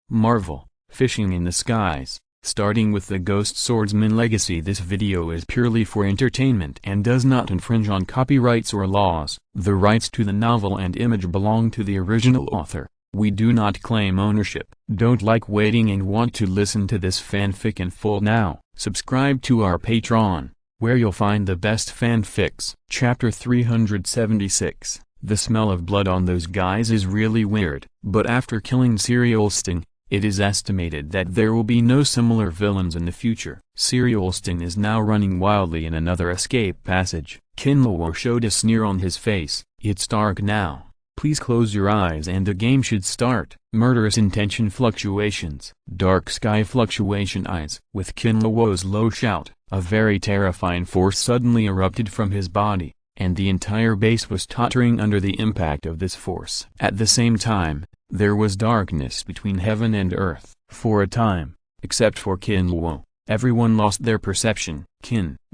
Marvel, Fishing in the Skies. Starting with the Ghost Swordsman Legacy. This video is purely for entertainment and does not infringe on copyrights or laws. The rights to the novel and image belong to the original author. We do not claim ownership. Don't like waiting and want to listen to this fanfic in full now? Subscribe to our Patreon, where you'll find the best fanfics. Chapter 376. The smell of blood on those guys is really weird. But after killing Serial Sting, it is estimated that there will be no similar villains in the future. Serial Sting is now running wildly in another escape passage. Kinlaw showed a sneer on his face. It's dark now. Please close your eyes and the game should start. Murderous intention fluctuations. Dark sky fluctuation eyes. With Kinlaw's low shout, a very terrifying force suddenly erupted from his body, and the entire base was tottering under the impact of this force. At the same time, there was darkness between heaven and earth. For a time, except for Kinlaw, everyone lost their perception.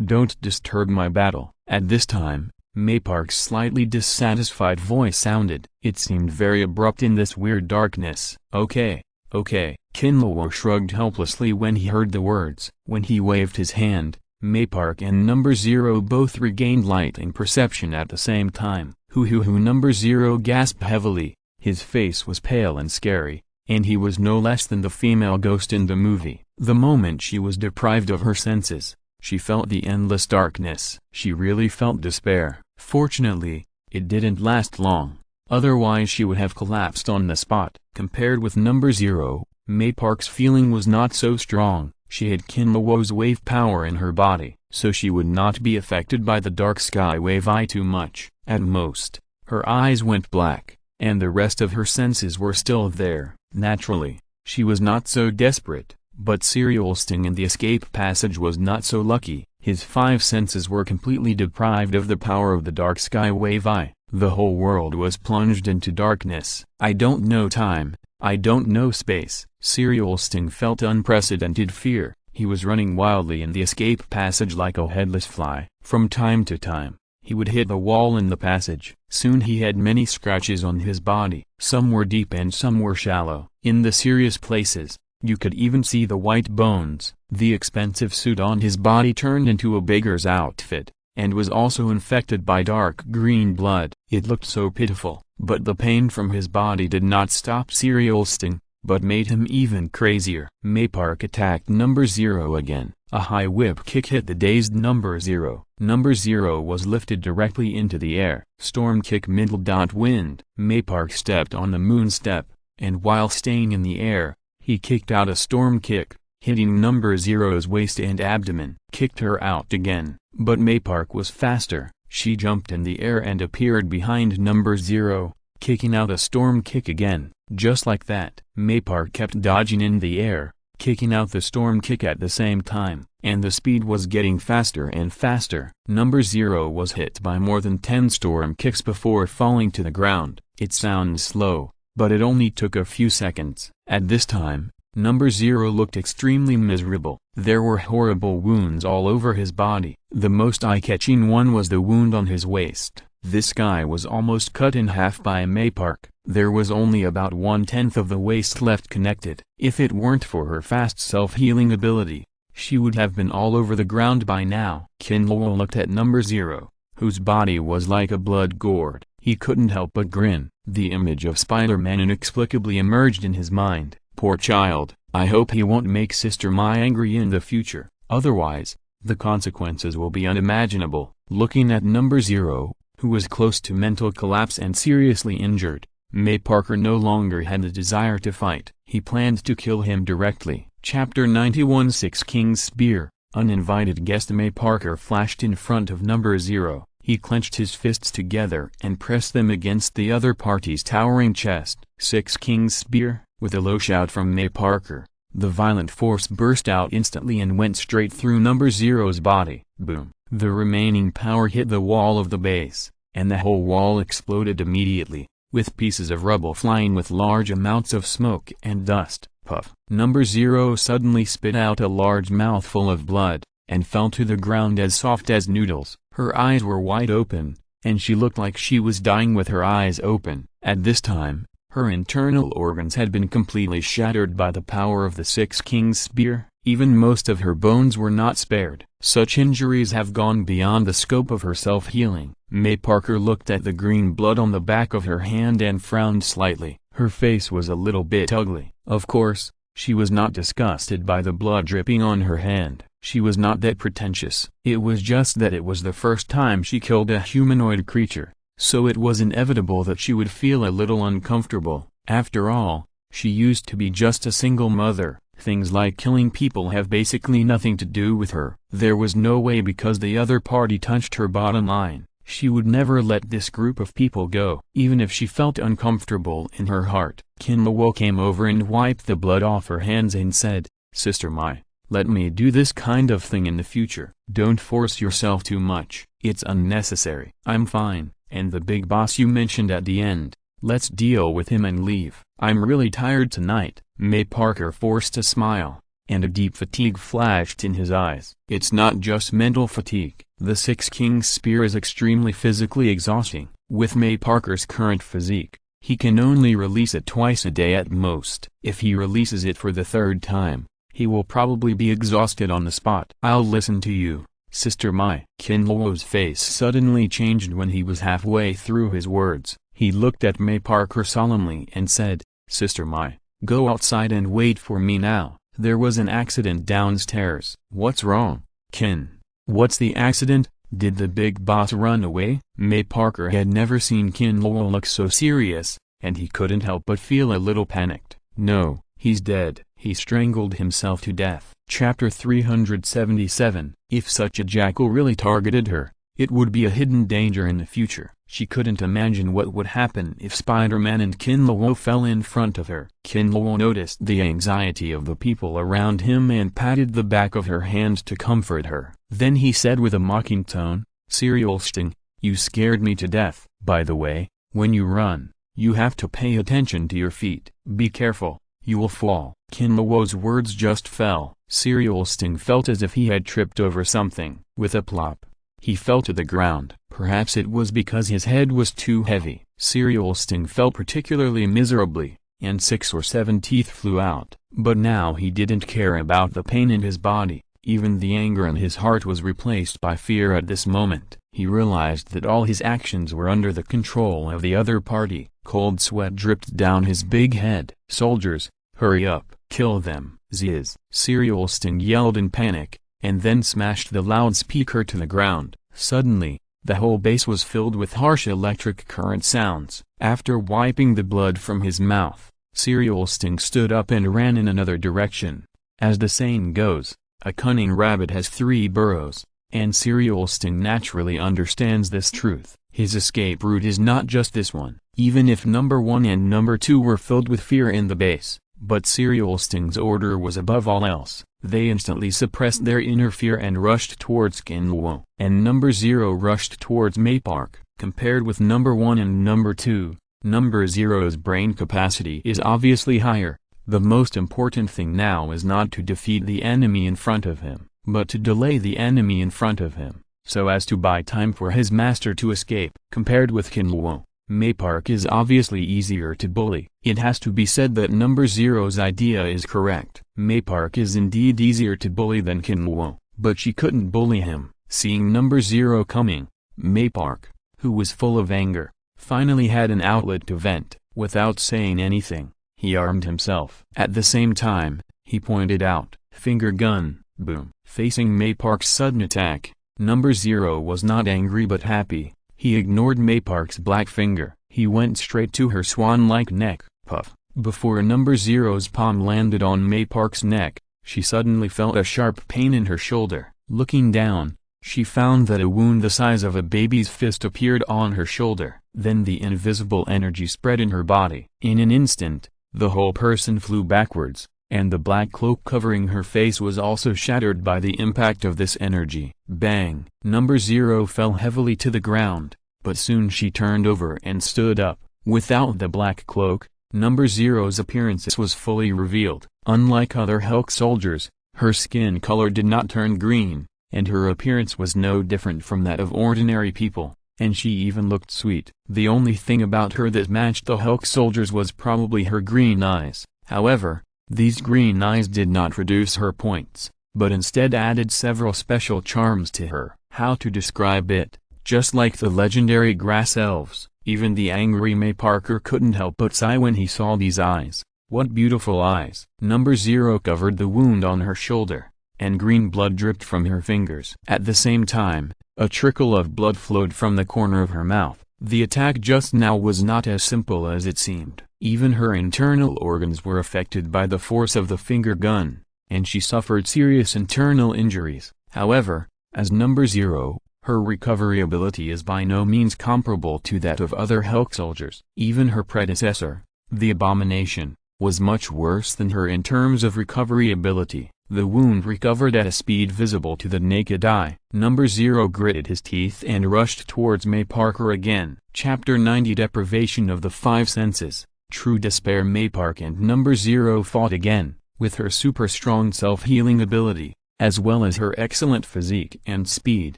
Don't disturb my battle. At this time, Maypark's slightly dissatisfied voice sounded. It seemed very abrupt in this weird darkness. Okay. Kinlaw shrugged helplessly when he heard the words. When he waved his hand, Maypark and Number Zero both regained light and perception at the same time. Number Zero gasped heavily. His face was pale and scary, and he was no less than the female ghost in the movie. The moment she was deprived of her senses, she felt the endless darkness. She really felt despair. Fortunately, it didn't last long. Otherwise she would have collapsed on the spot. Compared with Number Zero, Maypark's feeling was not so strong. She had Kinlaw's wave power in her body, so she would not be affected by the dark sky wave too much. At most, her eyes went black, and the rest of her senses were still there. Naturally, she was not so desperate, but Serial Sting in the escape passage was not so lucky. His 5 senses were completely deprived of the power of the dark sky wave. The whole world was plunged into darkness. I don't know time, I don't know space. Serial Sting felt unprecedented fear. He was running wildly in the escape passage like a headless fly. From time to time, he would hit the wall in the passage. Soon he had many scratches on his body. Some were deep and some were shallow. In the serious places, you could even see the white bones. The expensive suit on his body turned into a beggar's outfit, and was also infected by dark green blood. It looked so pitiful, but the pain from his body did not stop Serial Sting, but made him even crazier. Maypark attacked Number Zero again. A high whip kick hit the dazed Number Zero. Number Zero was lifted directly into the air. Storm kick middle.wind. Maypark stepped on the moon step, and while staying in the air, he kicked out a storm kick, hitting Number Zero's waist and abdomen. Kicked her out again, but Maypark was faster. She jumped in the air and appeared behind Number Zero, kicking out a storm kick again. Just like that, Maypark kept dodging in the air, kicking out the storm kick at the same time, and the speed was getting faster and faster. Number Zero was hit by more than 10 storm kicks before falling to the ground. It sounds slow, but it only took a few seconds. At this time, Number Zero looked extremely miserable. There were horrible wounds all over his body. The most eye-catching one was the wound on his waist. This guy was almost cut in half by Maypark. There was only about 1/10 of the waist left connected. If it weren't for her fast self-healing ability, she would have been all over the ground by now. Kinlaw looked at Number Zero, whose body was like a blood gourd. He couldn't help but grin. The image of Spider-Man inexplicably emerged in his mind. Poor child, I hope he won't make Sister Mai angry in the future. Otherwise, the consequences will be unimaginable. Looking at Number Zero, who was close to mental collapse and seriously injured, Maypark no longer had the desire to fight. He planned to kill him directly. Chapter 91. 6 King's Spear. Uninvited guest Maypark flashed in front of Number Zero. He clenched his fists together and pressed them against the other party's towering chest. 6 King's Spear. With a low shout from Maypark, the violent force burst out instantly and went straight through Number Zero's body. Boom! The remaining power hit the wall of the base, and the whole wall exploded immediately, with pieces of rubble flying with large amounts of smoke and dust. Puff! Number Zero suddenly spit out a large mouthful of blood, and fell to the ground as soft as noodles. Her eyes were wide open, and she looked like she was dying with her eyes open. At this time, Her internal organs had been completely shattered by the power of the Six Kings spear. Even most of her bones were not spared. Such injuries have gone beyond the scope of her self-healing. May Parker looked at the green blood on the back of her hand and frowned slightly. Her face was a little bit ugly. Of course, she was not disgusted by the blood dripping on her hand. She was not that pretentious. It was just that it was the first time she killed a humanoid creature, so it was inevitable that she would feel a little uncomfortable. After all, she used to be just a single mother. Things like killing people have basically nothing to do with her. There was no way, because the other party touched her bottom line. She would never let this group of people go, even if she felt uncomfortable in her heart. Kinlawo came over and wiped the blood off her hands and said, "Sister Mai, let me do this kind of thing in the future. Don't force yourself too much. It's unnecessary. I'm fine, and the big boss you mentioned at the end, let's deal with him and leave. I'm really tired tonight." May Parker forced a smile, and a deep fatigue flashed in his eyes. It's not just mental fatigue. The Six Kings spear is extremely physically exhausting. With May Parker's current physique, he can only release it twice a day at most. If he releases it for the third time, he will probably be exhausted on the spot. "I'll listen to you, Sister Mai." Kinlawo's face suddenly changed when he was halfway through his words. He looked at May Parker solemnly and said, "Sister Mai, go outside and wait for me now. There was an accident downstairs." "What's wrong, Kin? What's the accident? Did the big boss run away?" May Parker had never seen Kinlawo look so serious, and he couldn't help but feel a little panicked. "No, he's dead. He strangled himself to death." Chapter 377. If such a jackal really targeted her, it would be a hidden danger in the future. She couldn't imagine what would happen if Spider-Man and Kinlawo fell in front of her. Kinlawo noticed the anxiety of the people around him and patted the back of her hand to comfort her. Then he said with a mocking tone, "Serial Sting, you scared me to death. By the way, when you run, you have to pay attention to your feet. Be careful, you will fall." Kinlawo's words just fell. Serial Sting felt as if he had tripped over something. With a plop, he fell to the ground. Perhaps it was because his head was too heavy. Serial Sting fell particularly miserably, and 6 or 7 teeth flew out. But now he didn't care about the pain in his body. Even the anger in his heart was replaced by fear at this moment. He realized that all his actions were under the control of the other party. Cold sweat dripped down his big head. "Soldiers, hurry up, kill them." "Ziz!" Serial Sting yelled in panic, and then smashed the loudspeaker to the ground. Suddenly, the whole base was filled with harsh electric current sounds. After wiping the blood from his mouth, Serial Sting stood up and ran in another direction. As the saying goes, a cunning rabbit has 3 burrows, and Serial Sting naturally understands this truth. His escape route is not just this one. Even if number 1 and number 2 were filled with fear in the base, but Serial Sting's order was above all else. They instantly suppressed their inner fear and rushed towards Kinlawo. And number 0 rushed towards May Park. Compared with number 1 and number 2, number 0's brain capacity is obviously higher. The most important thing now is not to defeat the enemy in front of him, but to delay the enemy in front of him, so as to buy time for his master to escape. Compared with Kinlawo, May Park is obviously easier to bully. It has to be said that number 0's idea is correct. May Park is indeed easier to bully than Kinlawo, but she couldn't bully him. Seeing number 0 coming, May Park, who was full of anger, finally had an outlet to vent. Without saying anything, he armed himself. At the same time, he pointed out, "Finger gun." Boom. Facing May Park's sudden attack, number 0 was not angry but happy. He ignored May Park's black finger. He went straight to her swan-like neck. Puff. Before number 0's palm landed on May Park's neck, she suddenly felt a sharp pain in her shoulder. Looking down, she found that a wound the size of a baby's fist appeared on her shoulder. Then the invisible energy spread in her body. In an instant, the whole person flew backwards, and the black cloak covering her face was also shattered by the impact of this energy. Bang! Number 0 fell heavily to the ground, but soon she turned over and stood up. Without the black cloak, number 0's appearance was fully revealed. Unlike other Hulk soldiers, her skin color did not turn green, and her appearance was no different from that of ordinary people. and she even looked sweet. The only thing about her that matched the Hulk soldiers was probably her green eyes. However, these green eyes did not reduce her points, but instead added several special charms to her. How to describe it? Just like the legendary grass elves, even the angry May Parker couldn't help but sigh when he saw these eyes. What beautiful eyes! Number 0 covered the wound on her shoulder, and green blood dripped from her fingers. At the same time, a trickle of blood flowed from the corner of her mouth. The attack just now was not as simple as it seemed. Even her internal organs were affected by the force of the finger gun, and she suffered serious internal injuries. However, as number 0, her recovery ability is by no means comparable to that of other Hulk soldiers. Even her predecessor, the Abomination, was much worse than her in terms of recovery ability. The wound recovered at a speed visible to the naked eye. Number 0 gritted his teeth and rushed towards May Parker again. Chapter 90 Deprivation of the Five Senses. True despair. May Parker and number 0 fought again. With her super strong self-healing ability, as well as her excellent physique and speed,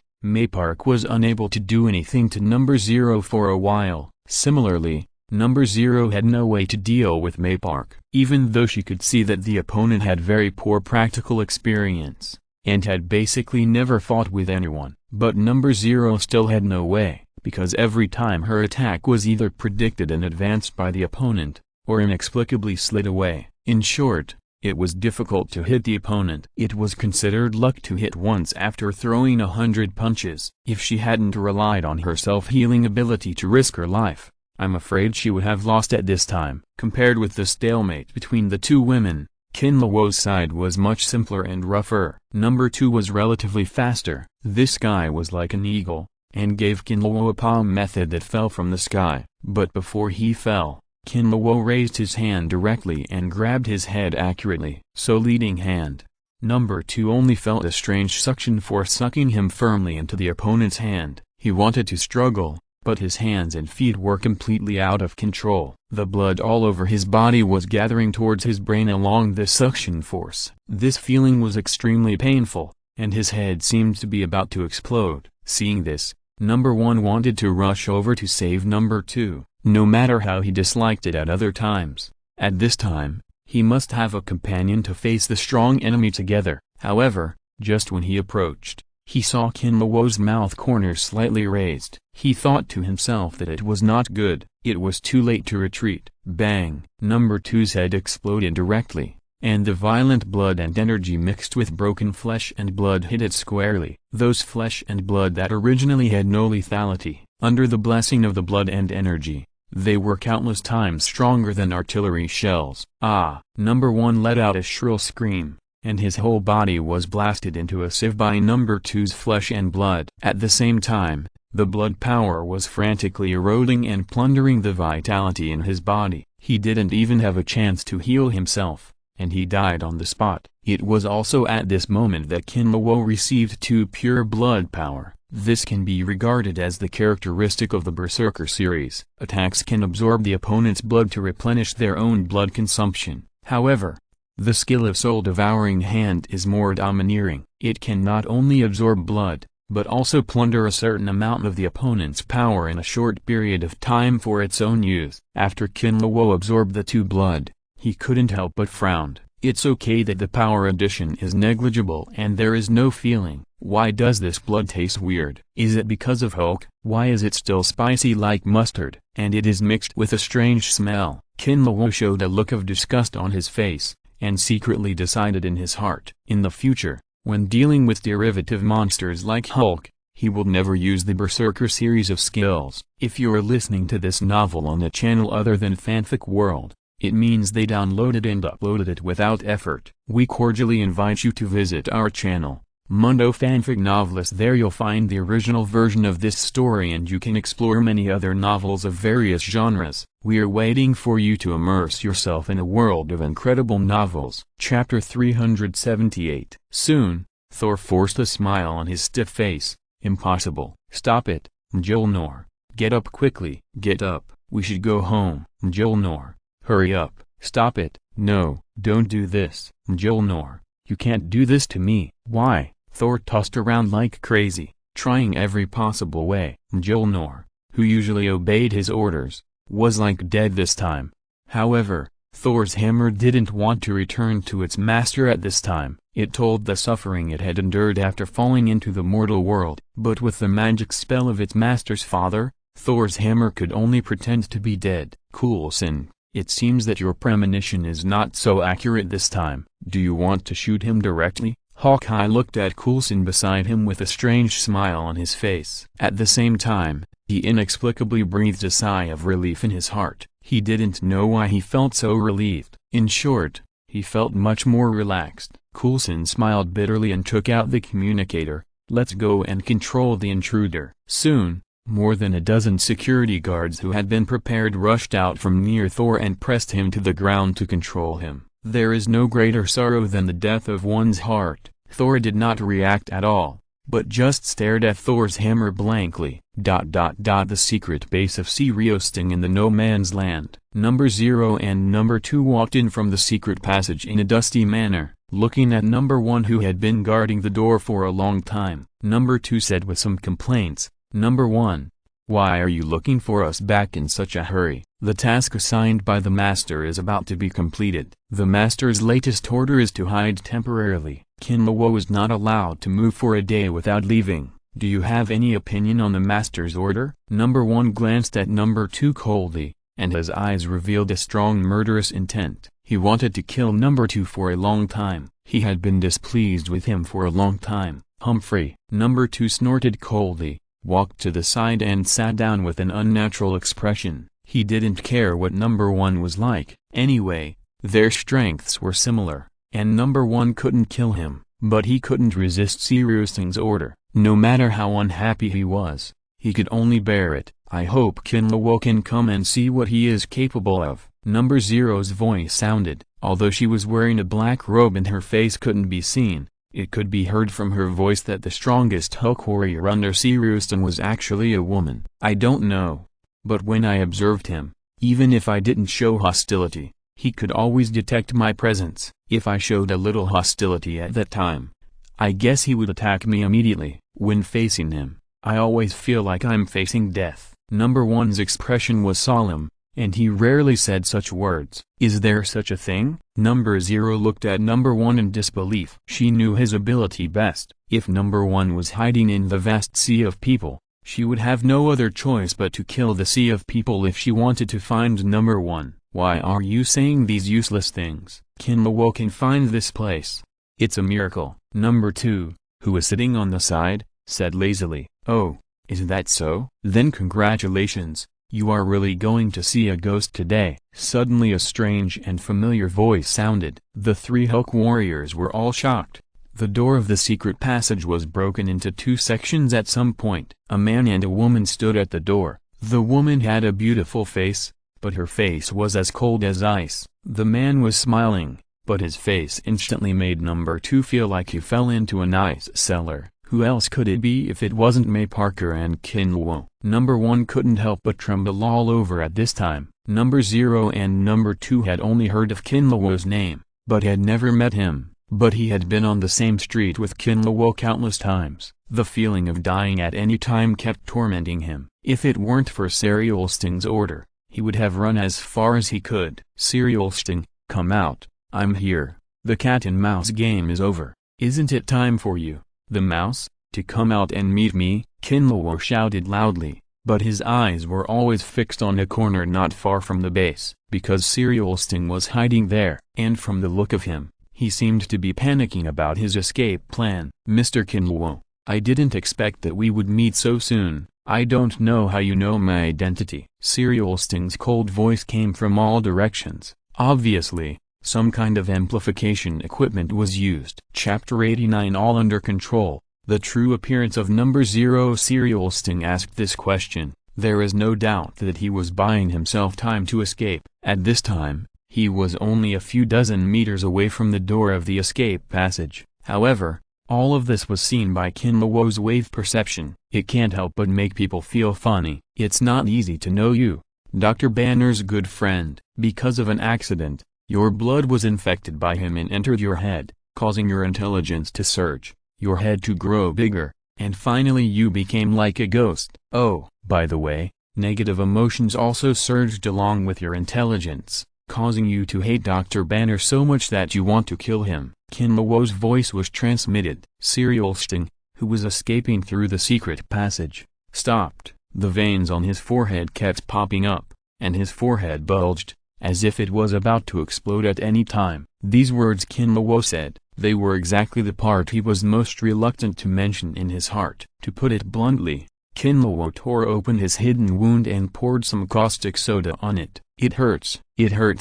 May Parker was unable to do anything to number 0 for a while. Similarly, number 0 had no way to deal with May Parker. Even though she could see that the opponent had very poor practical experience, and had basically never fought with anyone. But number 0 still had no way, because every time her attack was either predicted in advance by the opponent, or inexplicably slid away. In short, it was difficult to hit the opponent. It was considered luck to hit once after throwing 100 punches. If she hadn't relied on her self-healing ability to risk her life, I'm afraid she would have lost at this time. Compared with the stalemate between the two women, Kinlawo's side was much simpler and rougher. Number 2 was relatively faster. This guy was like an eagle, and gave Kinlawo a palm method that fell from the sky. But before he fell, Kinlawo raised his hand directly and grabbed his head accurately. So leading hand, number 2 only felt a strange suction force sucking him firmly into the opponent's hand. He wanted to struggle, but his hands and feet were completely out of control. The blood all over his body was gathering towards his brain along the suction force. This feeling was extremely painful, and his head seemed to be about to explode. Seeing this, number 1 wanted to rush over to save number 2, no matter how he disliked it at other times. At this time, he must have a companion to face the strong enemy together. However, just when he approached, he saw Kinlawo's mouth corners slightly raised. He thought to himself that it was not good. It was too late to retreat. Bang! Number 2's head exploded directly, and the violent blood and energy mixed with broken flesh and blood hit it squarely. Those flesh and blood that originally had no lethality, under the blessing of the blood and energy, they were countless times stronger than artillery shells. Ah! Number 1 let out a shrill scream, and his whole body was blasted into a sieve by number 2's flesh and blood. At the same time, the blood power was frantically eroding and plundering the vitality in his body. He didn't even have a chance to heal himself, and he died on the spot. It was also at this moment that Kinlawo received 2 pure blood power. This can be regarded as the characteristic of the Berserker series. Attacks can absorb the opponent's blood to replenish their own blood consumption. However, the skill of Soul-Devouring Hand is more domineering. It can not only absorb blood, but also plunder a certain amount of the opponent's power in a short period of time for its own use. After Kinlawo absorbed the 2 blood, he couldn't help but frown. It's okay that the power addition is negligible and there is no feeling. Why does this blood taste weird? Is it because of Hulk? Why is it still spicy like mustard? And it is mixed with a strange smell. Kinlawo showed a look of disgust on his face, and secretly decided in his heart, in the future, when dealing with derivative monsters like Hulk, he will never use the Berserker series of skills. If you're listening to this novel on a channel other than Fanfic World, it means they downloaded and uploaded it without effort. We cordially invite you to visit our channel, Mundo Fanfic Novelist. There you'll find the original version of this story and you can explore many other novels of various genres. We're waiting for you to immerse yourself in a world of incredible novels. Chapter 378. Soon, Thor forced a smile on his stiff face. Impossible. Stop it, Mjolnir. Get up quickly. Get up. We should go home. Mjolnir. Hurry up. Stop it. No, don't do this. Mjolnir. You can't do this to me. Why? Thor tossed around like crazy. trying every possible way. Jolnor, who usually obeyed his orders, was like dead this time. However, Thor's hammer didn't want to return to its master at this time. It told the suffering it had endured after falling into the mortal world. But with the magic spell of its master's father, Thor's hammer could only pretend to be dead. Coulson, it seems that your premonition is not so accurate this time. Do you want to shoot him directly? Hawkeye looked at Coulson beside him with a strange smile on his face. At the same time, he inexplicably breathed a sigh of relief in his heart. He didn't know why he felt so relieved. In short, he felt much more relaxed. Coulson smiled bitterly and took out the communicator. Let's go and control the intruder. Soon, more than a dozen security guards who had been prepared rushed out from near Thor and pressed him to the ground to control him. There is no greater sorrow than the death of one's heart. Thor did not react at all, but just stared at Thor's hammer blankly. The secret base of Siriosting in the No Man's Land. Number 0 and Number 2 walked in from the secret passage in a dusty manner, looking at Number 1 who had been guarding the door for a long time. Number 2 said with some complaints, Number 1, why are you looking for us back in such a hurry? The task assigned by the master is about to be completed. The master's latest order is to hide temporarily. Kinluo is not allowed to move for a day without leaving. Do you have any opinion on the master's order? Number 1 glanced at Number 2 coldly, and his eyes revealed a strong murderous intent. He wanted to kill Number 2 for a long time. He had been displeased with him for a long time. Humphrey. Number 2 snorted coldly, walked to the side and sat down with an unnatural expression. He didn't care what Number 1 was like. Anyway, their strengths were similar, and Number 1 couldn't kill him, but he couldn't resist Siriusing's order. No matter how unhappy he was, he could only bear it. I hope Kinluo can come and see what he is capable of. Number 0's voice sounded, although she was wearing a black robe and her face couldn't be seen. It could be heard from her voice that the strongest Hulk warrior under Siriusing was actually a woman. I don't know, but when I observed him, even if I didn't show hostility, he could always detect my presence. If I showed a little hostility at that time, I guess he would attack me immediately. When facing him, I always feel like I'm facing death. Number 1's expression was solemn, and he rarely said such words. Is there such a thing? Number 0 looked at Number 1 in disbelief. She knew his ability best. If Number 1 was hiding in the vast sea of people, she would have no other choice but to kill the sea of people if she wanted to find Number 1. Why are you saying these useless things? Kinluo can find this place. It's a miracle. Number 2, who was sitting on the side, said lazily, oh, is that so? Then congratulations, you are really going to see a ghost today. Suddenly a strange and familiar voice sounded. The 3 Hulk warriors were all shocked. The door of the secret passage was broken into 2 sections at some point. A man and a woman stood at the door. The woman had a beautiful face, but her face was as cold as ice. The man was smiling, but his face instantly made Number 2 feel like he fell into an ice cellar. Who else could it be if it wasn't May Parker and Kinluo? Number 1 couldn't help but tremble all over at this time. Number 0 and Number 2 had only heard of Kinluo's name, but had never met him. But he had been on the same street with Kinluo countless times. The feeling of dying at any time kept tormenting him. If it weren't for Siriusting's order, he would have run as far as he could. Siriusting, come out. I'm here. The cat and mouse game is over. Isn't it time for you, the mouse, to come out and meet me? Kinluo shouted loudly, but his eyes were always fixed on a corner not far from the base, because Siriusting was hiding there. And from the look of him, he seemed to be panicking about his escape plan. Mr. Kinluo, I didn't expect that we would meet so soon. I don't know how you know my identity. Siriusting's cold voice came from all directions. Obviously, some kind of amplification equipment was used. Chapter 89 All Under Control. The true appearance of Number 0. Siriusting asked this question. There is no doubt that he was buying himself time to escape. At this time, he was only a few dozen meters away from the door of the escape passage. However, all of this was seen by Kinluo's wave perception. It can't help but make people feel funny. It's not easy to know you, Dr. Banner's good friend. Because of an accident, your blood was infected by him and entered your head, causing your intelligence to surge, your head to grow bigger, and finally you became like a ghost. Oh, by the way, negative emotions also surged along with your intelligence, causing you to hate Dr. Banner so much that you want to kill him. Kinluo's voice was transmitted. Serial Sting, who was escaping through the secret passage, stopped. The veins on his forehead kept popping up, and his forehead bulged, as if it was about to explode at any time. These words Kinluo said, they were exactly the part he was most reluctant to mention in his heart. To put it bluntly, Kinluo tore open his hidden wound and poured some caustic soda on it. It hurts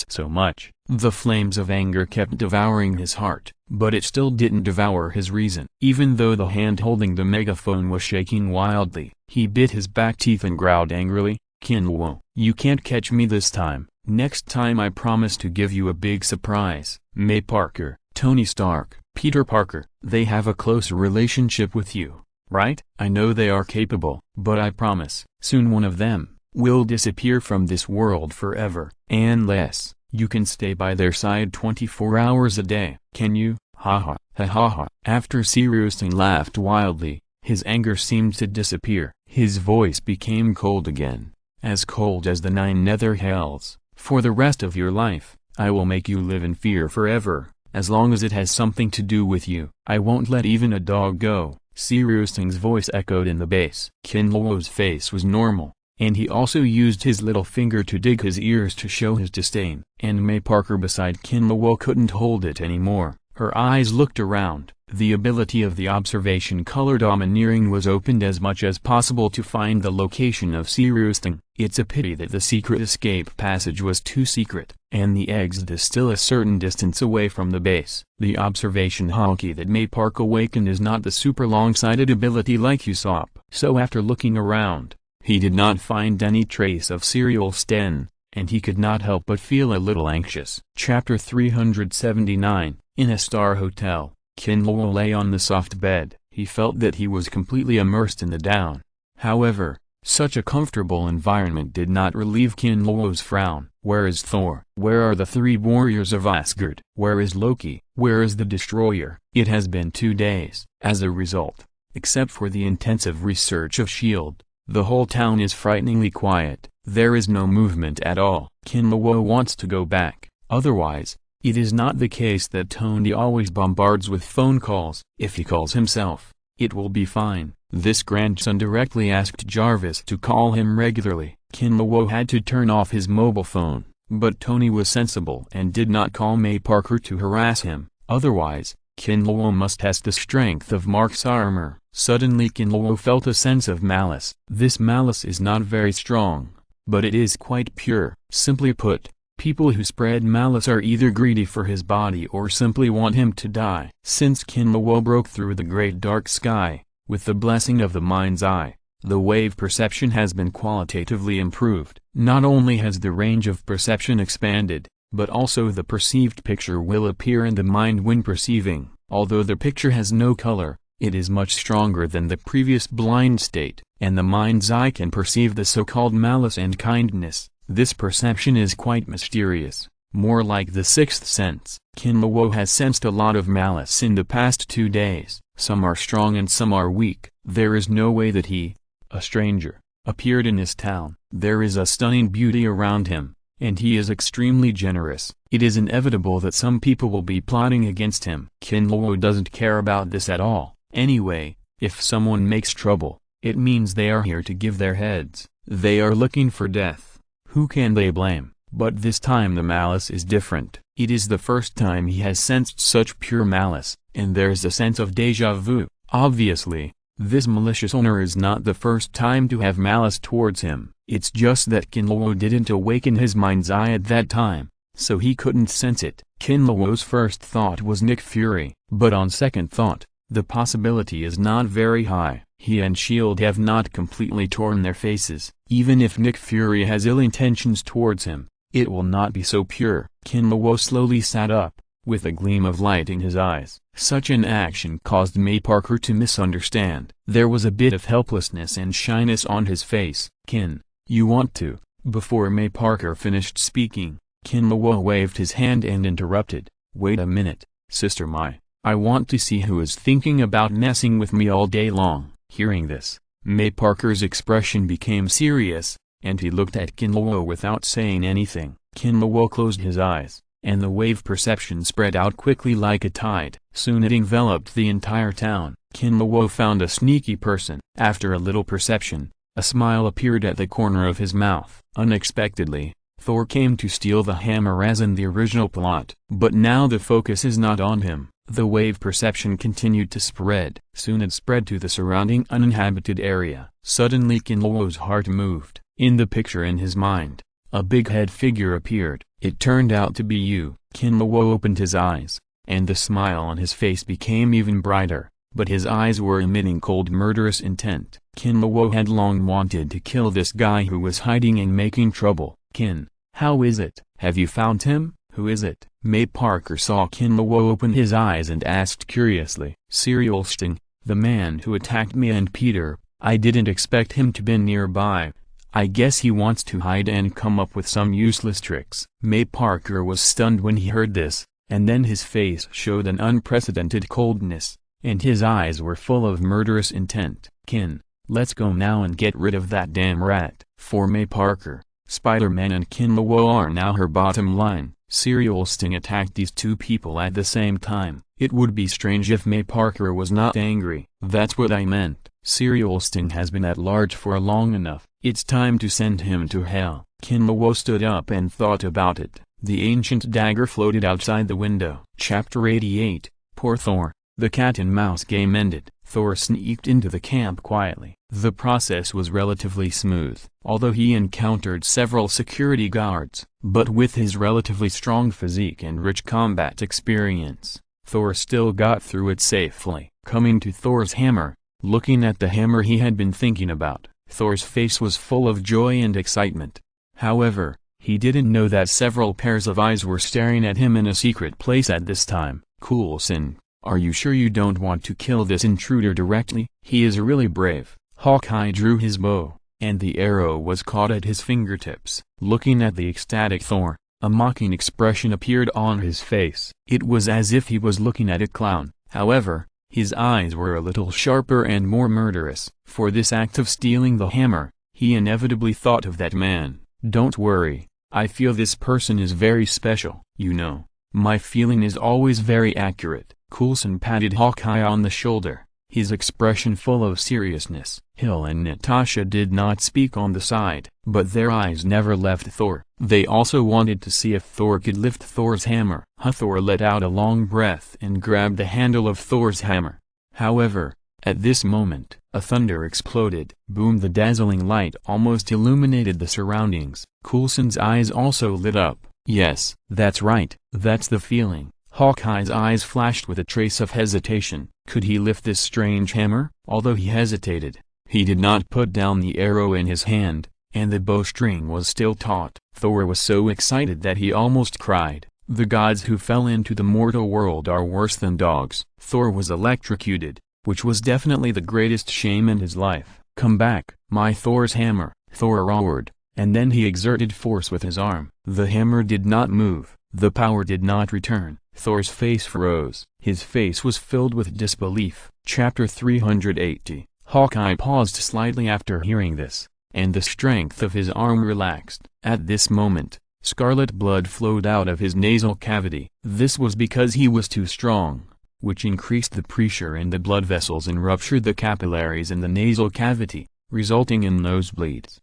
so much. The flames of anger kept devouring his heart, but it still didn't devour his reason. Even though the hand holding the megaphone was shaking wildly, he bit his back teeth and growled angrily, "Kinluo, you can't catch me this time. Next time I promise to give you a big surprise." May Parker, Tony Stark, Peter Parker, they have a close relationship with you, right? I know they are capable, but I promise, soon one of them will disappear from this world forever, unless you can stay by their side 24 hours a day. Can you? Ha ha. After Syrustin laughed wildly, his anger seemed to disappear. His voice became cold again, as cold as the 9 nether hells. For the rest of your life, I will make you live in fear forever, as long as it has something to do with you. I won't let even a dog go. Syrustin's voice echoed in the bass. Kinluo's face was normal, and he also used his little finger to dig his ears to show his disdain. And May Parker beside Kinluo couldn't hold it anymore. Her eyes looked around. The ability of the observation color domineering was opened as much as possible to find the location of Syrustin. It's a pity that the secret escape passage was too secret, and the exit is still a certain distance away from the base. The observation haki that May Park awakened is not the super long-sighted ability like Usopp. So after looking around, he did not find any trace of Serial Sten, and he could not help but feel a little anxious. Chapter 379, in a star hotel. Kinluo lay on the soft bed. He felt that he was completely immersed in the down. However, such a comfortable environment did not relieve Kinluo's frown. Where is Thor? Where are the 3 warriors of Asgard? Where is Loki? Where is the Destroyer? It has been 2 days. As a result, except for the intensive research of S.H.I.E.L.D., the whole town is frighteningly quiet. There is no movement at all. Kinluo wants to go back. Otherwise, it is not the case that Tony always bombards with phone calls. If he calls himself, it will be fine. This grandson directly asked Jarvis to call him regularly. Kinluo had to turn off his mobile phone, but Tony was sensible and did not call May Parker to harass him. Otherwise, Kinluo must test the strength of Mark's armor. Suddenly Kinluo felt a sense of malice. This malice is not very strong, but it is quite pure. Simply put, people who spread malice are either greedy for his body or simply want him to die. Since Kinluo broke through the great dark sky, with the blessing of the mind's eye, the wave perception has been qualitatively improved. Not only has the range of perception expanded, but also the perceived picture will appear in the mind when perceiving. Although the picture has no color, it is much stronger than the previous blind state, and the mind's eye can perceive the so-called malice and kindness. This perception is quite mysterious, more like the 6th sense. Kinluo has sensed a lot of malice in the past 2 days. Some are strong and some are weak. There is no way that he, a stranger, appeared in this town. There is a stunning beauty around him, and he is extremely generous. It is inevitable that some people will be plotting against him. Kinluo doesn't care about this at all. Anyway, if someone makes trouble, it means they are here to give their heads. They are looking for death. Who can they blame? But this time the malice is different. It is the first time he has sensed such pure malice, and there's a sense of déjà vu. Obviously, this malicious owner is not the first time to have malice towards him. It's just that Kinluo didn't awaken his mind's eye at that time, so he couldn't sense it. Kinluo's first thought was Nick Fury, but on second thought, the possibility is not very high. He and S.H.I.E.L.D. have not completely torn their faces. Even if Nick Fury has ill intentions towards him, it will not be so pure. Kinluo slowly sat up, with a gleam of light in his eyes. Such an action caused May Parker to misunderstand. There was a bit of helplessness and shyness on his face. "Kin, you want to?" Before May Parker finished speaking, Kinluo waved his hand and interrupted. "Wait a minute, Sister Mai. I want to see who is thinking about messing with me all day long." Hearing this, May Parker's expression became serious, and he looked at Kinlawo without saying anything. Kinlawo closed his eyes, and the wave perception spread out quickly like a tide. Soon it enveloped the entire town. Kinlawo found a sneaky person. After a little perception, a smile appeared at the corner of his mouth. Unexpectedly, Thor came to steal the hammer as in the original plot. But now the focus is not on him. The wave perception continued to spread. Soon it spread to the surrounding uninhabited area. Suddenly Kinlawo's heart moved. In the picture in his mind, a big head figure appeared. It turned out to be you. Kinlawo opened his eyes, and the smile on his face became even brighter, but his eyes were emitting cold murderous intent. Kinlawo had long wanted to kill this guy who was hiding and making trouble. Kin, how is it? Have you found him? Who is it? May Parker saw Kinlawo open his eyes and asked curiously. Serial Sting, the man who attacked me and Peter. I didn't expect him to be nearby. I guess he wants to hide and come up with some useless tricks. May Parker was stunned when he heard this, and then his face showed an unprecedented coldness, and his eyes were full of murderous intent. Kin, let's go now and get rid of that damn rat. For May Parker, Spider-Man and Kinlawo are now her bottom line. Serial Sting attacked these two people at the same time. It would be strange if May Parker was not angry. That's what I meant. Serial Sting has been at large for long enough. It's time to send him to hell. Kinlawo stood up and thought about it. The ancient dagger floated outside the window. Chapter 88, Poor Thor. The cat and mouse game ended. Thor sneaked into the camp quietly. The process was relatively smooth, although he encountered several security guards. But with his relatively strong physique and rich combat experience, Thor still got through it safely. Coming to Thor's hammer, looking at the hammer he had been thinking about, Thor's face was full of joy and excitement. However, he didn't know that several pairs of eyes were staring at him in a secret place at this time. Coulson, are you sure you don't want to kill this intruder directly? He is really brave. Hawkeye drew his bow, and the arrow was caught at his fingertips. Looking at the ecstatic Thor, a mocking expression appeared on his face. It was as if he was looking at a clown. However, his eyes were a little sharper and more murderous. For this act of stealing the hammer, he inevitably thought of that man. Don't worry, I feel this person is very special. You know, my feeling is always very accurate. Coulson patted Hawkeye on the shoulder, his expression full of seriousness. Hill and Natasha did not speak on the side, but their eyes never left Thor. They also wanted to see if Thor could lift Thor's hammer. Thor let out a long breath and grabbed the handle of Thor's hammer. However, at this moment, a thunder exploded. Boom! The dazzling light almost illuminated the surroundings. Coulson's eyes also lit up. Yes, that's right, that's the feeling. Hawkeye's eyes flashed with a trace of hesitation. Could he lift this strange hammer? Although he hesitated, he did not put down the arrow in his hand, and the bowstring was still taut. Thor was so excited that he almost cried. The gods who fell into the mortal world are worse than dogs. Thor was electrocuted, which was definitely the greatest shame in his life. Come back, my Thor's hammer, Thor roared, and then he exerted force with his arm. The hammer did not move, the power did not return. Thor's face froze. His face was filled with disbelief. Chapter 380. Hawkeye paused slightly after hearing this, and the strength of his arm relaxed. At this moment, scarlet blood flowed out of his nasal cavity. This was because he was too strong, which increased the pressure in the blood vessels and ruptured the capillaries in the nasal cavity, resulting in nosebleeds.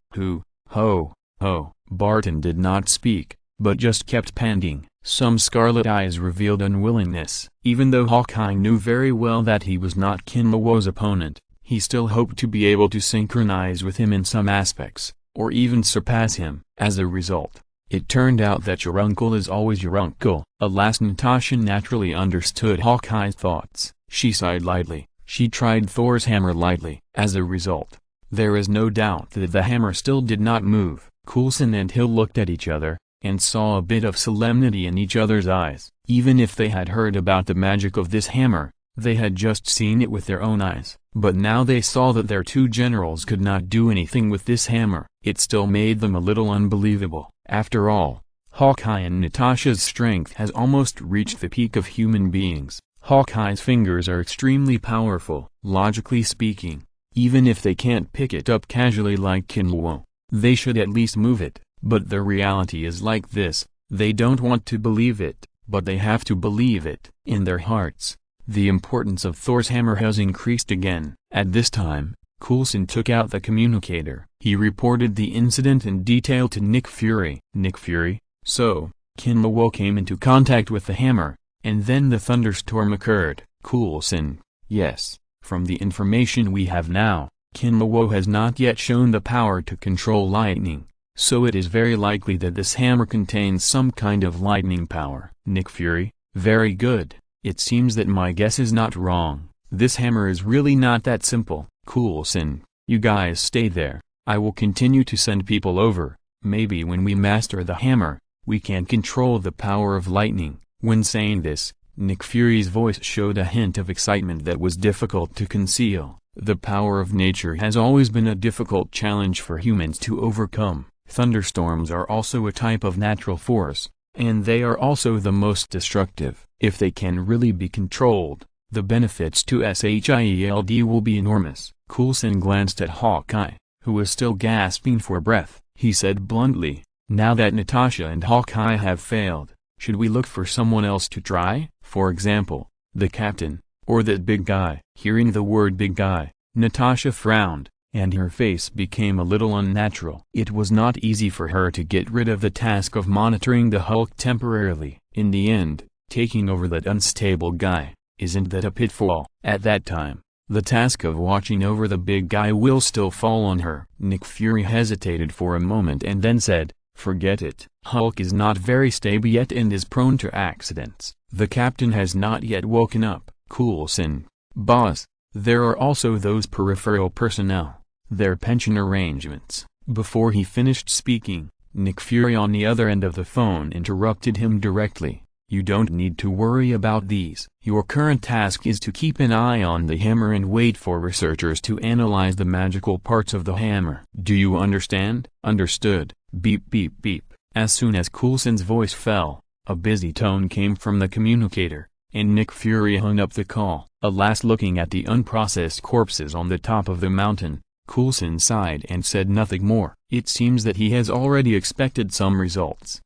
Ho! Barton did not speak, but just kept panting. Some scarlet eyes revealed unwillingness. Even though Hawkeye knew very well that he was not Kinlawo's opponent, he still hoped to be able to synchronize with him in some aspects, or even surpass him. As a result, it turned out that your uncle is always your uncle. Alas, Natasha naturally understood Hawkeye's thoughts. She sighed lightly. She tried Thor's hammer lightly. As a result, there is no doubt that the hammer still did not move. Coulson and Hill looked at each other, and saw a bit of solemnity in each other's eyes. Even if they had heard about the magic of this hammer, they had just seen it with their own eyes. But now they saw that their two generals could not do anything with this hammer. It still made them a little unbelievable. After all, Hawkeye and Natasha's strength has almost reached the peak of human beings. Hawkeye's fingers are extremely powerful. Logically speaking, Even if they can't pick it up casually like Kinluo, they should at least move it. But the reality is like this, they don't want to believe it, but they have to believe it. In their hearts, the importance of Thor's hammer has increased again. At this time, Coulson took out the communicator. He reported the incident in detail to Nick Fury. Nick Fury, so, Kinluo came into contact with the hammer, and then the thunderstorm occurred. Coulson, yes, from the information we have now, Kinluo has not yet shown the power to control lightning, so it is very likely that this hammer contains some kind of lightning power. Nick Fury, very good, it seems that my guess is not wrong. This hammer is really not that simple. Coulson, you guys stay there, I will continue to send people over. Maybe when we master the hammer, we can control the power of lightning. When saying this, Nick Fury's voice showed a hint of excitement that was difficult to conceal. The power of nature has always been a difficult challenge for humans to overcome. Thunderstorms are also a type of natural force, and they are also the most destructive. If they can really be controlled, the benefits to SHIELD will be enormous. Coulson glanced at Hawkeye, who was still gasping for breath. He said bluntly, now that Natasha and Hawkeye have failed, should we look for someone else to try? For example, the captain, or that big guy. Hearing the word big guy, Natasha frowned, and her face became a little unnatural. It was not easy for her to get rid of the task of monitoring the Hulk temporarily. In the end, taking over that unstable guy, isn't that a pitfall? At that time, the task of watching over the big guy will still fall on her. Nick Fury hesitated for a moment and then said, forget it. Hulk is not very stable yet and is prone to accidents. The captain has not yet woken up. Coulson, boss, there are also those peripheral personnel, their pension arrangements. Before he finished speaking, Nick Fury on the other end of the phone interrupted him directly. You don't need to worry about these. Your current task is to keep an eye on the hammer and wait for researchers to analyze the magical parts of the hammer. Do you understand? Understood. Beep beep beep. As soon as Coulson's voice fell, a busy tone came from the communicator, and Nick Fury hung up the call. Alas, looking at the unprocessed corpses on the top of the mountain, Coulson sighed and said nothing more. It seems that he has already expected some results.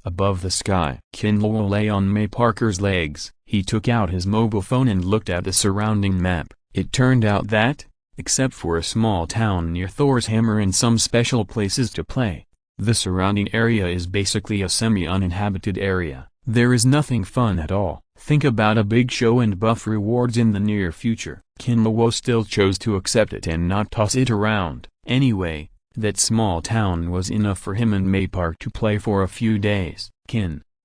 Above the sky, Kinluo lay on May Parker's legs. He took out his mobile phone and looked at the surrounding map. It turned out that, except for a small town near Thor's hammer and some special places to play, the surrounding area is basically a semi-uninhabited area. There is nothing fun at all. Think about a big show and buff rewards in the near future. Kinluo still chose to accept it and not toss it around. Anyway, that small town was enough for him and Maypark to play for a few days.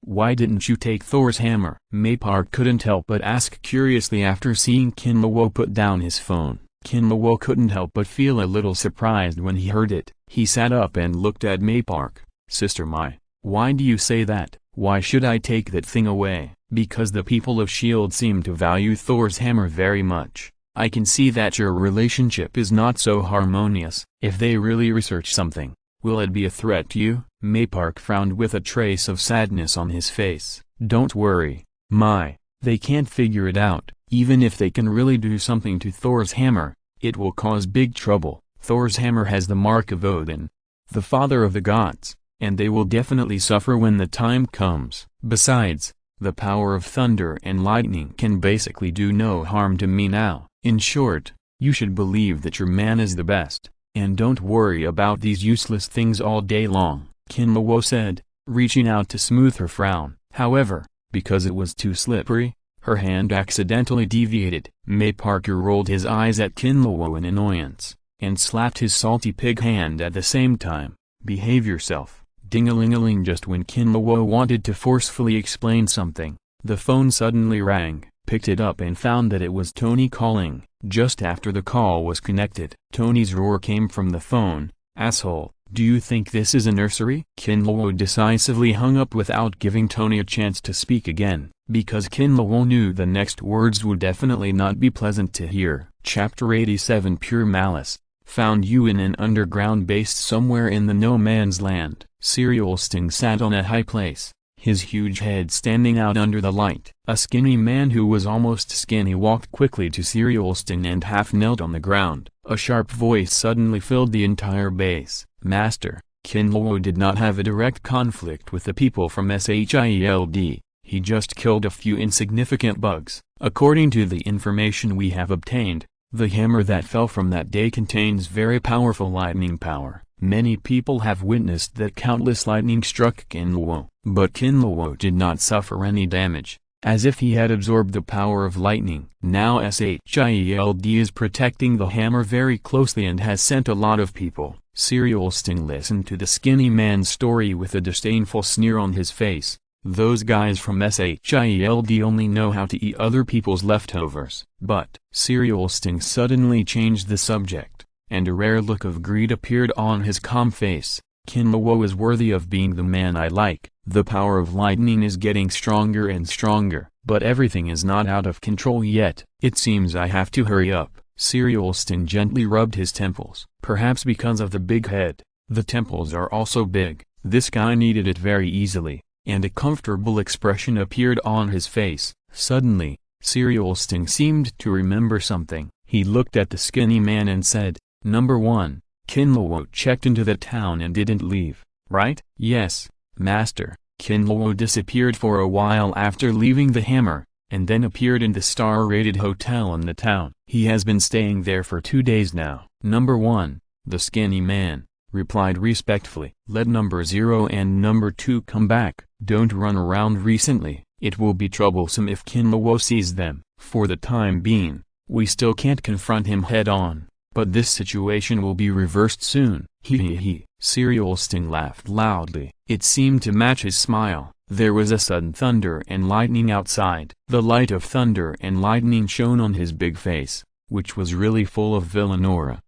Why didn't you take Thor's hammer? Maypark couldn't help but ask curiously after seeing Kinluo put down his phone. Kinluo couldn't help but feel a little surprised when he heard it. He sat up and looked at Maypark. Sister Mai, why do you say that? Why should I take that thing away? Because the people of S.H.I.E.L.D. seem to value Thor's hammer very much. I can see that your relationship is not so harmonious. If they really research something, will it be a threat to you? Maypark frowned with a trace of sadness on his face. Don't worry, Mai, they can't figure it out. Even if they can really do something to Thor's hammer, it will cause big trouble. Thor's hammer has the mark of Odin, the father of the gods, and they will definitely suffer when the time comes. Besides, the power of thunder and lightning can basically do no harm to me now. In short, you should believe that your man is the best, and don't worry about these useless things all day long, Kinluo said, reaching out to smooth her frown. However, because it was too slippery, her hand accidentally deviated. May Parker rolled his eyes at Kinluo in annoyance, and slapped his salty pig hand at the same time. Behave yourself. Ding-a-ling-a-ling. Just when Kinluo wanted to forcefully explain something, the phone suddenly rang. Picked it up and found that it was Tony calling. Just after the call was connected, Tony's roar came from the phone. Asshole, do you think this is a nursery? Kinluo decisively hung up without giving Tony a chance to speak again, because Kinluo knew the next words would definitely not be pleasant to hear. Chapter 87 Pure Malice. Found you in an underground base somewhere in the no man's land. Serial Sting sat on a high place. his huge head standing out under the light. A skinny man who was almost skinny walked quickly to Swordsman and half knelt on the ground. A sharp voice suddenly filled the entire base. Master, Kinluo did not have a direct conflict with the people from SHIELD. He just killed a few insignificant bugs. According to the information we have obtained, the hammer that fell from that day contains very powerful lightning power. Many people have witnessed that countless lightning struck Kinluo, but Kinluo did not suffer any damage, as if he had absorbed the power of lightning. Now SHIELD is protecting the hammer very closely and has sent a lot of people. Swordsman listened to the skinny man's story with a disdainful sneer on his face. Those guys from SHIELD only know how to eat other people's leftovers. But Swordsman suddenly changed the subject, and a rare look of greed appeared on his calm face. Kinluo is worthy of being the man I like. The power of lightning is getting stronger and stronger, but everything is not out of control yet. It seems I have to hurry up. Swordsman gently rubbed his temples. Perhaps because of the big head, the temples are also big. This guy needed it very easily, and a comfortable expression appeared on his face. Suddenly, Swordsman seemed to remember something. He looked at the skinny man and said, "Number 1, Kinluo checked into the town and didn't leave, right?" "Yes, master." Kinluo disappeared for a while after leaving the hammer, and then appeared in the star-rated hotel in the town. He has been staying there for 2 days now. "Number 1, the skinny man replied respectfully. "Let number 0 and number 2 come back. Don't run around recently. It will be troublesome if Kinluo sees them. For the time being, we still can't confront him head-on, but this situation will be reversed soon." He. Swordsman laughed loudly. It seemed to match his smile. There was a sudden thunder and lightning outside. The light of thunder and lightning shone on his big face, which was really full of villain aura.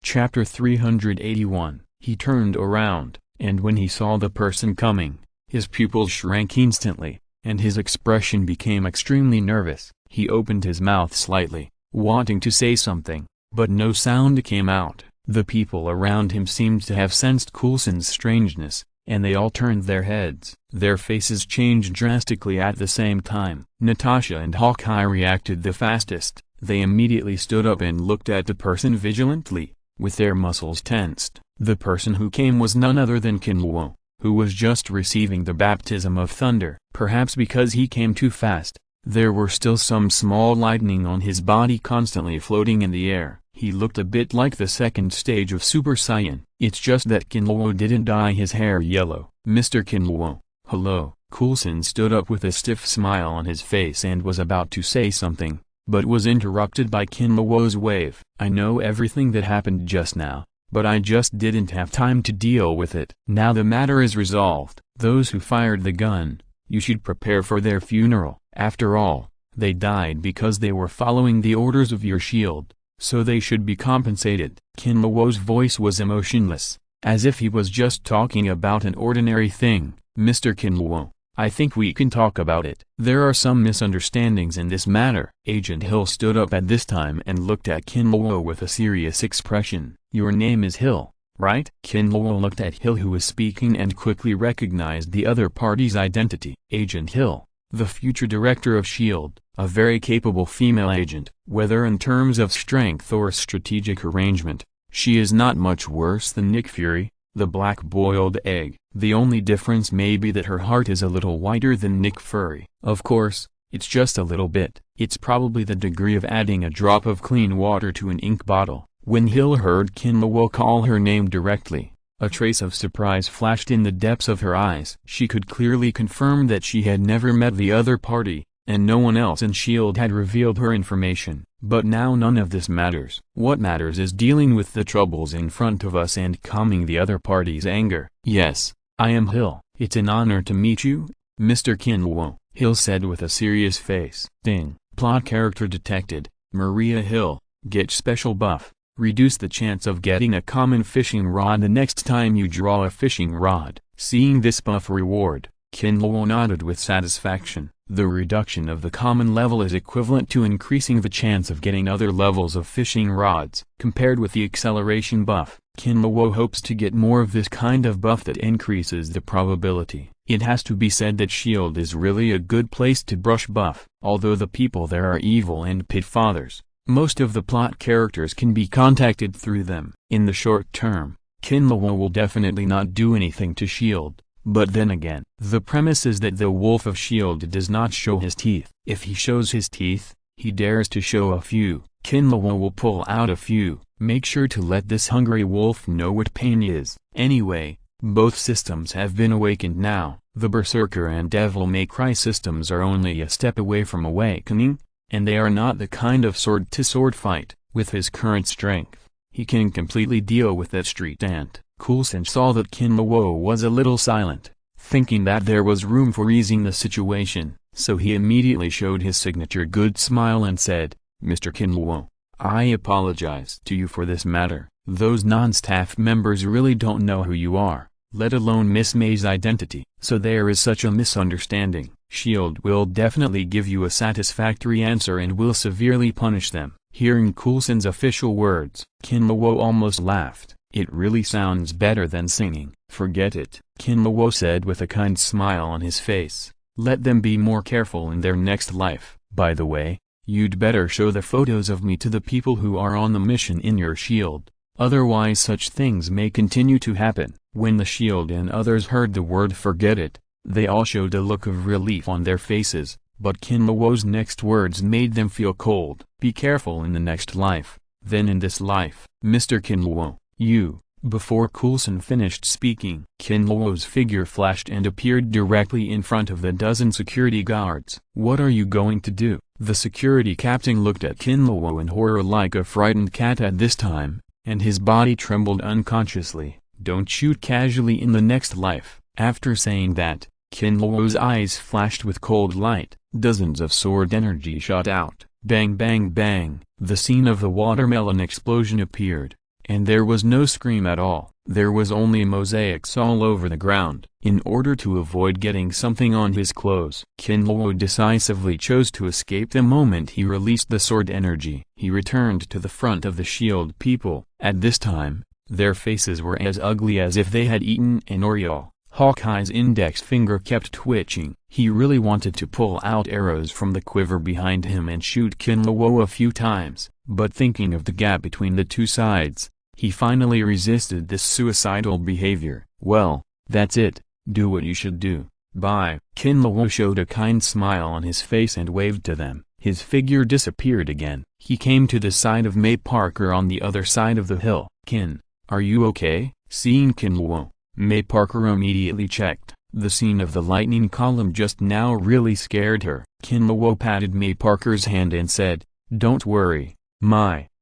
Chapter 381. He turned around, and when he saw the person coming, his pupils shrank instantly, and his expression became extremely nervous. He opened his mouth slightly, wanting to say something, but no sound came out. The people around him seemed to have sensed Coulson's strangeness, and they all turned their heads. Their faces changed drastically at the same time. Natasha and Hawkeye reacted the fastest. They immediately stood up and looked at the person vigilantly, with their muscles tensed. The person who came was none other than Kinluo, who was just receiving the baptism of thunder. Perhaps because he came too fast, there were still some small lightning on his body constantly floating in the air. He looked a bit like the second stage of Super Saiyan. It's just that Kinluo didn't dye his hair yellow. "Mr. Kinluo, hello." Coulson stood up with a stiff smile on his face and was about to say something, but was interrupted by Kinluo's wave. "I know everything that happened just now, but I just didn't have time to deal with it. Now the matter is resolved. Those who fired the gun, you should prepare for their funeral. After all, they died because they were following the orders of your shield, so they should be compensated." Kinluo's voice was emotionless, as if he was just talking about an ordinary thing. "Mr. Kinluo, I think we can talk about it. There are some misunderstandings in this matter." Agent Hill stood up at this time and looked at Kinluo with a serious expression. "Your name is Hill, right?" Kinluo looked at Hill, who was speaking, and quickly recognized the other party's identity. "Agent Hill, the future director of S.H.I.E.L.D., a very capable female agent. Whether in terms of strength or strategic arrangement, she is not much worse than Nick Fury, the black-boiled egg. The only difference may be that her heart is a little whiter than Nick Fury. Of course, it's just a little bit. It's probably the degree of adding a drop of clean water to an ink bottle." When Hill heard Kinluo call her name directly, a trace of surprise flashed in the depths of her eyes. She could clearly confirm that she had never met the other party, and no one else in S.H.I.E.L.D. had revealed her information. But now none of this matters. What matters is dealing with the troubles in front of us and calming the other party's anger. "Yes, I am Hill. It's an honor to meet you, Mr. Kinluo," Hill said with a serious face. "Ding. Plot character detected. Maria Hill, get special buff. Reduce the chance of getting a common fishing rod the next time you draw a fishing rod." Seeing this buff reward, Kinluo nodded with satisfaction. The reduction of the common level is equivalent to increasing the chance of getting other levels of fishing rods. Compared with the acceleration buff, Kinlawo hopes to get more of this kind of buff that increases the probability. It has to be said that Shield is really a good place to brush buff. Although the people there are evil and pit fathers, most of the plot characters can be contacted through them. In the short term, Kinlawo will definitely not do anything to Shield. But then again, the premise is that the Wolf of Shield does not show his teeth. If he shows his teeth, he dares to show a few. Kinlawo will pull out a few. Make sure to let this hungry wolf know what pain is. Anyway, both systems have been awakened now. The Berserker and Devil May Cry systems are only a step away from awakening, and they are not the kind of sword-to-sword fight. With his current strength, he can completely deal with that street ant. Coulson saw that Kinlawo was a little silent, thinking that there was room for easing the situation, so he immediately showed his signature good smile and said, "Mr. Kinlawo, I apologize to you for this matter. Those non-staff members really don't know who you are, let alone Miss May's identity, so there is such a misunderstanding. Shield will definitely give you a satisfactory answer and will severely punish them." Hearing Coulson's official words, Kinlawo almost laughed. "It really sounds better than singing." "Forget it," Kinlawo said with a kind smile on his face. "Let them be more careful in their next life. By the way, you'd better show the photos of me to the people who are on the mission in your Shield. Otherwise such things may continue to happen." When the Shield and others heard the word "forget it," they all showed a look of relief on their faces, but Kinlawo's next words made them feel cold. "Be careful in the next life, then in this life." "Mr. Kinlawo, you..." Before Coulson finished speaking, Kinlawo's figure flashed and appeared directly in front of the dozen security guards. "What are you going to do?" The security captain looked at Kinlawo in horror like a frightened cat at this time, and his body trembled unconsciously. "Don't shoot casually in the next life." After saying that, Kinlawo's eyes flashed with cold light. Dozens of sword energy shot out. Bang bang bang, the scene of the watermelon explosion appeared. And there was no scream at all. There was only mosaics all over the ground. In order to avoid getting something on his clothes, Kinlawo decisively chose to escape the moment he released the sword energy. He returned to the front of the Shield people. At this time, their faces were as ugly as if they had eaten an Oreo. Hawkeye's index finger kept twitching. He really wanted to pull out arrows from the quiver behind him and shoot Kinlawo a few times, but thinking of the gap between the two sides, he finally resisted this suicidal behavior. "Well, that's it, do what you should do. Bye." Kinlawo showed a kind smile on his face and waved to them. His figure disappeared again. He came to the side of May Parker on the other side of the hill. "Kin, are you okay?" Seeing Kinlawo, May Parker immediately checked. The scene of the lightning column just now really scared her. Kinlawo patted May Parker's hand and said, "Don't worry,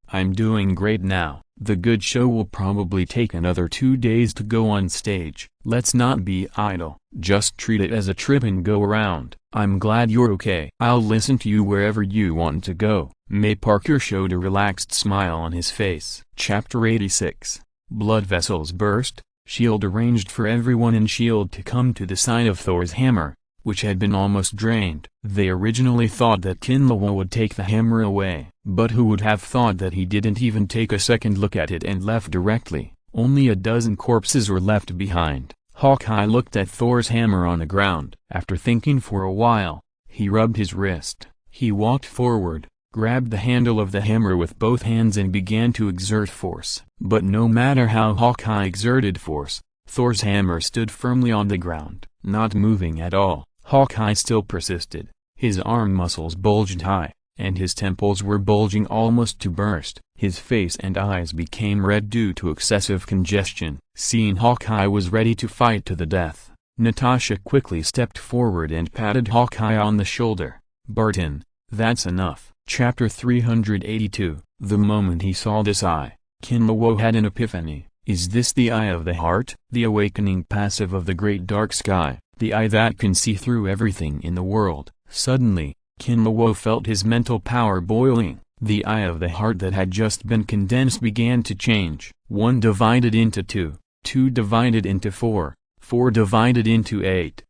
I'm doing great now. The good show will probably take another 2 days to go on stage. Let's not be idle. Just treat it as a trip and go around. I'm glad you're okay. I'll listen to you wherever you want to go." May Parker showed a relaxed smile on his face. Chapter 86. Blood Vessels Burst. Shield arranged for everyone in Shield to come to the side of Thor's hammer, which had been almost drained. They originally thought that Kinlawo would take the hammer away, but who would have thought that he didn't even take a second look at it and left directly. Only a dozen corpses were left behind. Hawkeye looked at Thor's hammer on the ground. After thinking for a while, he rubbed his wrist. He walked forward, grabbed the handle of the hammer with both hands and began to exert force. But no matter how Hawkeye exerted force, Thor's hammer stood firmly on the ground, not moving at all. Hawkeye still persisted. His arm muscles bulged high, and his temples were bulging almost to burst. His face and eyes became red due to excessive congestion. Seeing Hawkeye was ready to fight to the death, Natasha quickly stepped forward and patted Hawkeye on the shoulder. "Barton, that's enough." Chapter 382. The moment he saw this eye, Kinlawo had an epiphany. Is this the eye of the heart? The awakening passive of the great dark sky, the eye that can see through everything in the world. Suddenly, Kinlawo felt his mental power boiling. The eye of the heart that had just been condensed began to change. 1 divided into 2, 2 divided into 4, 4 divided into 8.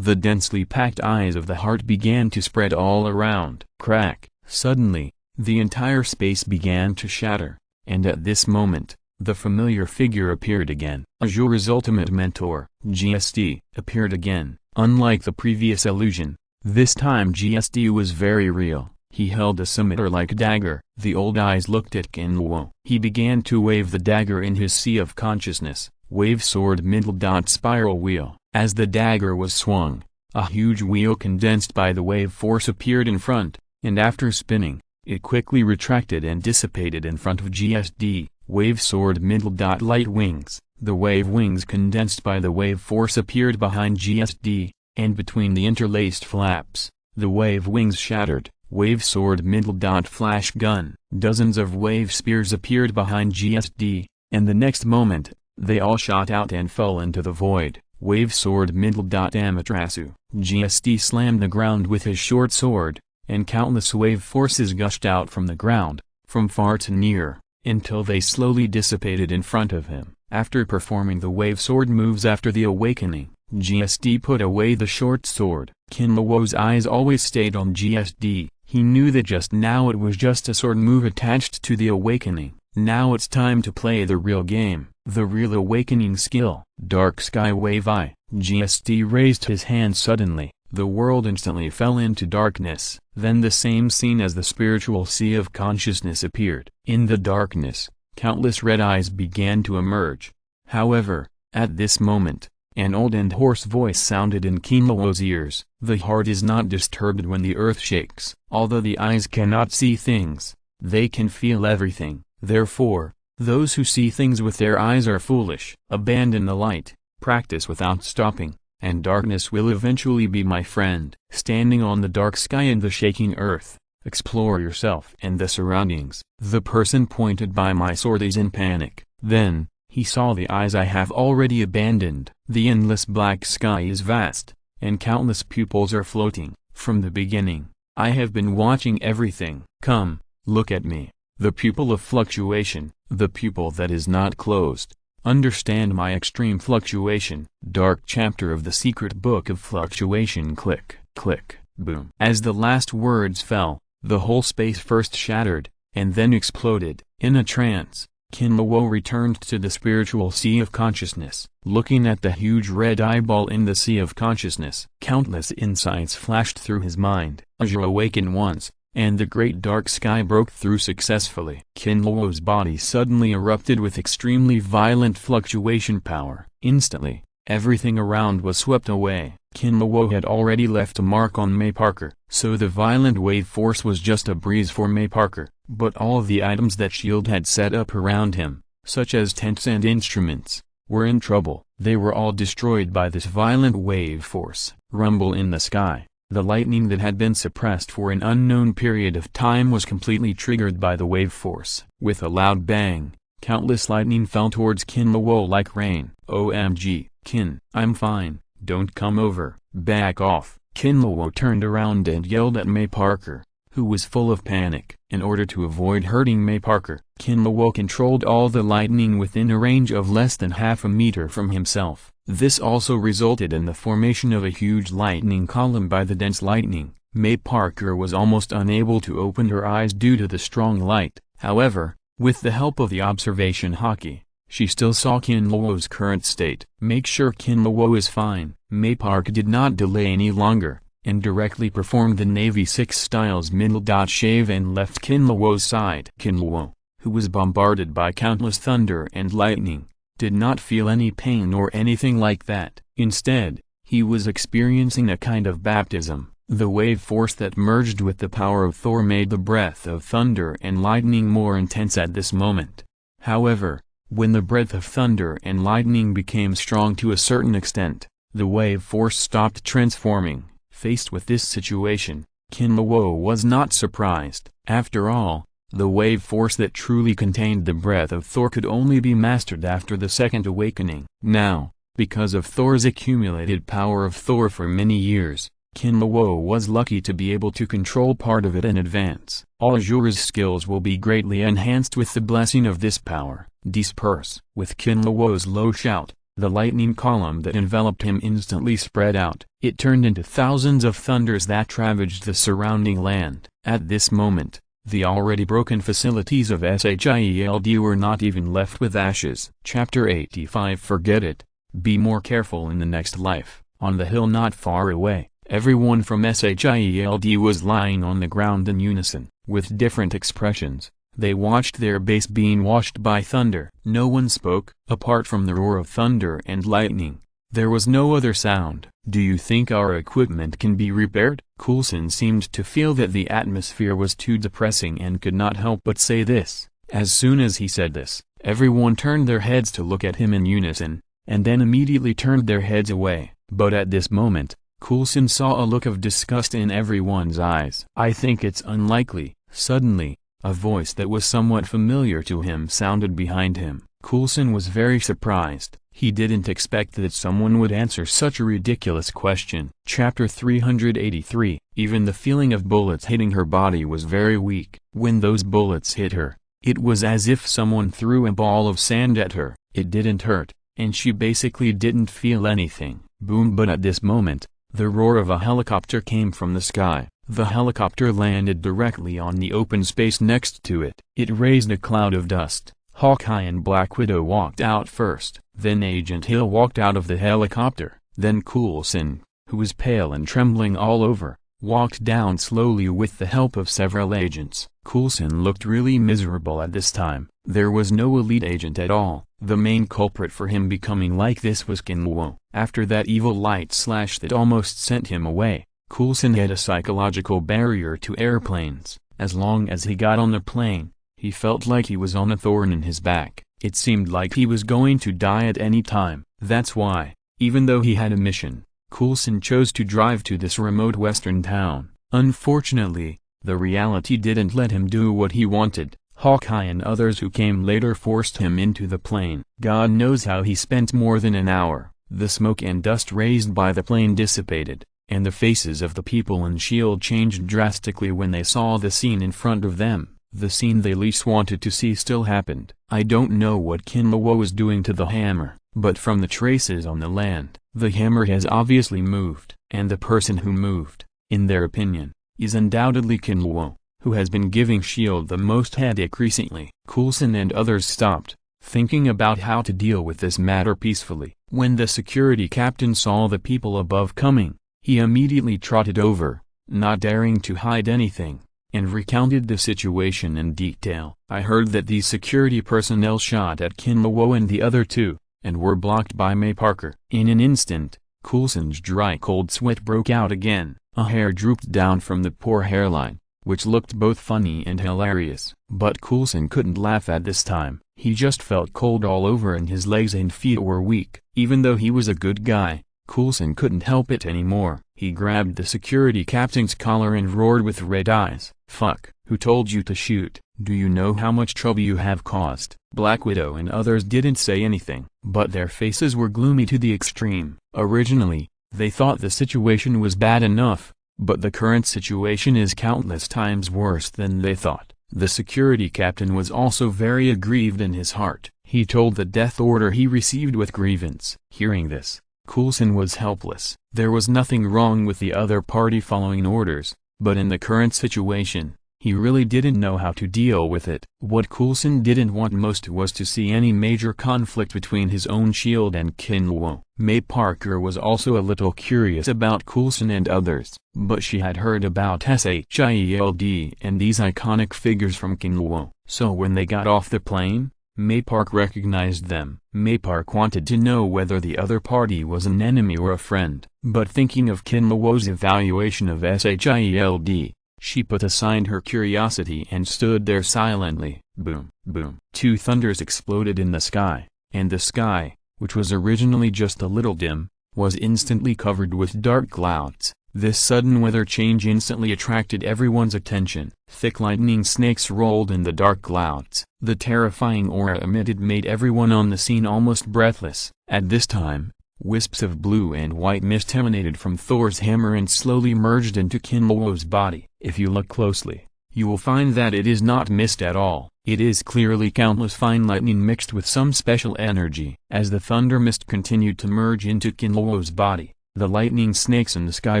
The densely packed eyes of the heart began to spread all around. Crack! Suddenly, the entire space began to shatter, and at this moment, the familiar figure appeared again. Azure's ultimate mentor, GSD, appeared again. Unlike the previous illusion, this time GSD was very real. He held a scimitar-like dagger. The old eyes looked at Kinluo. He began to wave the dagger in his sea of consciousness. Wave sword middle dot spiral wheel. As the dagger was swung, a huge wheel condensed by the wave force appeared in front, and after spinning, it quickly retracted and dissipated in front of GSD. Wave sword middle dot light wings. The wave wings condensed by the wave force appeared behind GSD, and between the interlaced flaps, the wave wings shattered. Wave sword middle dot flash gun. Dozens of wave spears appeared behind GSD, and the next moment, they all shot out and fell into the void. Wave sword middle dot Amaterasu. GSD slammed the ground with his short sword, and countless wave forces gushed out from the ground, from far to near, until they slowly dissipated in front of him. After performing the wave sword moves after the awakening, GSD put away the short sword. Kinluo's eyes always stayed on GSD. He knew that just now it was just a sword move attached to the awakening. Now it's time to play the real game, the real awakening skill. Dark Sky Wave Eye. GSD raised his hand suddenly. The world instantly fell into darkness. Then the same scene as the spiritual sea of consciousness appeared. In the darkness, countless red eyes began to emerge. However, at this moment, an old and hoarse voice sounded in Kinluo's ears. The heart is not disturbed when the earth shakes. Although the eyes cannot see things, they can feel everything. Therefore, those who see things with their eyes are foolish. Abandon the light, practice without stopping, and darkness will eventually be my friend. Standing on the dark sky and the shaking earth, explore yourself and the surroundings. The person pointed by my sword is in panic. Then, he saw the eyes I have already abandoned. The endless black sky is vast, and countless pupils are floating. From the beginning, I have been watching everything. Come, look at me, the pupil of fluctuation, the pupil that is not closed. Understand my extreme fluctuation. Dark chapter of the secret book of fluctuation. Click, click, boom. As the last words fell, the whole space first shattered, and then exploded. In a trance, Kinluo returned to the spiritual sea of consciousness. Looking at the huge red eyeball in the sea of consciousness, countless insights flashed through his mind. Azure awakened once, and the great dark sky broke through successfully. Kinluo's body suddenly erupted with extremely violent fluctuation power. Instantly, everything around was swept away. Kinluo had already left a mark on May Parker, so the violent wave force was just a breeze for May Parker. But all the items that S.H.I.E.L.D. had set up around him, such as tents and instruments, were in trouble. They were all destroyed by this violent wave force. Rumble in the sky. The lightning that had been suppressed for an unknown period of time was completely triggered by the wave force. With a loud bang, countless lightning fell towards Kinluo like rain. OMG, Kin, I'm fine, don't come over, back off. Kinluo turned around and yelled at May Parker, who was full of panic. In order to avoid hurting May Parker, Kinluo controlled all the lightning within a range of less than half a meter from himself. This also resulted in the formation of a huge lightning column by the dense lightning. May Parker was almost unable to open her eyes due to the strong light. However, with the help of the observation hockey, she still saw Kinluo's current state. Make sure Kinluo is fine. May Parker did not delay any longer, and directly performed the Navy 6 styles middle dot shave and left Kinluo's side. Kinluo, who was bombarded by countless thunder and lightning, did not feel any pain or anything like that. Instead, he was experiencing a kind of baptism. The wave force that merged with the power of Thor made the breath of thunder and lightning more intense at this moment. However, when the breath of thunder and lightning became strong to a certain extent, the wave force stopped transforming. Faced with this situation, Kinluo was not surprised. After all, the wave force that truly contained the breath of Thor could only be mastered after the second awakening. Now, because of Thor's accumulated power of Thor for many years, Kinluo was lucky to be able to control part of it in advance. All Azure's skills will be greatly enhanced with the blessing of this power. Disperse. With Kinluo's low shout, The lightning column that enveloped him instantly spread out. It turned into thousands of thunders that ravaged the surrounding land. At this moment, the already broken facilities of SHIELD were not even left with ashes. Chapter 85. Forget it. Be more careful in the next life. On the hill not far away, everyone from SHIELD was lying on the ground in unison, with different expressions. They watched their base being washed by thunder. No one spoke. Apart from the roar of thunder and lightning, there was no other sound. Do you think our equipment can be repaired? Coulson seemed to feel that the atmosphere was too depressing and could not help but say this. As soon as he said this, everyone turned their heads to look at him in unison, and then immediately turned their heads away. But at this moment, Coulson saw a look of disgust in everyone's eyes. I think it's unlikely. Suddenly, a voice that was somewhat familiar to him sounded behind him. Coulson was very surprised. He didn't expect that someone would answer such a ridiculous question. Chapter 383. Even the feeling of bullets hitting her body was very weak. When those bullets hit her, it was as if someone threw a ball of sand at her. It didn't hurt, and she basically didn't feel anything. Boom! But at this moment, the roar of a helicopter came from the sky. The helicopter landed directly on the open space next to it. It raised a cloud of dust. Hawkeye and Black Widow walked out first. Then Agent Hill walked out of the helicopter. Then Coulson, who was pale and trembling all over, walked down slowly with the help of several agents. Coulson looked really miserable at this time. There was no elite agent at all. The main culprit for him becoming like this was Kinluo. After that evil light slash that almost sent him away, Coulson had a psychological barrier to airplanes. As long as he got on the plane, he felt like he was on a thorn in his back. It seemed like he was going to die at any time. That's why, even though he had a mission, Coulson chose to drive to this remote western town. Unfortunately, the reality didn't let him do what he wanted. Hawkeye and others who came later forced him into the plane. God knows how he spent more than an hour. The smoke and dust raised by the plane dissipated, and the faces of the people in S.H.I.E.L.D. changed drastically when they saw the scene in front of them. The scene they least wanted to see still happened. I don't know what Kinluo was doing to the hammer, but from the traces on the land, the hammer has obviously moved. And the person who moved, in their opinion, is undoubtedly Kinluo, who has been giving S.H.I.E.L.D. the most headache recently. Coulson and others stopped, thinking about how to deal with this matter peacefully. When the security captain saw the people above coming, he immediately trotted over, not daring to hide anything, and recounted the situation in detail. I heard that these security personnel shot at Kinluo and the other two, and were blocked by May Parker. In an instant, Coulson's dry cold sweat broke out again. A hair drooped down from the poor hairline, which looked both funny and hilarious. But Coulson couldn't laugh at this time. He just felt cold all over and his legs and feet were weak. Even though he was a good guy, Coulson couldn't help it anymore. He grabbed the security captain's collar and roared with red eyes. Fuck, who told you to shoot? Do you know how much trouble you have caused? Black Widow and others didn't say anything, but their faces were gloomy to the extreme. Originally, they thought the situation was bad enough, but the current situation is countless times worse than they thought. The security captain was also very aggrieved in his heart. He told the death order he received with grievance. Hearing this, Coulson was helpless. There was nothing wrong with the other party following orders, but in the current situation, he really didn't know how to deal with it. What Coulson didn't want most was to see any major conflict between his own S.H.I.E.L.D. and Kinluo. May Parker was also a little curious about Coulson and others, but she had heard about SHIELD and these iconic figures from Kinluo. So when they got off the plane, May Park recognized them. May Park wanted to know whether the other party was an enemy or a friend, but thinking of Kinluo's evaluation of SHIELD, she put aside her curiosity and stood there silently. Boom, boom. Two thunders exploded in the sky, and the sky, which was originally just a little dim, was instantly covered with dark clouds. This sudden weather change instantly attracted everyone's attention. Thick lightning snakes rolled in the dark clouds. The terrifying aura emitted made everyone on the scene almost breathless. At this time, wisps of blue and white mist emanated from Thor's hammer and slowly merged into Kinluo's body. If you look closely, you will find that it is not mist at all. It is clearly countless fine lightning mixed with some special energy. As the thunder mist continued to merge into Kinluo's body, the lightning snakes in the sky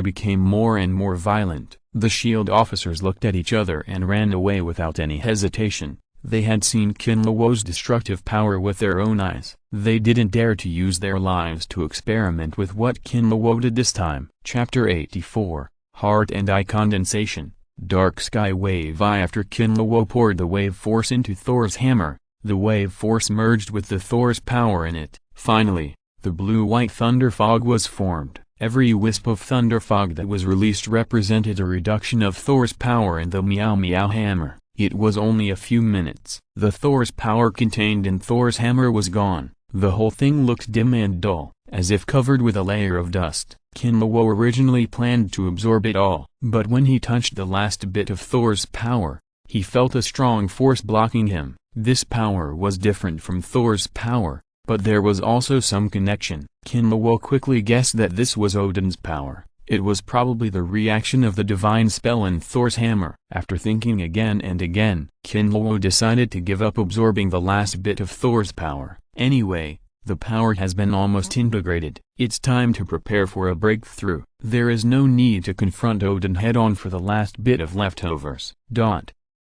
became more and more violent. The shield officers looked at each other and ran away without any hesitation. They had seen Kinluo's destructive power with their own eyes. They didn't dare to use their lives to experiment with what Kinluo did this time. Chapter 84, Heart and Eye Condensation. Dark Sky Wave Eye. After Kinluo poured the wave force into Thor's hammer, the wave force merged with the Thor's power in it. Finally, the blue-white thunder fog was formed. Every wisp of thunder fog that was released represented a reduction of Thor's power in the Meow Meow hammer. It was only a few minutes. The Thor's power contained in Thor's hammer was gone. The whole thing looked dim and dull, as if covered with a layer of dust. Kinluo originally planned to absorb it all, but when he touched the last bit of Thor's power, he felt a strong force blocking him. This power was different from Thor's power, but there was also some connection. Kinluo quickly guessed that this was Odin's power. It was probably the reaction of the divine spell in Thor's hammer. After thinking again and again, Kinluo decided to give up absorbing the last bit of Thor's power. Anyway, the power has been almost integrated. It's time to prepare for a breakthrough. There is no need to confront Odin head-on for the last bit of leftovers.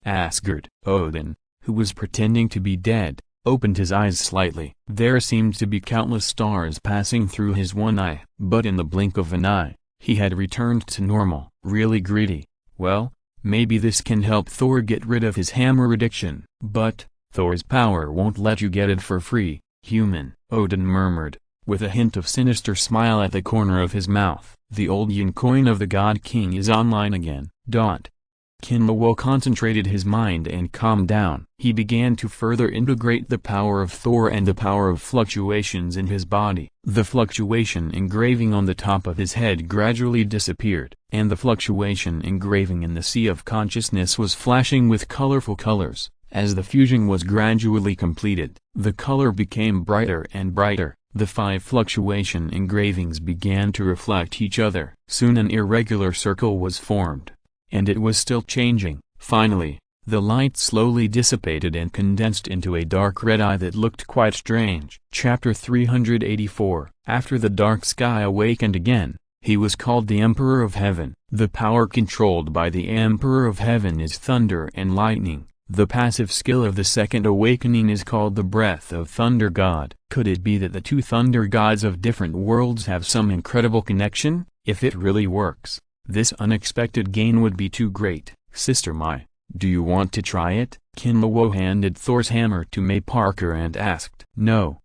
Asgard. Odin, who was pretending to be dead, opened his eyes slightly. There seemed to be countless stars passing through his one eye. But in the blink of an eye, he had returned to normal. Really greedy. Well, maybe this can help Thor get rid of his hammer addiction. But Thor's power won't let you get it for free, human, Odin murmured, with a hint of sinister smile at the corner of his mouth. The old yin coin of the God King is online again. Kinluo concentrated his mind and calmed down. He began to further integrate the power of Thor and the power of fluctuations in his body. The fluctuation engraving on the top of his head gradually disappeared, and the fluctuation engraving in the sea of consciousness was flashing with colorful colors. As the fusion was gradually completed, the color became brighter and brighter. The 5 fluctuation engravings began to reflect each other. Soon an irregular circle was formed, and it was still changing. Finally, the light slowly dissipated and condensed into a dark red eye that looked quite strange. Chapter 384. After the dark sky awakened again, he was called the Emperor of Heaven. The power controlled by the Emperor of Heaven is thunder and lightning. The passive skill of the second awakening is called the Breath of Thunder God. Could it be that the two thunder gods of different worlds have some incredible connection? If it really works, this unexpected gain would be too great. Sister Mai, do you want to try it? Kinluo handed Thor's hammer to May Parker and asked. No,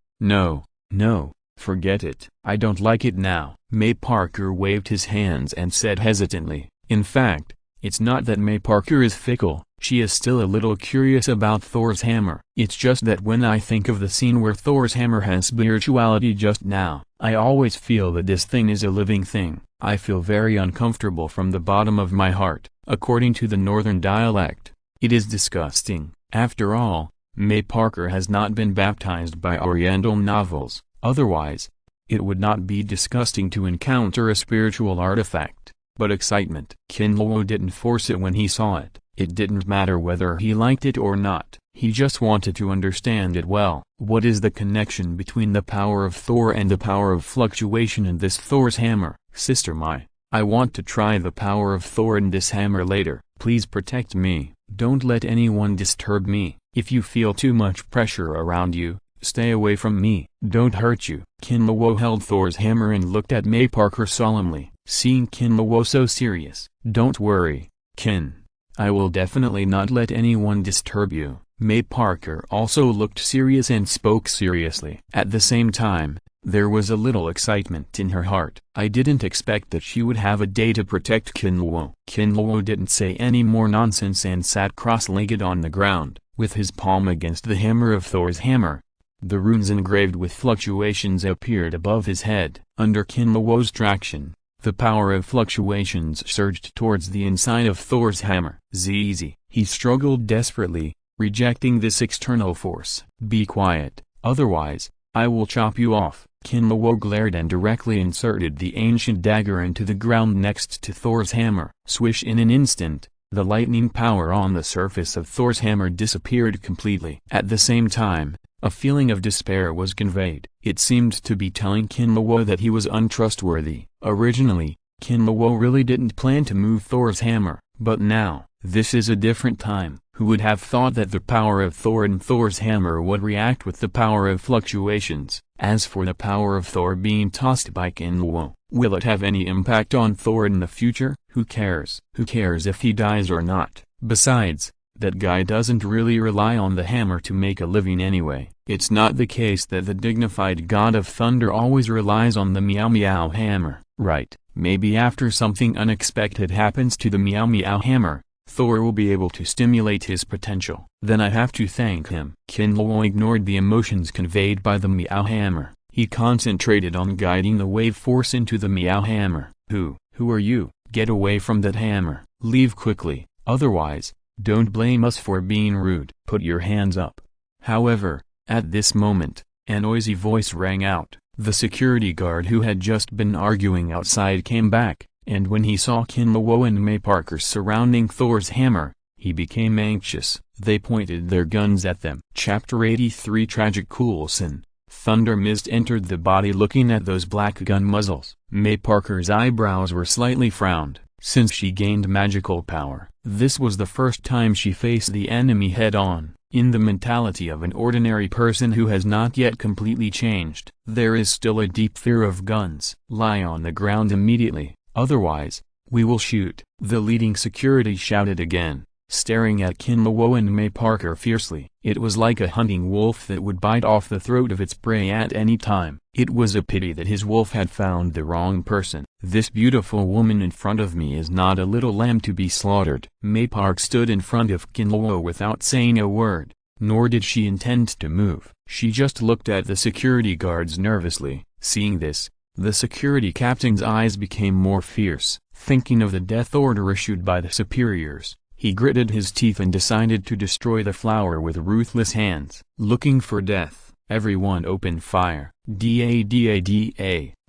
forget it. I don't like it now. May Parker waved his hands and said hesitantly. In fact, it's not that May Parker is fickle. She is still a little curious about Thor's hammer. It's just that when I think of the scene where Thor's hammer has spirituality just now, I always feel that this thing is a living thing. I feel very uncomfortable from the bottom of my heart. According to the northern dialect, it is disgusting. After all, May Parker has not been baptized by Oriental novels. Otherwise, it would not be disgusting to encounter a spiritual artifact. But excitement. Kinluo didn't force it when he saw it. It didn't matter whether he liked it or not. He just wanted to understand it well. What is the connection between the power of Thor and the power of fluctuation in this Thor's hammer? Sister Mai, I want to try the power of Thor in this hammer later. Please protect me. Don't let anyone disturb me. If you feel too much pressure around you, stay away from me. Don't hurt you. Kinluo held Thor's hammer and looked at May Parker solemnly. Seeing Kinluo so serious, don't worry, Kin. I will definitely not let anyone disturb you. May Parker also looked serious and spoke seriously. At the same time, there was a little excitement in her heart. I didn't expect that she would have a day to protect Kinluo. Kinluo didn't say any more nonsense and sat cross-legged on the ground, with his palm against the hammer of Thor's hammer. The runes engraved with fluctuations appeared above his head. Under Kinluo's traction, the power of fluctuations surged towards the inside of Thor's hammer. Zzz. He struggled desperately, rejecting this external force. Be quiet, otherwise, I will chop you off. Kinluo glared and directly inserted the ancient dagger into the ground next to Thor's hammer. Swish! In an instant, The lightning power on the surface of Thor's hammer disappeared completely. At the same time, a feeling of despair was conveyed. It seemed to be telling Kinluo that he was untrustworthy. Originally, Kinluo really didn't plan to move Thor's hammer, but now, this is a different time. Who would have thought that the power of Thor and Thor's hammer would react with the power of fluctuations? As for the power of Thor being tossed by Kinluo, will it have any impact on Thor in the future? Who cares? Who cares if he dies or not? Besides, that guy doesn't really rely on the hammer to make a living anyway. It's not the case that the dignified god of thunder always relies on the Meow Meow hammer, right? Maybe after something unexpected happens to the Meow Meow hammer, Thor will be able to stimulate his potential. Then I have to thank him. Kinluo ignored the emotions conveyed by the Meow hammer. He concentrated on guiding the wave force into the Meow hammer. Who are you? Get away from that hammer. Leave quickly, otherwise, don't blame us for being rude. Put your hands up. However, at this moment, a noisy voice rang out. The security guard who had just been arguing outside came back, and when he saw Kinluo and May Parker surrounding Thor's hammer, he became anxious. They pointed their guns at them. Chapter 83 Tragic Coulson. Thunder Mist entered the body looking at those black gun muzzles. May Parker's eyebrows were slightly frowned, since she gained magical power. This was the first time she faced the enemy head-on. In the mentality of an ordinary person who has not yet completely changed, there is still a deep fear of guns. Lie on the ground immediately, otherwise, we will shoot. The leading security shouted again, staring at Kinluo and May Parker fiercely. It was like a hunting wolf that would bite off the throat of its prey at any time. It was a pity that his wolf had found the wrong person. This beautiful woman in front of me is not a little lamb to be slaughtered. May Park stood in front of Kinluo without saying a word, nor did she intend to move. She just looked at the security guards nervously. Seeing this, the security captain's eyes became more fierce. Thinking of the death order issued by the superiors, he gritted his teeth and decided to destroy the flower with ruthless hands. Looking for death, everyone opened fire. Da.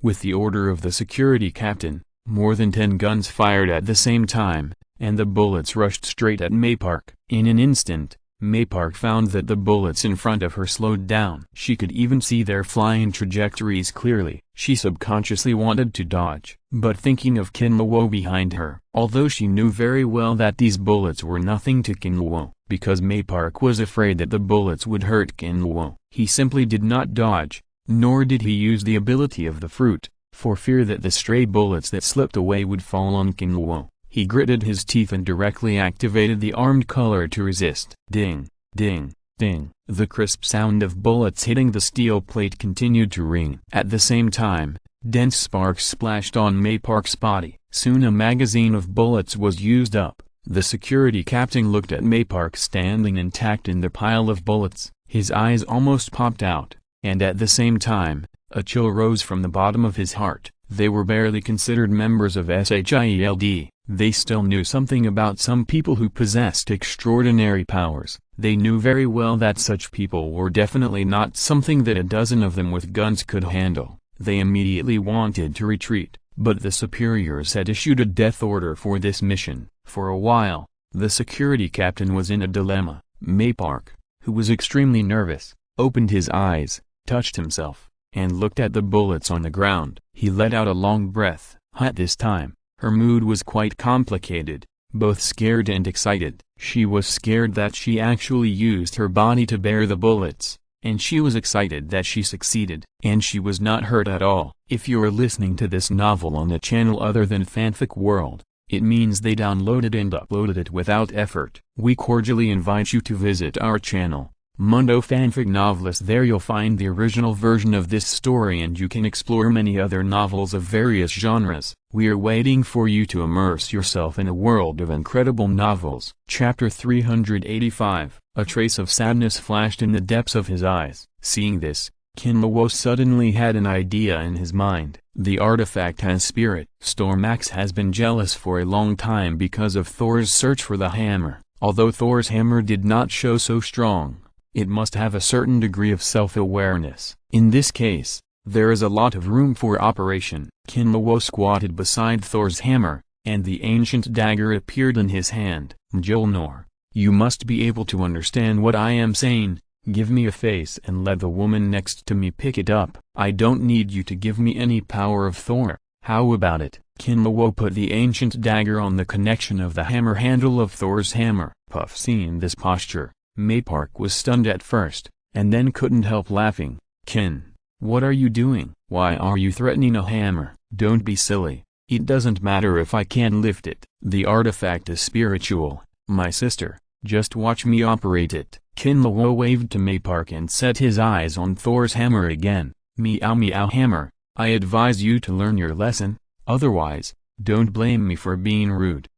With the order of the security captain, more than 10 guns fired at the same time, and the bullets rushed straight at May Park. In an instant, May Park found that the bullets in front of her slowed down. She could even see their flying trajectories clearly. She subconsciously wanted to dodge, but thinking of Kinluo behind her, although she knew very well that these bullets were nothing to Kinluo, because May Park was afraid that the bullets would hurt Kinluo, he simply did not dodge, nor did he use the ability of the fruit, for fear that the stray bullets that slipped away would fall on Kinluo. He gritted his teeth and directly activated the armed color to resist. Ding, ding, ding. The crisp sound of bullets hitting the steel plate continued to ring. At the same time, dense sparks splashed on May Park's body. Soon a magazine of bullets was used up. The security captain looked at May Park standing intact in the pile of bullets. His eyes almost popped out, and at the same time, a chill rose from the bottom of his heart. They were barely considered members of SHIELD. They still knew something about some people who possessed extraordinary powers. They knew very well that such people were definitely not something that a dozen of them with guns could handle. They immediately wanted to retreat, but the superiors had issued a death order for this mission. For a while, the security captain was in a dilemma. May Park, who was extremely nervous, opened his eyes, touched himself, and looked at the bullets on the ground. He let out a long breath. At this time, her mood was quite complicated, both scared and excited. She was scared that she actually used her body to bear the bullets, and she was excited that she succeeded, and she was not hurt at all. If you're listening to this novel on a channel other than Fanfic World, it means they downloaded and uploaded it without effort. We cordially invite you to visit our channel, Mundo Fanfic Novelist. There you'll find the original version of this story and you can explore many other novels of various genres. We're waiting for you to immerse yourself in a world of incredible novels. Chapter 385. A trace of sadness flashed in the depths of his eyes. Seeing this, Kinluo suddenly had an idea in his mind. The artifact has spirit. Stormax has been jealous for a long time because of Thor's search for the hammer. Although Thor's hammer did not show so strong, it must have a certain degree of self-awareness. In this case, there is a lot of room for operation. Kinluo squatted beside Thor's hammer, and the ancient dagger appeared in his hand. "Jilnor, you must be able to understand what I am saying. Give me a face and let the woman next to me pick it up. I don't need you to give me any power of Thor. How about it?" Kinluo put the ancient dagger on the connection of the hammer handle of Thor's hammer. Puff, seeing this posture, Maypark was stunned at first, and then couldn't help laughing. "Kin, what are you doing? Why are you threatening a hammer? Don't be silly. It doesn't matter if I can't lift it. The artifact is spiritual, my sister. Just watch me operate it." Kinluo waved to Maypark and set his eyes on Thor's hammer again. "Meow meow hammer, I advise you to learn your lesson, otherwise, don't blame me for being rude."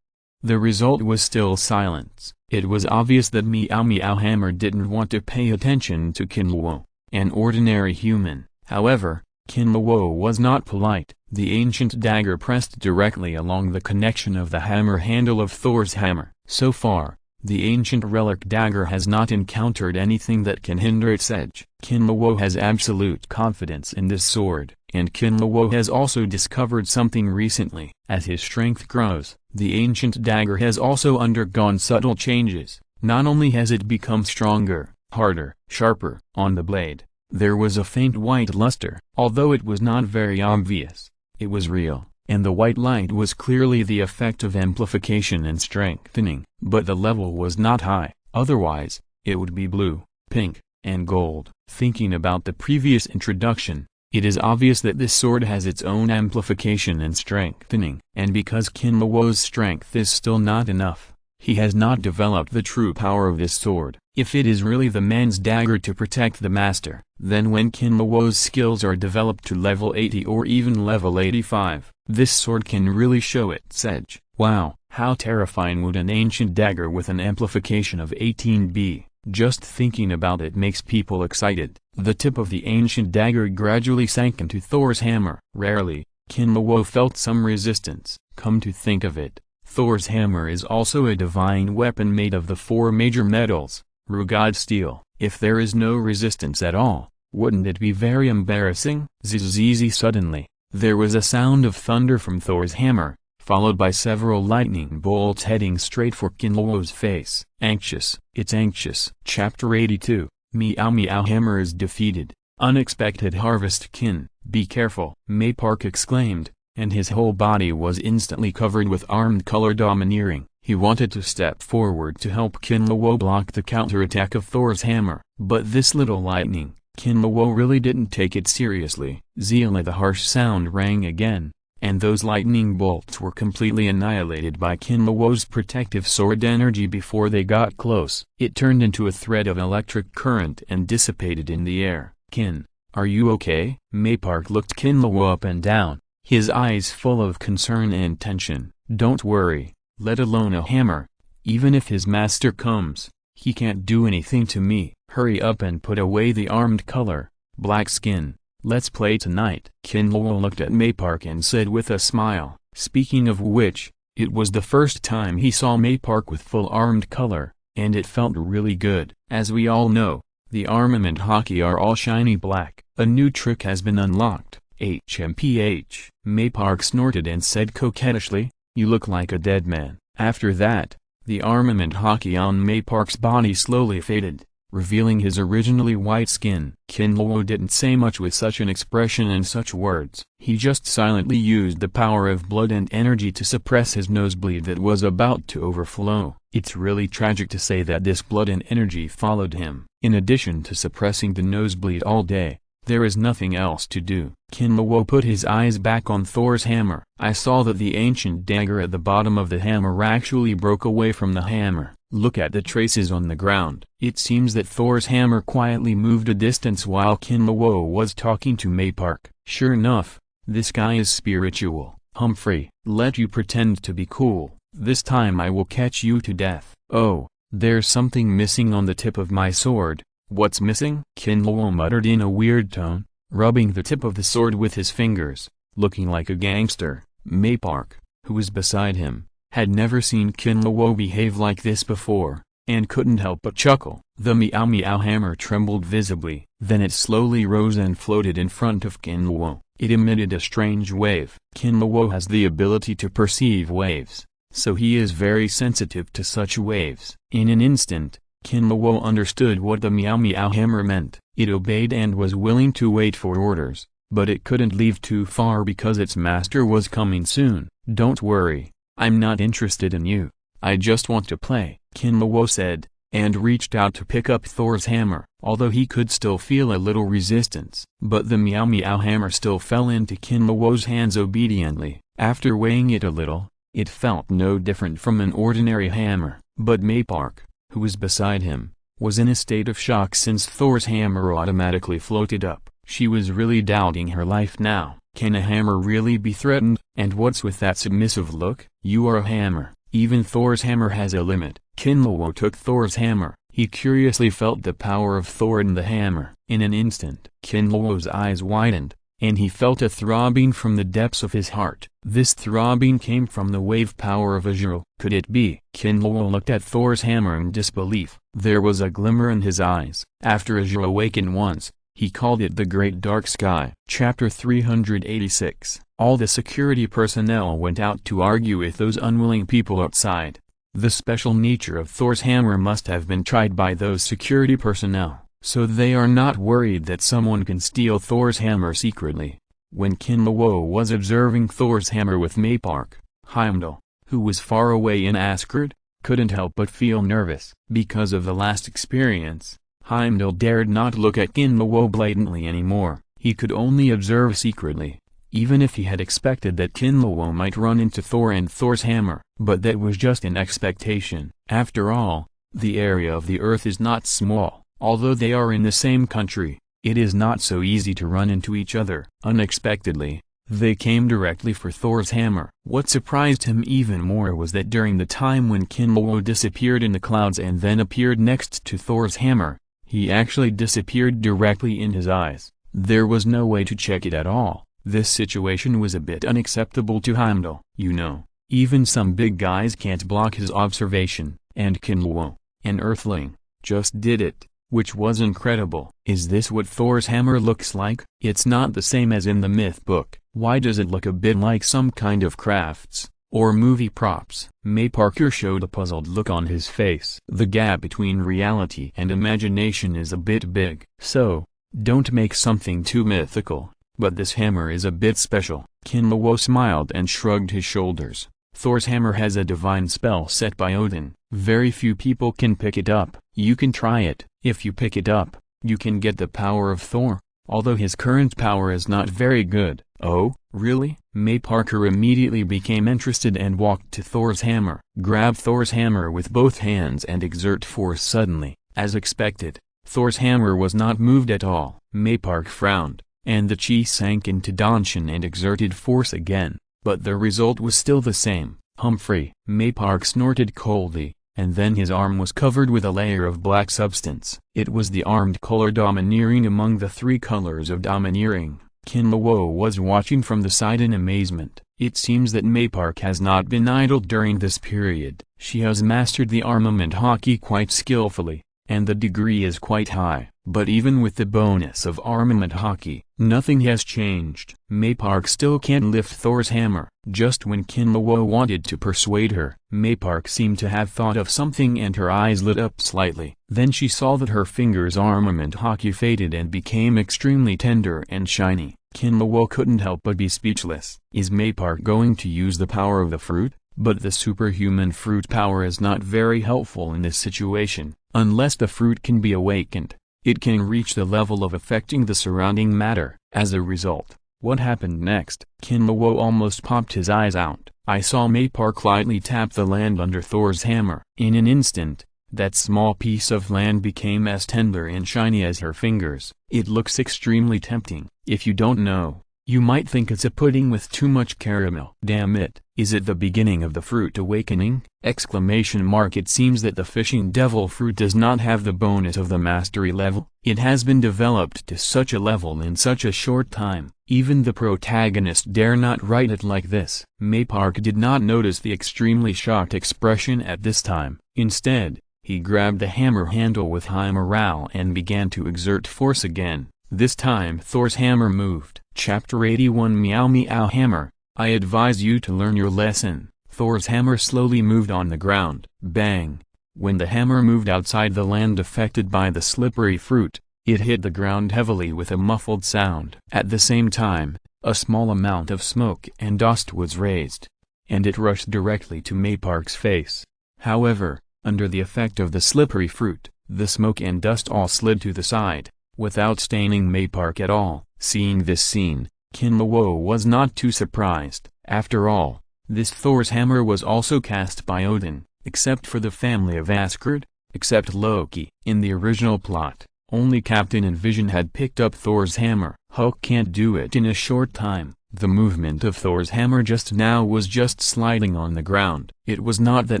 The result was still silence. It was obvious that Meow Meow Hammer didn't want to pay attention to Kinluo, an ordinary human. However, Kinluo was not polite. The ancient dagger pressed directly along the connection of the hammer handle of Thor's hammer. So far, the ancient relic dagger has not encountered anything that can hinder its edge. Kinluo has absolute confidence in this sword, and Kinluo has also discovered something recently. As his strength grows, the ancient dagger has also undergone subtle changes. Not only has it become stronger, harder, sharper. On the blade, there was a faint white luster. Although it was not very obvious, it was real, and the white light was clearly the effect of amplification and strengthening. But the level was not high, otherwise, it would be blue, pink, and gold. Thinking about the previous introduction, it is obvious that this sword has its own amplification and strengthening. And because Kinluo's strength is still not enough, he has not developed the true power of this sword. If it is really the man's dagger to protect the master, then when Kinluo's skills are developed to level 80 or even level 85, this sword can really show its edge. Wow, how terrifying would an ancient dagger with an amplification of 18 be? Just thinking about it makes people excited. The tip of the ancient dagger gradually sank into Thor's hammer. Rarely, Kinluo felt some resistance. Come to think of it, Thor's hammer is also a divine weapon made of the 4 major metals, rugged steel. If there is no resistance at all, wouldn't it be very embarrassing? Zzz. Suddenly, there was a sound of thunder from Thor's hammer, followed by several lightning bolts heading straight for Kinluo's face. Anxious. It's anxious. Chapter 82. Meow Meow Hammer is defeated. Unexpected harvest. Kin, be careful, Maypark exclaimed, and his whole body was instantly covered with armed color domineering. He wanted to step forward to help Kinluo block the counterattack of Thor's hammer, but this little lightning, Kinluo really didn't take it seriously. Zeala. The harsh sound rang again, and those lightning bolts were completely annihilated by Kinluo's protective sword energy before they got close. It turned into a thread of electric current and dissipated in the air. Kin, are you okay? Maypark looked Kinluo up and down, his eyes full of concern and tension. Don't worry, let alone a hammer. Even if his master comes, he can't do anything to me. Hurry up and put away the armed color, black skin. Let's play tonight. Kinluo looked at Maypark and said with a smile. Speaking of which, it was the first time he saw Maypark with full armed color, and it felt really good. As we all know, the armament hockey are all shiny black. A new trick has been unlocked. HMPH. Maypark snorted and said coquettishly, "You look like a dead man." After that, the armament hockey on Maypark's body slowly faded, revealing his originally white skin. Kinluo didn't say much with such an expression and such words. He just silently used the power of blood and energy to suppress his nosebleed that was about to overflow. It's really tragic to say that this blood and energy followed him. In addition to suppressing the nosebleed all day, there is nothing else to do. Kinluo put his eyes back on Thor's hammer. I saw that the ancient dagger at the bottom of the hammer actually broke away from the hammer. Look at the traces on the ground. It seems that Thor's hammer quietly moved a distance while Kinluo was talking to Maypark. Sure enough, this guy is spiritual. Humphrey, let you pretend to be cool. This time I will catch you to death. Oh, there's something missing on the tip of my sword. What's missing? Kinluo muttered in a weird tone, rubbing the tip of the sword with his fingers, looking like a gangster. Maypark, who was beside him, had never seen Kinluo behave like this before, and couldn't help but chuckle. The Meow Meow hammer trembled visibly, then it slowly rose and floated in front of Kinluo. It emitted a strange wave. Kinluo has the ability to perceive waves, so he is very sensitive to such waves. In an instant, Kinluo understood what the Meow Meow hammer meant. It obeyed and was willing to wait for orders, but it couldn't leave too far because its master was coming soon. "Don't worry, I'm not interested in you. I just want to play," Kinluo said, and reached out to pick up Thor's hammer, although he could still feel a little resistance. But the Meow Meow hammer still fell into Kinluo's hands obediently. After weighing it a little, it felt no different from an ordinary hammer. But Maypark, who was beside him, was in a state of shock since Thor's hammer automatically floated up. She was really doubting her life now. Can a hammer really be threatened? And what's with that submissive look? You are a hammer. Even Thor's hammer has a limit. Kinluo took Thor's hammer. He curiously felt the power of Thor in the hammer. In an instant, Kinluo's eyes widened, and he felt a throbbing from the depths of his heart. This throbbing came from the wave power of Azure. Could it be? Kinluo looked at Thor's hammer in disbelief. There was a glimmer in his eyes. After Azure awakened once, he called it the Great Dark Sky. Chapter 386. All the security personnel went out to argue with those unwilling people outside. The special nature of Thor's hammer must have been tried by those security personnel, so they are not worried that someone can steal Thor's hammer secretly. When Kinluo was observing Thor's hammer with Maypark, Heimdall, who was far away in Asgard, couldn't help but feel nervous. Because of the last experience, Heimdall dared not look at Kinluo blatantly anymore. He could only observe secretly, even if he had expected that Kinluo might run into Thor and Thor's hammer. But that was just an expectation. After all, the area of the earth is not small. Although they are in the same country, it is not so easy to run into each other. Unexpectedly, they came directly for Thor's hammer. What surprised him even more was that during the time when Kinluo disappeared in the clouds and then appeared next to Thor's hammer, he actually disappeared directly in his eyes. There was no way to check it at all. This situation was a bit unacceptable to Heimdall. You know, even some big guys can't block his observation, and Kinluo, an earthling, just did it, which was incredible. Is this what Thor's hammer looks like? It's not the same as in the myth book. Why does it look a bit like some kind of crafts, or movie props? Maypark showed a puzzled look on his face. The gap between reality and imagination is a bit big. So, don't make something too mythical, but this hammer is a bit special. Kinluo smiled and shrugged his shoulders. Thor's hammer has a divine spell set by Odin. Very few people can pick it up. You can try it. If you pick it up, you can get the power of Thor, although his current power is not very good. Oh, really? Maypark immediately became interested and walked to Thor's hammer. Grab Thor's hammer with both hands and exert force suddenly. As expected, Thor's hammer was not moved at all. Maypark frowned, and the chi sank into Danshin and exerted force again. But the result was still the same. Humphrey. Maypark snorted coldly, and then his arm was covered with a layer of black substance. It was the armed color domineering among the three colors of domineering. Kinluo was watching from the side in amazement. It seems that Maypark has not been idle during this period. She has mastered the armament hockey quite skillfully, and the degree is quite high. But even with the bonus of armament hockey, nothing has changed. Maypark still can't lift Thor's hammer. Just when Kinluo wanted to persuade her, Maypark seemed to have thought of something and her eyes lit up slightly. Then she saw that her finger's armament hockey faded and became extremely tender and shiny. Kinluo couldn't help but be speechless. Is Maypark going to use the power of the fruit? But the superhuman fruit power is not very helpful in this situation. Unless the fruit can be awakened, it can reach the level of affecting the surrounding matter. As a result, what happened next? Kinluo almost popped his eyes out. I saw Maypark lightly tap the land under Thor's hammer. In an instant, that small piece of land became as tender and shiny as her fingers. It looks extremely tempting. If you don't know, you might think it's a pudding with too much caramel. Damn it, is it the beginning of the fruit awakening? It seems that the fishing devil fruit does not have the bonus of the mastery level. It has been developed to such a level in such a short time. Even the protagonist dare not write it like this. Maypark did not notice the extremely shocked expression at this time. Instead, he grabbed the hammer handle with high morale and began to exert force again. This time Thor's hammer moved. Chapter 81 Meow Meow Hammer, I advise you to learn your lesson. Thor's hammer slowly moved on the ground. Bang! When the hammer moved outside the land affected by the slippery fruit, it hit the ground heavily with a muffled sound. At the same time, a small amount of smoke and dust was raised, and it rushed directly to Maypark's face. However, under the effect of the slippery fruit, the smoke and dust all slid to the side, without staining Maypark at all. Seeing this scene, Kinluo was not too surprised. After all, this Thor's hammer was also cast by Odin, except for the family of Asgard, except Loki. In the original plot, only Captain and Vision had picked up Thor's hammer. Hulk can't do it in a short time. The movement of Thor's hammer just now was just sliding on the ground. It was not that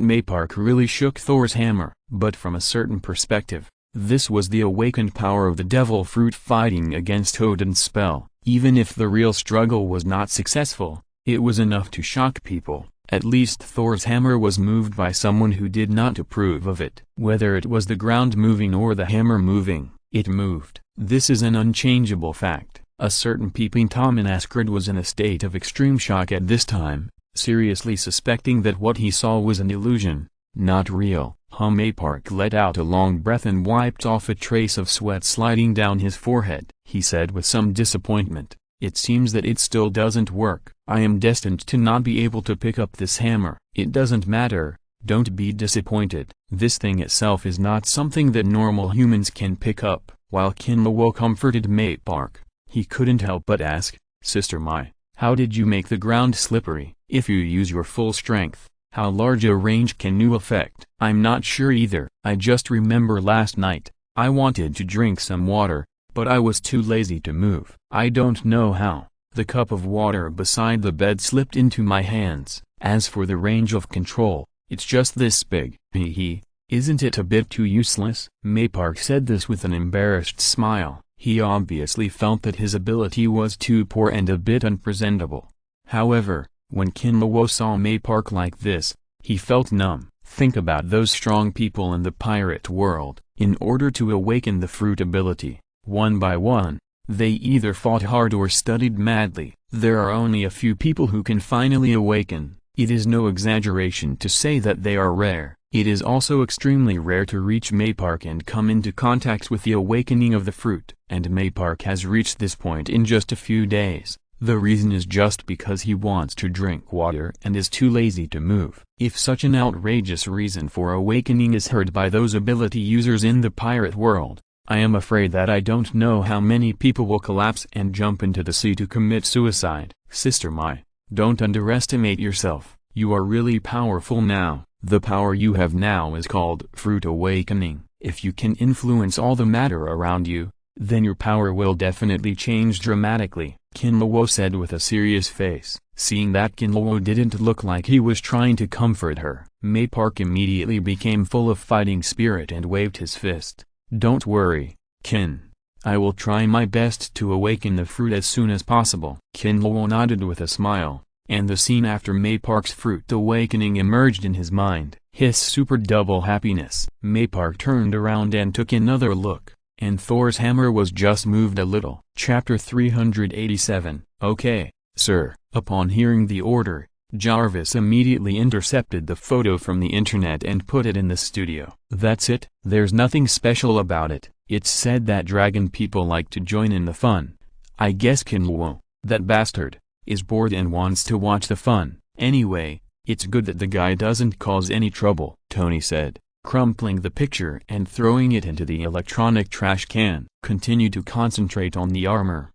Maypark really shook Thor's hammer, but from a certain perspective, this was the awakened power of the devil fruit fighting against Odin's spell. Even if the real struggle was not successful, it was enough to shock people. At least Thor's hammer was moved by someone who did not approve of it. Whether it was the ground moving or the hammer moving, it moved. This is an unchangeable fact. A certain peeping Tom in Asgard was in a state of extreme shock at this time, seriously suspecting that what he saw was an illusion, not real. Maypark let out a long breath and wiped off a trace of sweat sliding down his forehead. He said with some disappointment, "It seems that it still doesn't work. I am destined to not be able to pick up this hammer." "It doesn't matter, don't be disappointed. This thing itself is not something that normal humans can pick up." While Kinluo comforted Maypark, he couldn't help but ask, "Sister Mai, how did you make the ground slippery? If you use your full strength, how large a range can you affect?" "I'm not sure either. I just remember last night, I wanted to drink some water, but I was too lazy to move. I don't know how. The cup of water beside the bed slipped into my hands. As for the range of control, it's just this big." Hee. Isn't it a bit too useless?" Maypark said this with an embarrassed smile. He obviously felt that his ability was too poor and a bit unpresentable. However, when Kinluo saw Maypark like this, he felt numb. Think about those strong people in the pirate world. In order to awaken the fruit ability, one by one, they either fought hard or studied madly. There are only a few people who can finally awaken. It is no exaggeration to say that they are rare. It is also extremely rare to reach Maypark and come into contact with the awakening of the fruit. And Maypark has reached this point in just a few days. The reason is just because he wants to drink water and is too lazy to move. If such an outrageous reason for awakening is heard by those ability users in the pirate world, I am afraid that I don't know how many people will collapse and jump into the sea to commit suicide. Sister Mai, don't underestimate yourself. You are really powerful now. The power you have now is called Fruit Awakening. If you can influence all the matter around you, then your power will definitely change dramatically," Kinluo said with a serious face. Seeing that Kinluo didn't look like he was trying to comfort her, Maypark immediately became full of fighting spirit and waved his fist. "Don't worry, Kin. I will try my best to awaken the fruit as soon as possible." Kinluo nodded with a smile, and the scene after Maypark's fruit awakening emerged in his mind. His super double happiness. Maypark turned around and took another look, and Thor's hammer was just moved a little. Chapter 387 Okay, sir. Upon hearing the order, Jarvis immediately intercepted the photo from the internet and put it in the studio. "That's it? There's nothing special about it. It's said that dragon people like to join in the fun. I guess Kinluo, that bastard, is bored and wants to watch the fun. Anyway, it's good that the guy doesn't cause any trouble," Tony said, crumpling the picture and throwing it into the electronic trash can. "Continue to concentrate on the armor,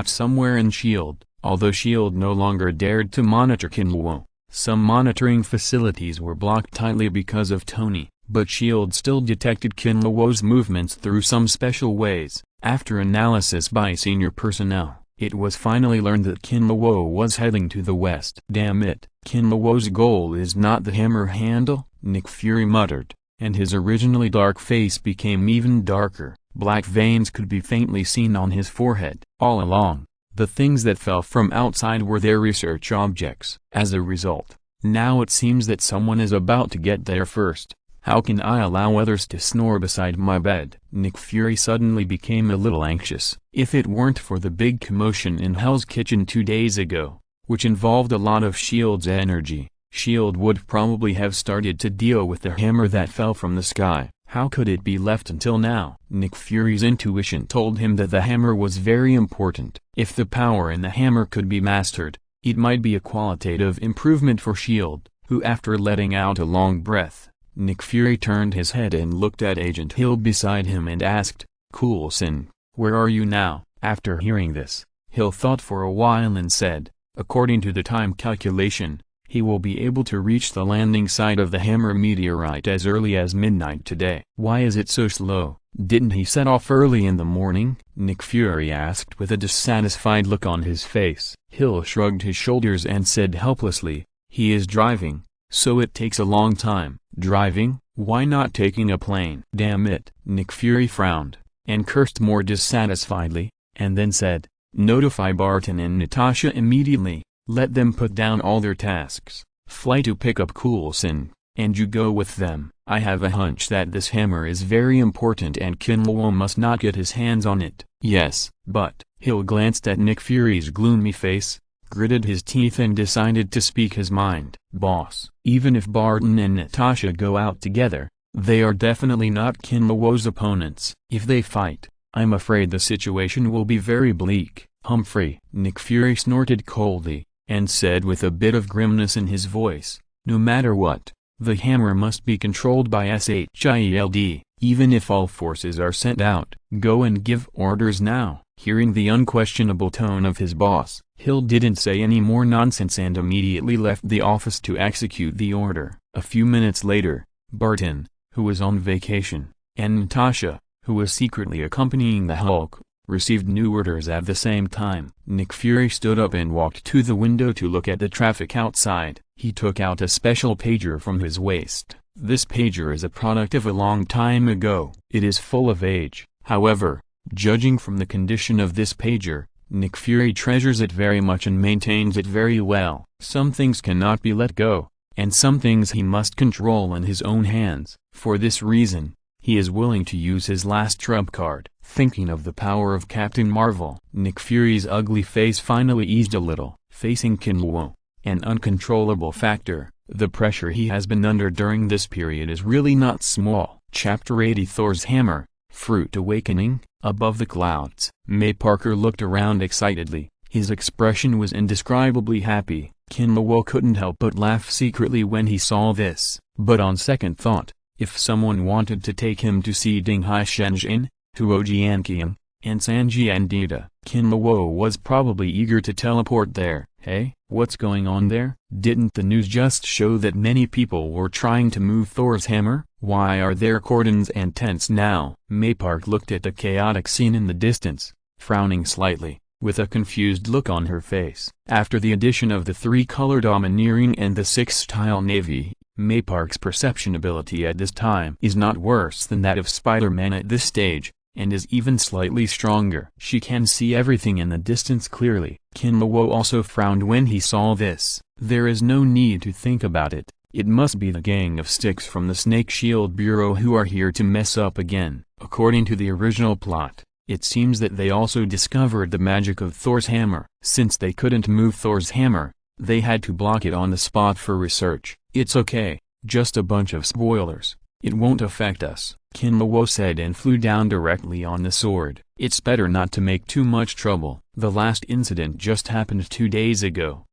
somewhere in S.H.I.E.L.D., although S.H.I.E.L.D. no longer dared to monitor Kinluo. Some monitoring facilities were blocked tightly because of Tony, but S.H.I.E.L.D. still detected Kinluo's movements through some special ways. After analysis by senior personnel, it was finally learned that Kinluo was heading to the west. "Damn it, Kinluo's goal is not the hammer handle," Nick Fury muttered, and his originally dark face became even darker. Black veins could be faintly seen on his forehead. All along, the things that fell from outside were their research objects. As a result, now it seems that someone is about to get there first. How can I allow others to snore beside my bed? Nick Fury suddenly became a little anxious. If it weren't for the big commotion in Hell's Kitchen 2 days ago, which involved a lot of S.H.I.E.L.D's energy, S.H.I.E.L.D. would probably have started to deal with the hammer that fell from the sky. How could it be left until now? Nick Fury's intuition told him that the hammer was very important. If the power in the hammer could be mastered, it might be a qualitative improvement for S.H.I.E.L.D., who, after letting out a long breath, Nick Fury turned his head and looked at Agent Hill beside him and asked, "Coulson, where are you now?" After hearing this, Hill thought for a while and said, "According to the time calculation, he will be able to reach the landing site of the hammer meteorite as early as midnight today." "Why is it so slow? Didn't he set off early in the morning?" Nick Fury asked with a dissatisfied look on his face. Hill shrugged his shoulders and said helplessly, "He is driving, so it takes a long time." "Driving? Why not taking a plane?" "Damn it." Nick Fury frowned, and cursed more dissatisfiedly, and then said, "Notify Barton and Natasha immediately, let them put down all their tasks, fly to pick up Coulson, and you go with them. I have a hunch that this hammer is very important and Kinlaw must not get his hands on it." "Yes, but..." Hill glanced at Nick Fury's gloomy face, gritted his teeth and decided to speak his mind. "Boss, even if Barton and Natasha go out together, they are definitely not Kinlaw's opponents. If they fight, I'm afraid the situation will be very bleak." "Humphrey." Nick Fury snorted coldly, and said with a bit of grimness in his voice, "No matter what, the hammer must be controlled by S.H.I.E.L.D., even if all forces are sent out. Go and give orders now." Hearing the unquestionable tone of his boss, Hill didn't say any more nonsense and immediately left the office to execute the order. A few minutes later, Barton, who was on vacation, and Natasha, who was secretly accompanying the Hulk, received new orders at the same time. Nick Fury stood up and walked to the window to look at the traffic outside. He took out a special pager from his waist. This pager is a product of a long time ago. It is full of age. However, judging from the condition of this pager, Nick Fury treasures it very much and maintains it very well. Some things cannot be let go, and some things he must control in his own hands. For this reason, he is willing to use his last trump card. Thinking of the power of Captain Marvel, Nick Fury's ugly face finally eased a little. Facing Kinlaw, an uncontrollable factor, the pressure he has been under during this period is really not small. Chapter 80 Thor's Hammer, Fruit Awakening. Above the clouds, May Parker looked around excitedly. His expression was indescribably happy. Kinlaw couldn't help but laugh secretly when he saw this. But on second thought, if someone wanted to take him to see Dinghai Shenzhen, Tuojianqiang, and Sanjiandita, Kinlaw was probably eager to teleport there. "Hey, what's going on there? Didn't the news just show that many people were trying to move Thor's hammer? Why are there cordons and tents now?" May Park looked at the chaotic scene in the distance, frowning slightly, with a confused look on her face. After the addition of the 3-color Domineering and the 6-style Navy, May Park's perception ability at this time is not worse than that of Spider-Man at this stage, and is even slightly stronger. She can see everything in the distance clearly. Kinlaw also frowned when he saw this. There is no need to think about it. It must be the gang of sticks from the Snake Shield Bureau who are here to mess up again. According to the original plot, it seems that they also discovered the magic of Thor's hammer. Since they couldn't move Thor's hammer, they had to block it on the spot for research. "It's okay, just a bunch of spoilers. It won't affect us," Kinlaw said and flew down directly on the sword. "It's better not to make too much trouble. The last incident just happened 2 days ago.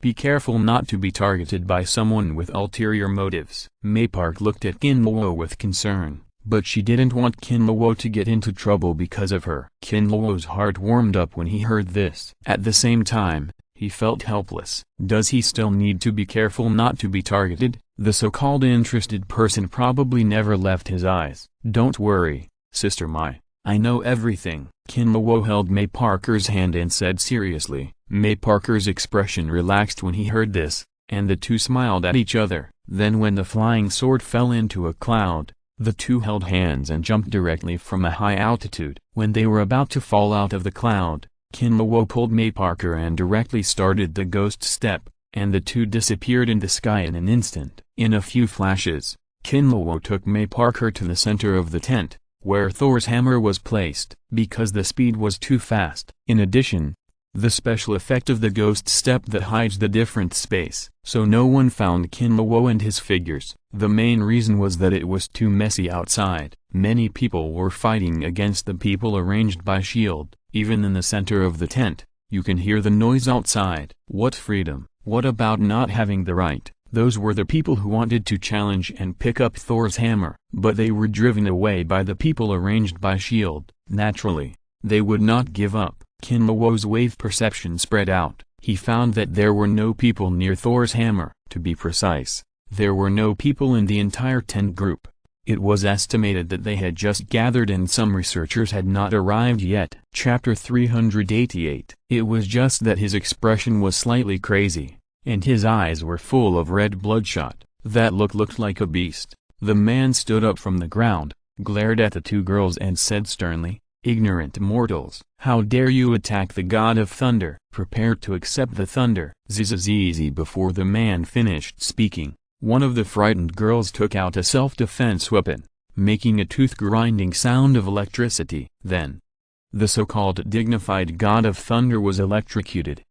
Be careful not to be targeted by someone with ulterior motives." May Park looked at Kinlaw with concern, but she didn't want Kinlaw to get into trouble because of her. Kinlaw's heart warmed up when he heard this. At the same time, he felt helpless. Does he still need to be careful not to be targeted? The so-called interested person probably never left his eyes. "Don't worry, Sister Mai. I know everything." Kinlaw held May Parker's hand and said seriously. May Parker's expression relaxed when he heard this, and the two smiled at each other. Then when the flying sword fell into a cloud, the two held hands and jumped directly from a high altitude. When they were about to fall out of the cloud, Kinlaw pulled May Parker and directly started the ghost step, and the two disappeared in the sky in an instant. In a few flashes, Kinlawo took May Parker to the center of the tent, where Thor's hammer was placed, because the speed was too fast. In addition, the special effect of the ghost step that hides the different space, so no one found Kinlawo and his figures. The main reason was that it was too messy outside. Many people were fighting against the people arranged by shield. Even in the center of the tent, you can hear the noise outside. What freedom? What about not having the right? Those were the people who wanted to challenge and pick up Thor's hammer, but they were driven away by the people arranged by shield. Naturally, they would not give up. Kinlawo's wave perception spread out. He found that there were no people near Thor's hammer. To be precise, there were no people in the entire tent group. It was estimated that they had just gathered and some researchers had not arrived yet. Chapter 388. It was just that his expression was slightly crazy, and his eyes were full of red bloodshot. That look looked like a beast. The man stood up from the ground, glared at the two girls and said sternly, "Ignorant mortals, how dare you attack the god of thunder? Prepare to accept the thunder." Zizizizi. Before the man finished speaking, one of the frightened girls took out a self-defense weapon, making a tooth-grinding sound of electricity. Then, the so-called dignified god of thunder was electrocuted.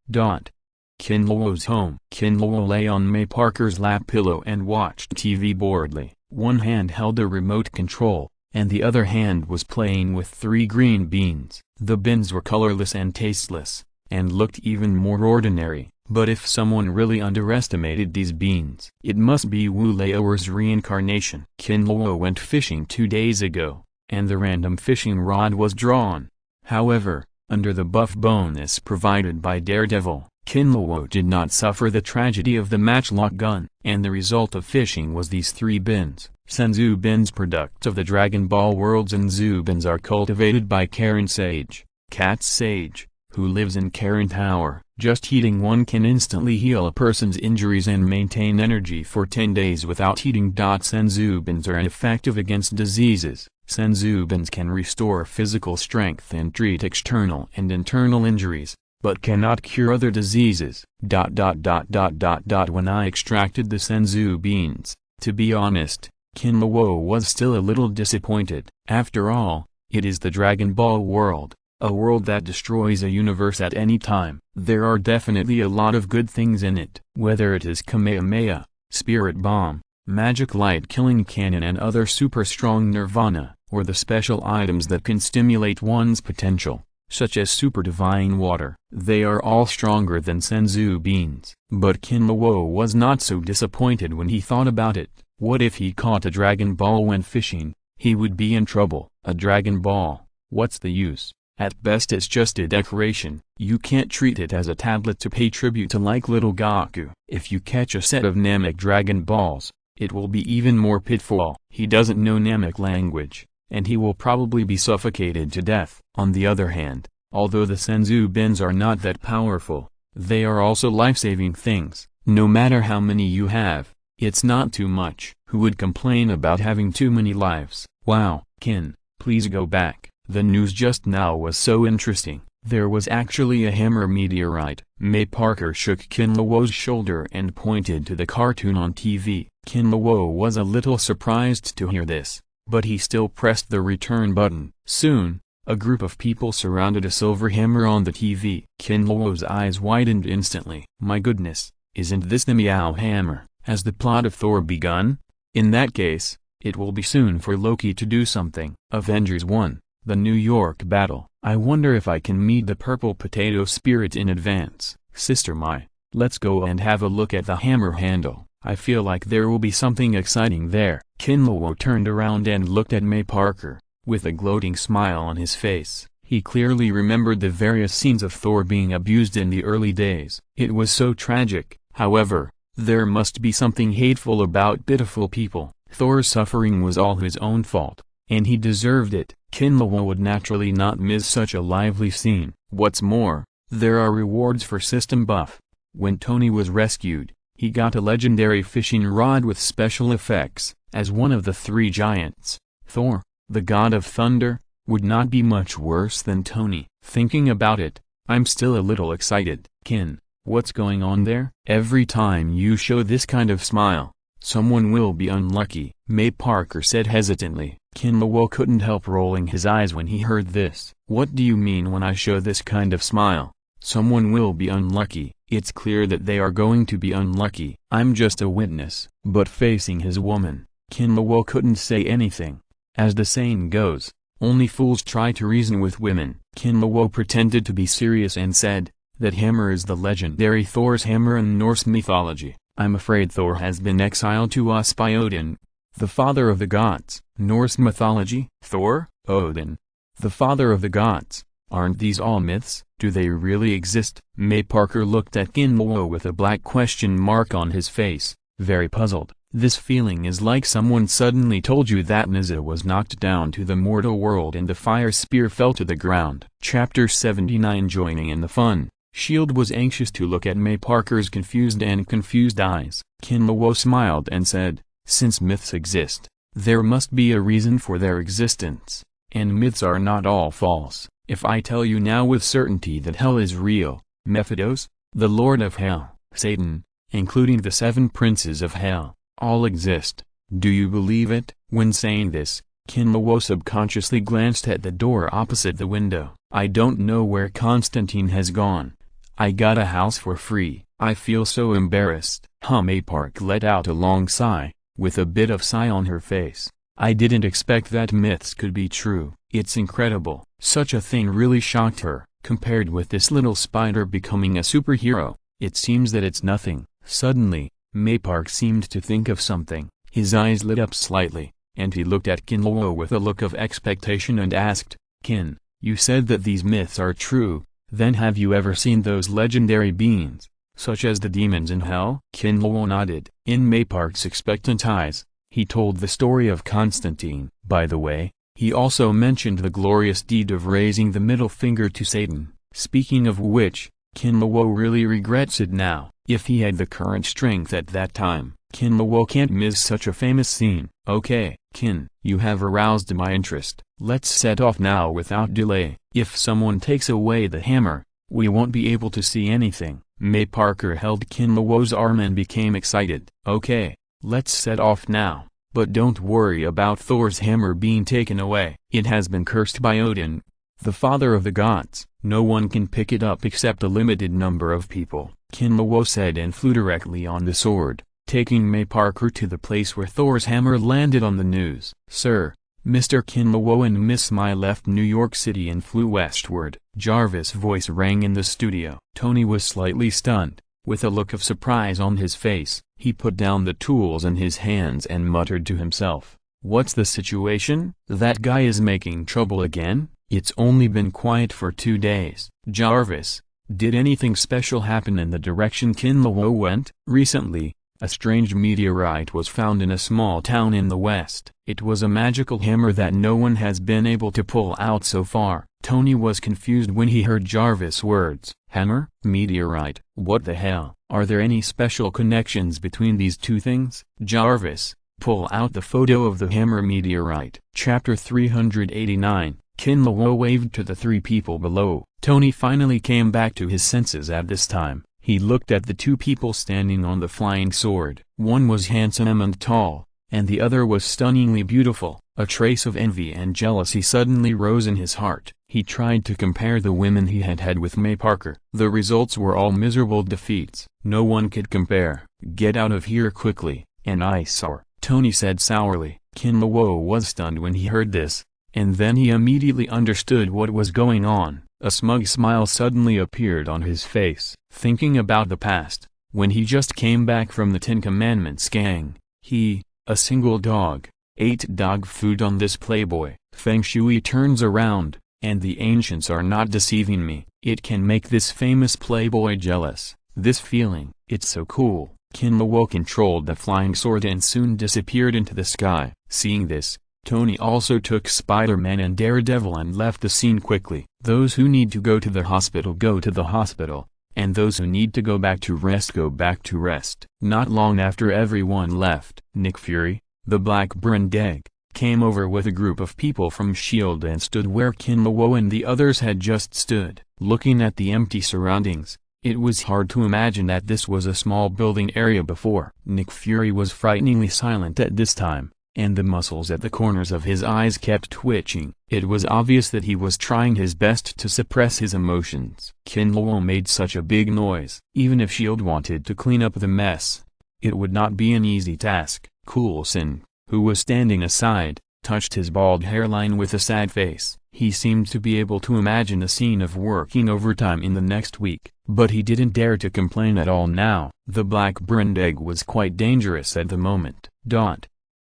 Kinlawo's home. Kinlawo lay on May Parker's lap pillow and watched TV boredly. One hand held a remote control, and the other hand was playing with 3 green beans. The beans were colorless and tasteless, and looked even more ordinary. But if someone really underestimated these beans, it must be Wu Laoer's reincarnation. Kinlawo went fishing 2 days ago, and the random fishing rod was drawn. However, under the buff bonus provided by Daredevil, Kinlawo did not suffer the tragedy of the matchlock gun, and the result of fishing was these 3 bins. Senzu bins, products of the Dragon Ball worlds. Senzu bins are cultivated by Karen Sage, Cat Sage, who lives in Karen Tower. Just eating one can instantly heal a person's injuries and maintain energy for 10 days without eating. Senzu bins are effective against diseases. Senzu bins can restore physical strength and treat external and internal injuries, but cannot cure other diseases. When I extracted the Senzu beans, to be honest, Kinlawo was still a little disappointed. After all, it is the Dragon Ball world, a world that destroys a universe at any time. There are definitely a lot of good things in it. Whether it is Kamehameha, Spirit Bomb, Magic Light Killing Cannon and other super strong Nirvana, or the special items that can stimulate one's potential, such as Super Divine Water. They are all stronger than Senzu beans. But Kinlawo was not so disappointed when he thought about it. What if he caught a Dragon Ball when fishing? He would be in trouble. A Dragon Ball, what's the use? At best it's just a decoration. You can't treat it as a tablet to pay tribute to like little Goku. If you catch a set of Namek Dragon Balls, it will be even more pitfall. He doesn't know Namek language, and he will probably be suffocated to death. On the other hand, although the Senzu bins are not that powerful, they are also life-saving things. No matter how many you have, it's not too much. Who would complain about having too many lives? Wow, Kin, please go back. The news just now was so interesting. There was actually a hammer meteorite. May Parker shook Kinlawo's shoulder and pointed to the cartoon on TV. Kinlawo was a little surprised to hear this, but he still pressed the return button. Soon, a group of people surrounded a silver hammer on the TV. Kinlawo's eyes widened instantly. My goodness, isn't this the Meow Hammer? Has the plot of Thor begun? In that case, it will be soon for Loki to do something. Avengers 1, The New York Battle. I wonder if I can meet the purple potato spirit in advance. Sister Mai, let's go and have a look at the hammer handle. I feel like there will be something exciting there. Kinlawo turned around and looked at May Parker, with a gloating smile on his face. He clearly remembered the various scenes of Thor being abused in the early days. It was so tragic. However, there must be something hateful about pitiful people. Thor's suffering was all his own fault, and he deserved it. Kinlawo would naturally not miss such a lively scene. What's more, there are rewards for system buff. When Tony was rescued, he got a legendary fishing rod with special effects. As one of the 3 giants, Thor, the god of thunder, would not be much worse than Tony. Thinking about it, I'm still a little excited. Kin, what's going on there? Every time you show this kind of smile, Someone will be unlucky, May Parker said hesitantly. Kinlawo couldn't help rolling his eyes when he heard this. What do you mean when I show this kind of smile? Someone will be unlucky. It's clear that they are going to be unlucky. I'm just a witness. But facing his woman, Kinlawo couldn't say anything. As the saying goes, only fools try to reason with women. Kinlawo pretended to be serious and said, that hammer is the legendary Thor's hammer in Norse mythology. I'm afraid Thor has been exiled to us by Odin, the father of the gods. Norse mythology? Thor? Odin, the father of the gods. Aren't these all myths? Do they really exist? May Parker looked at Kinlawo with a black question mark on his face, very puzzled. This feeling is like someone suddenly told you that Nizza was knocked down to the mortal world and the fire spear fell to the ground. Chapter 79. Joining in the fun. Shield was anxious to look at May Parker's confused eyes. Kinlawo smiled and said, since myths exist, there must be a reason for their existence. And myths are not all false. If I tell you now with certainty that hell is real, Mephitos, the lord of hell, Satan, including the 7 princes of hell, all exist, do you believe it? When saying this, Kinlawo subconsciously glanced at the door opposite the window. I don't know where Constantine has gone. I got a house for free. I feel so embarrassed. May Park let out a long sigh, with a bit of sigh on her face. I didn't expect that myths could be true. It's incredible. Such a thing really shocked her. Compared with this little spider becoming a superhero, it seems that it's nothing. Suddenly, May Park seemed to think of something. His eyes lit up slightly, and he looked at Kinlawo with a look of expectation and asked, Kin, you said that these myths are true, then have you ever seen those legendary beings, such as the demons in hell? Kinlawo nodded. In May Park's expectant eyes, he told the story of Constantine. By the way, he also mentioned the glorious deed of raising the middle finger to Satan. Speaking of which, Kinlawo really regrets it now. If he had the current strength at that time, Kinlawo can't miss such a famous scene. Okay, Kin, you have aroused my interest. Let's set off now without delay. If someone takes away the hammer, we won't be able to see anything. May Parker held Kinlawo's arm and became excited. Okay, let's set off now. But don't worry about Thor's hammer being taken away. It has been cursed by Odin, the father of the gods. No one can pick it up except a limited number of people, Kinlawo said and flew directly on the sword, taking May Parker to the place where Thor's hammer landed on the news. Sir, Mr. Kinlawo and Miss Mai left New York City and flew westward. Jarvis' voice rang in the studio. Tony was slightly stunned. With a look of surprise on his face, he put down the tools in his hands and muttered to himself, what's the situation? That guy is making trouble again? It's only been quiet for 2 days. Jarvis, did anything special happen in the direction Kinlawo went? Recently, a strange meteorite was found in a small town in the west. It was a magical hammer that no one has been able to pull out so far. Tony was confused when he heard Jarvis' words. Hammer? Meteorite? What the hell? Are there any special connections between these two things? Jarvis, pull out the photo of the hammer meteorite. Chapter 389. Kinlawo waved to the 3 people below. Tony finally came back to his senses at this time. He looked at the 2 people standing on the flying sword. One was handsome and tall, and the other was stunningly beautiful. A trace of envy and jealousy suddenly rose in his heart. He tried to compare the women he had had with May Parker. The results were all miserable defeats. No one could compare. Get out of here quickly, an eyesore, Tony said sourly. Kinlawo was stunned when he heard this, and then he immediately understood what was going on. A smug smile suddenly appeared on his face. Thinking about the past, when he just came back from the 10 Commandments gang, he, a single dog, ate dog food on this playboy. Feng Shui turns around, and the ancients are not deceiving me. It can make this famous playboy jealous. This feeling, it's so cool. Kinlawo controlled the flying sword and soon disappeared into the sky. Seeing this, Tony also took Spider-Man and Daredevil and left the scene quickly. Those who need to go to the hospital go to the hospital, and those who need to go back to rest go back to rest. Not long after everyone left, Nick Fury, the Black Brindeg, came over with a group of people from S.H.I.E.L.D. and stood where Kinlawo and the others had just stood. Looking at the empty surroundings, It was hard to imagine that this was a small building area before. Nick Fury was frighteningly silent at this time, and the muscles at the corners of his eyes kept twitching. It was obvious that he was trying his best to suppress his emotions. Kinlaw made such a big noise. Even if S.H.I.E.L.D. wanted to clean up the mess, it would not be an easy task. Coulson, who was standing aside, touched his bald hairline with a sad face. He seemed to be able to imagine a scene of working overtime in the next week, but he didn't dare to complain at all now. The black-brained egg was quite dangerous at the moment.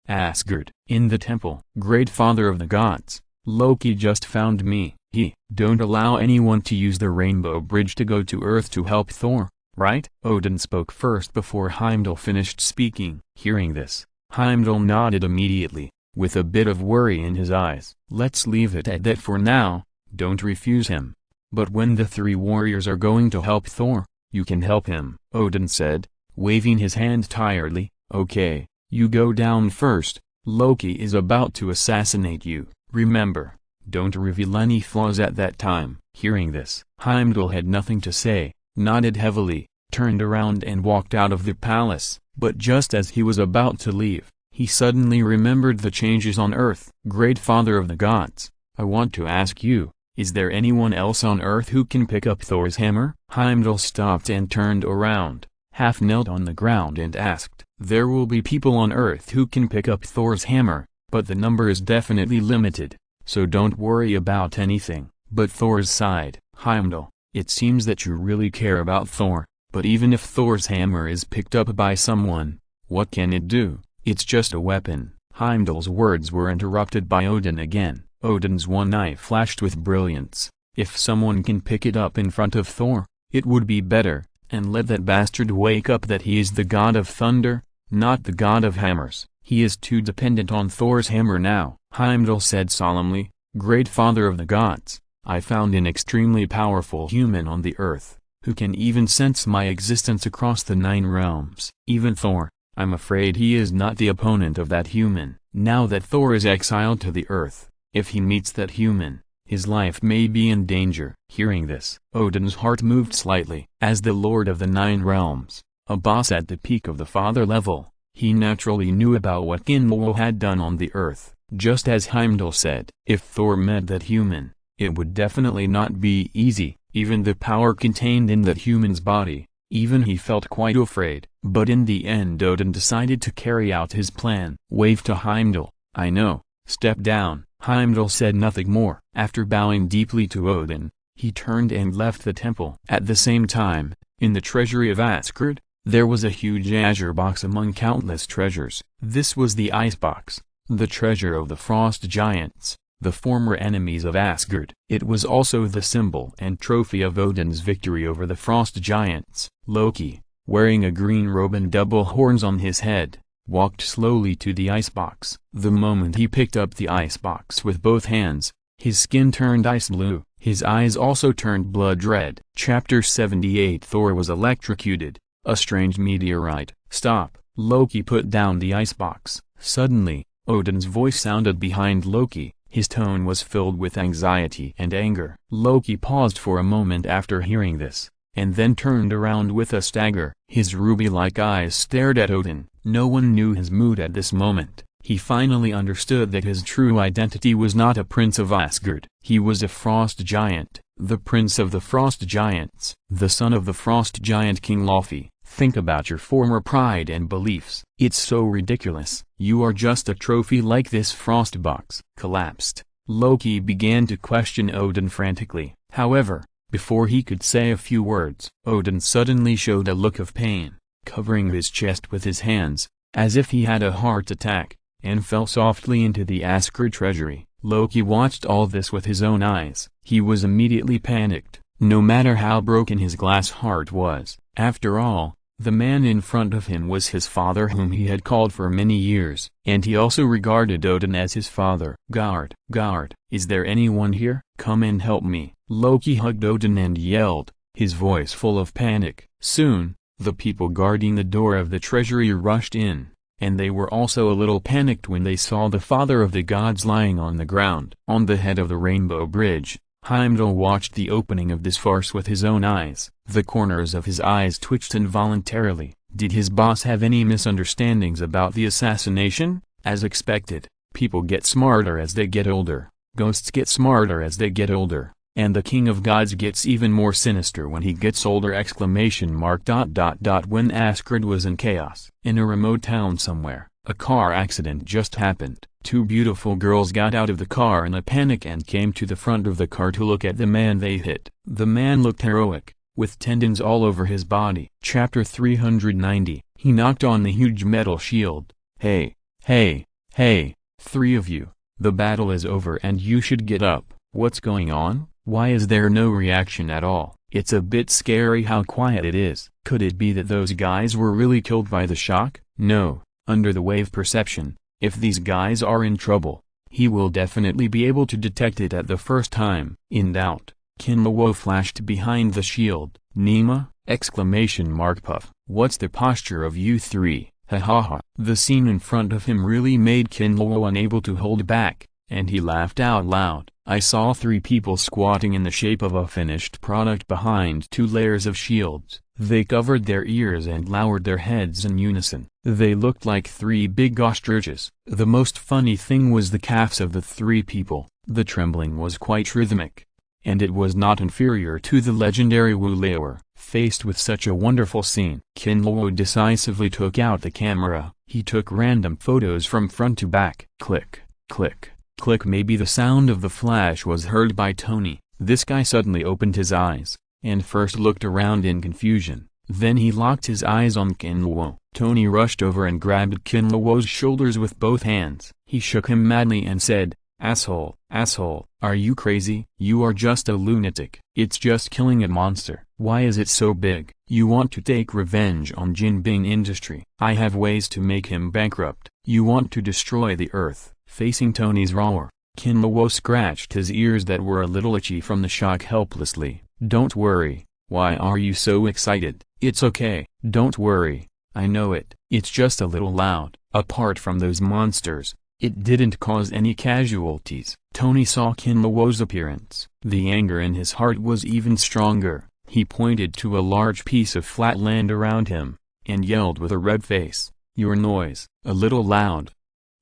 Asgard, in the temple. Great father of the gods, Loki just found me. Don't allow anyone to use the Rainbow Bridge to go to Earth to help Thor, right? Odin spoke first before Heimdall finished speaking. Hearing this, Heimdall nodded immediately, with a bit of worry in his eyes. Let's leave it at that for now, don't refuse him. But when the three warriors are going to help Thor, you can help him, Odin said, waving his hand tiredly. Okay, you go down first. Loki is about to assassinate you. Remember, don't reveal any flaws at that time. Hearing this, Heimdall had nothing to say, nodded heavily, turned around and walked out of the palace. But just as he was about to leave, he suddenly remembered the changes on Earth. Great father of the gods, I want to ask you, is there anyone else on Earth who can pick up Thor's hammer? Heimdall stopped and turned around, half knelt on the ground and asked, there will be people on Earth who can pick up Thor's hammer, but the number is definitely limited, so don't worry about anything. But Thor's sighed. Heimdall, it seems that you really care about Thor, but even if Thor's hammer is picked up by someone, what can it do? It's just a weapon. Heimdall's words were interrupted by Odin again. Odin's one eye flashed with brilliance. If someone can pick it up in front of Thor, it would be better, and let that bastard wake up that he is the god of thunder, not the god of hammers. He is too dependent on Thor's hammer now. Heimdall said solemnly, Great father of the gods, I found an extremely powerful human on the earth, who can even sense my existence across the 9 realms. Even Thor, I'm afraid he is not the opponent of that human. Now that Thor is exiled to the earth, if he meets that human, his life may be in danger. Hearing this, Odin's heart moved slightly. As the Lord of the 9 realms, a boss at the peak of the father level, he naturally knew about what Kinlaw had done on the earth. Just as Heimdall said, if Thor met that human, it would definitely not be easy. Even the power contained in that human's body, even he felt quite afraid. But in the end Odin decided to carry out his plan. Wave to Heimdall, I know, step down. Heimdall said nothing more. After bowing deeply to Odin, he turned and left the temple. At the same time, in the treasury of Asgard, there was a huge azure box among countless treasures. This was the icebox, the treasure of the frost giants, the former enemies of Asgard. It was also the symbol and trophy of Odin's victory over the frost giants. Loki, wearing a green robe and double horns on his head, walked slowly to the icebox. The moment he picked up the icebox with both hands, his skin turned ice blue, his eyes also turned blood red. Chapter 78 Thor was electrocuted. A strange meteorite. Stop! Loki put down the icebox. Suddenly, Odin's voice sounded behind Loki. His tone was filled with anxiety and anger. Loki paused for a moment after hearing this, and then turned around with a stagger. His ruby-like eyes stared at Odin. No one knew his mood at this moment. He finally understood that his true identity was not a prince of Asgard. He was a frost giant, the prince of the frost giants, the son of the frost giant King Laufey. Think about your former pride and beliefs. It's so ridiculous. You are just a trophy like this frost box. Collapsed. Loki began to question Odin frantically. However, before he could say a few words, Odin suddenly showed a look of pain, covering his chest with his hands, as if he had a heart attack, and fell softly into the Asgard treasury. Loki watched all this with his own eyes. He was immediately panicked, no matter how broken his glass heart was. After all, the man in front of him was his father whom he had called for many years, and he also regarded Odin as his father. Guard, is there anyone here? Come and help me. Loki hugged Odin and yelled, his voice full of panic. Soon, the people guarding the door of the treasury rushed in, and they were also a little panicked when they saw the father of the gods lying on the ground. On the head of the rainbow bridge, Heimdall watched the opening of this farce with his own eyes. The corners of his eyes twitched involuntarily. Did his boss have any misunderstandings about the assassination? As expected, people get smarter as they get older, ghosts get smarter as they get older, and the King of Gods gets even more sinister when he gets older! When Asgard was in chaos. In a remote town somewhere, a car accident just happened. Two beautiful girls got out of the car in a panic and came to the front of the car to look at the man they hit. The man looked heroic, with tendons all over his body. Chapter 390. He knocked on the huge metal shield. Hey, hey, hey, three of you, the battle is over and you should get up. What's going on? Why is there no reaction at all? It's a bit scary how quiet it is. Could it be that those guys were really killed by the shock? No, under the wave perception, if these guys are in trouble, he will definitely be able to detect it at the first time. In doubt, Kinlawo flashed behind the shield. Nima! Puff. What's the posture of you three? Ha ha ha. The scene in front of him really made Kinlawo unable to hold back, and he laughed out loud. I saw three people squatting in the shape of a finished product behind two layers of shields. They covered their ears and lowered their heads in unison. They looked like three big ostriches. The most funny thing was the calves of the three people. The trembling was quite rhythmic, and it was not inferior to the legendary Wulawer. Faced with such a wonderful scene, Kinlawo decisively took out the camera. He took random photos from front to back. Click, click, click. Maybe the sound of the flash was heard by Tony. This guy suddenly opened his eyes, and first looked around in confusion. Then he locked his eyes on Kinlawo. Tony rushed over and grabbed Kinlawo's shoulders with both hands. He shook him madly and said, "Asshole, asshole, are you crazy? You are just a lunatic. It's just killing a monster. Why is it so big? You want to take revenge on Jinbing Industry. I have ways to make him bankrupt. You want to destroy the earth." Facing Tony's roar, Kinlawo scratched his ears that were a little itchy from the shock helplessly. "Don't worry. Why are you so excited? It's okay. Don't worry. I know it. It's just a little loud. Apart from those monsters, it didn't cause any casualties." Tony saw Kinlawo's appearance. The anger in his heart was even stronger. He pointed to a large piece of flat land around him, and yelled with a red face, "Your noise, a little loud!"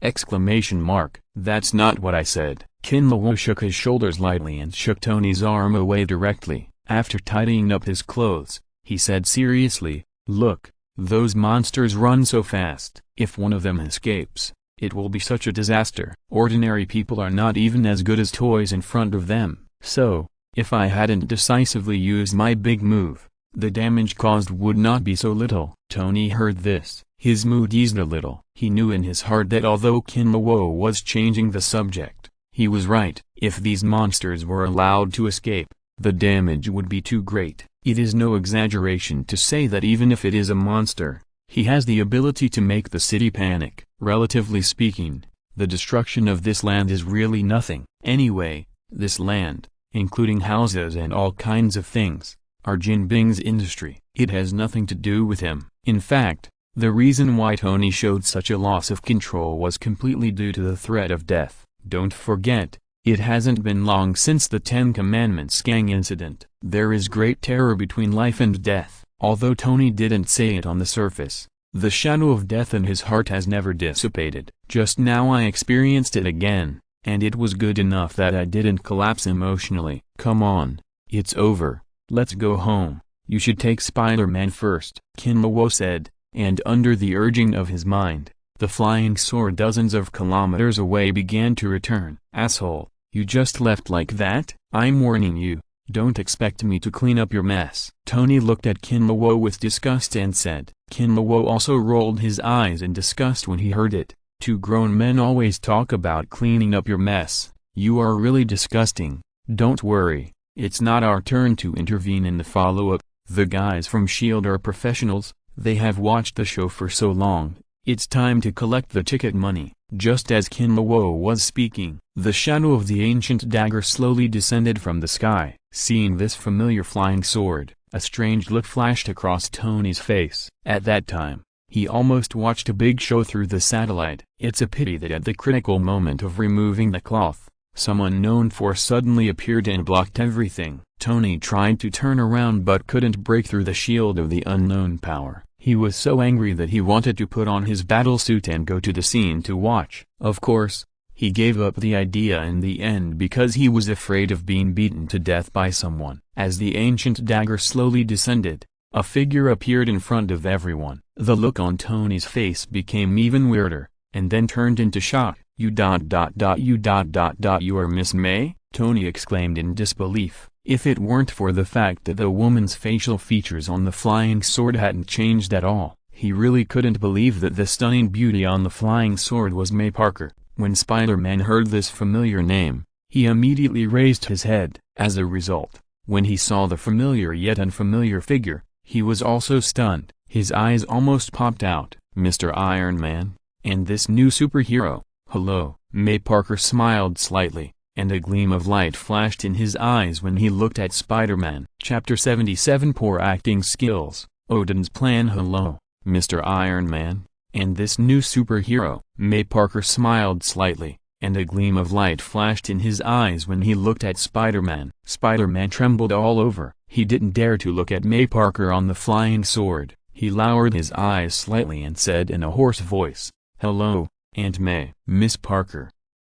That's not what I said. Kinlawo shook his shoulders lightly and shook Tony's arm away directly. After tidying up his clothes, he said seriously, "Look, those monsters run so fast. If one of them escapes, it will be such a disaster. Ordinary people are not even as good as toys in front of them. So, if I hadn't decisively used my big move, the damage caused would not be so little." Tony heard this. His mood eased a little. He knew in his heart that although Kinlawo was changing the subject, he was right. If these monsters were allowed to escape, the damage would be too great. It is no exaggeration to say that even if it is a monster, he has the ability to make the city panic. Relatively speaking, the destruction of this land is really nothing. Anyway, this land, including houses and all kinds of things, are Jinbing's Industry. It has nothing to do with him. In fact, the reason why Tony showed such a loss of control was completely due to the threat of death. Don't forget, it hasn't been long since the Ten Commandments gang incident. There is great terror between life and death. Although Tony didn't say it on the surface, the shadow of death in his heart has never dissipated. Just now I experienced it again, and it was good enough that I didn't collapse emotionally. Come on, it's over, let's go home. You should take Spider-Man first, Kinlawo said, and under the urging of his mind, the flying sword dozens of kilometers away began to return. "Asshole, you just left like that? I'm warning you, don't expect me to clean up your mess." Tony looked at Kinlawo with disgust and said. Kinlawo also rolled his eyes in disgust when he heard it. "Two grown men always talk about cleaning up your mess. You are really disgusting. Don't worry, it's not our turn to intervene in the follow-up. The guys from S.H.I.E.L.D. are professionals. They have watched the show for so long. It's time to collect the ticket money." Just as Kinlawo was speaking, the shadow of the ancient dagger slowly descended from the sky. Seeing this familiar flying sword, a strange look flashed across Tony's face. At that time, he almost watched a big show through the satellite. It's a pity that at the critical moment of removing the cloth, Someone known for suddenly appeared and blocked everything. Tony tried to turn around but couldn't break through the shield of the unknown power. He was so angry that he wanted to put on his battle suit and go to the scene to watch. Of course, he gave up the idea in the end because he was afraid of being beaten to death by someone. As the ancient dagger slowly descended, a figure appeared in front of everyone. The look on Tony's face became even weirder, and then turned into shock. You are Miss May? Tony exclaimed in disbelief. If it weren't for the fact that the woman's facial features on the flying sword hadn't changed at all, he really couldn't believe that the stunning beauty on the flying sword was May Parker. When Spider-Man heard this familiar name, he immediately raised his head. As a result, when he saw the familiar yet unfamiliar figure, he was also stunned. His eyes almost popped out. Mr. Iron Man? And this new superhero? Hello. May Parker smiled slightly, and a gleam of light flashed in his eyes when he looked at Spider-Man. Chapter 77 Poor Acting Skills. Odin's Plan. Hello, Mr. Iron Man? And this new superhero? May Parker smiled slightly, and a gleam of light flashed in his eyes when he looked at Spider-Man. Spider-Man trembled all over. He didn't dare to look at May Parker on the flying sword. He lowered his eyes slightly and said in a hoarse voice, "Hello, Aunt May." "Miss Parker.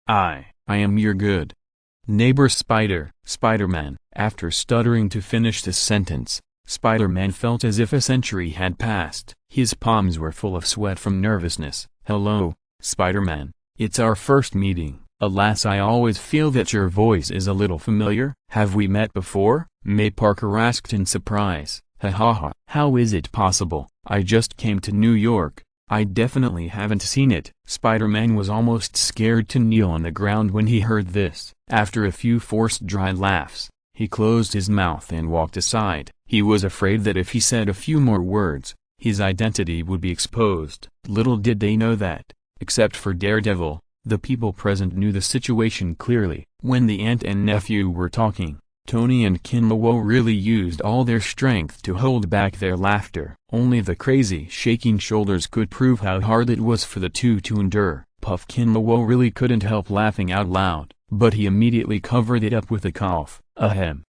I am your good neighbor Spider-Man." After stuttering to finish this sentence, Spider-Man felt as if a century had passed. His palms were full of sweat from nervousness. "Hello, Spider-Man. It's our first meeting. Alas, I always feel that your voice is a little familiar." "Have we met before?" May Parker asked in surprise. "Ha ha ha. How is it possible? I just came to New York. I definitely haven't seen it." Spider-Man was almost scared to kneel on the ground when he heard this. After a few forced dry laughs, he closed his mouth and walked aside. He was afraid that if he said a few more words, his identity would be exposed. Little did they know that, except for Daredevil, the people present knew the situation clearly. When the aunt and nephew were talking, Tony and Kinlawo really used all their strength to hold back their laughter. Only the crazy shaking shoulders could prove how hard it was for the two to endure. Puff Kinlawo really couldn't help laughing out loud, but he immediately covered it up with a cough. Ahem.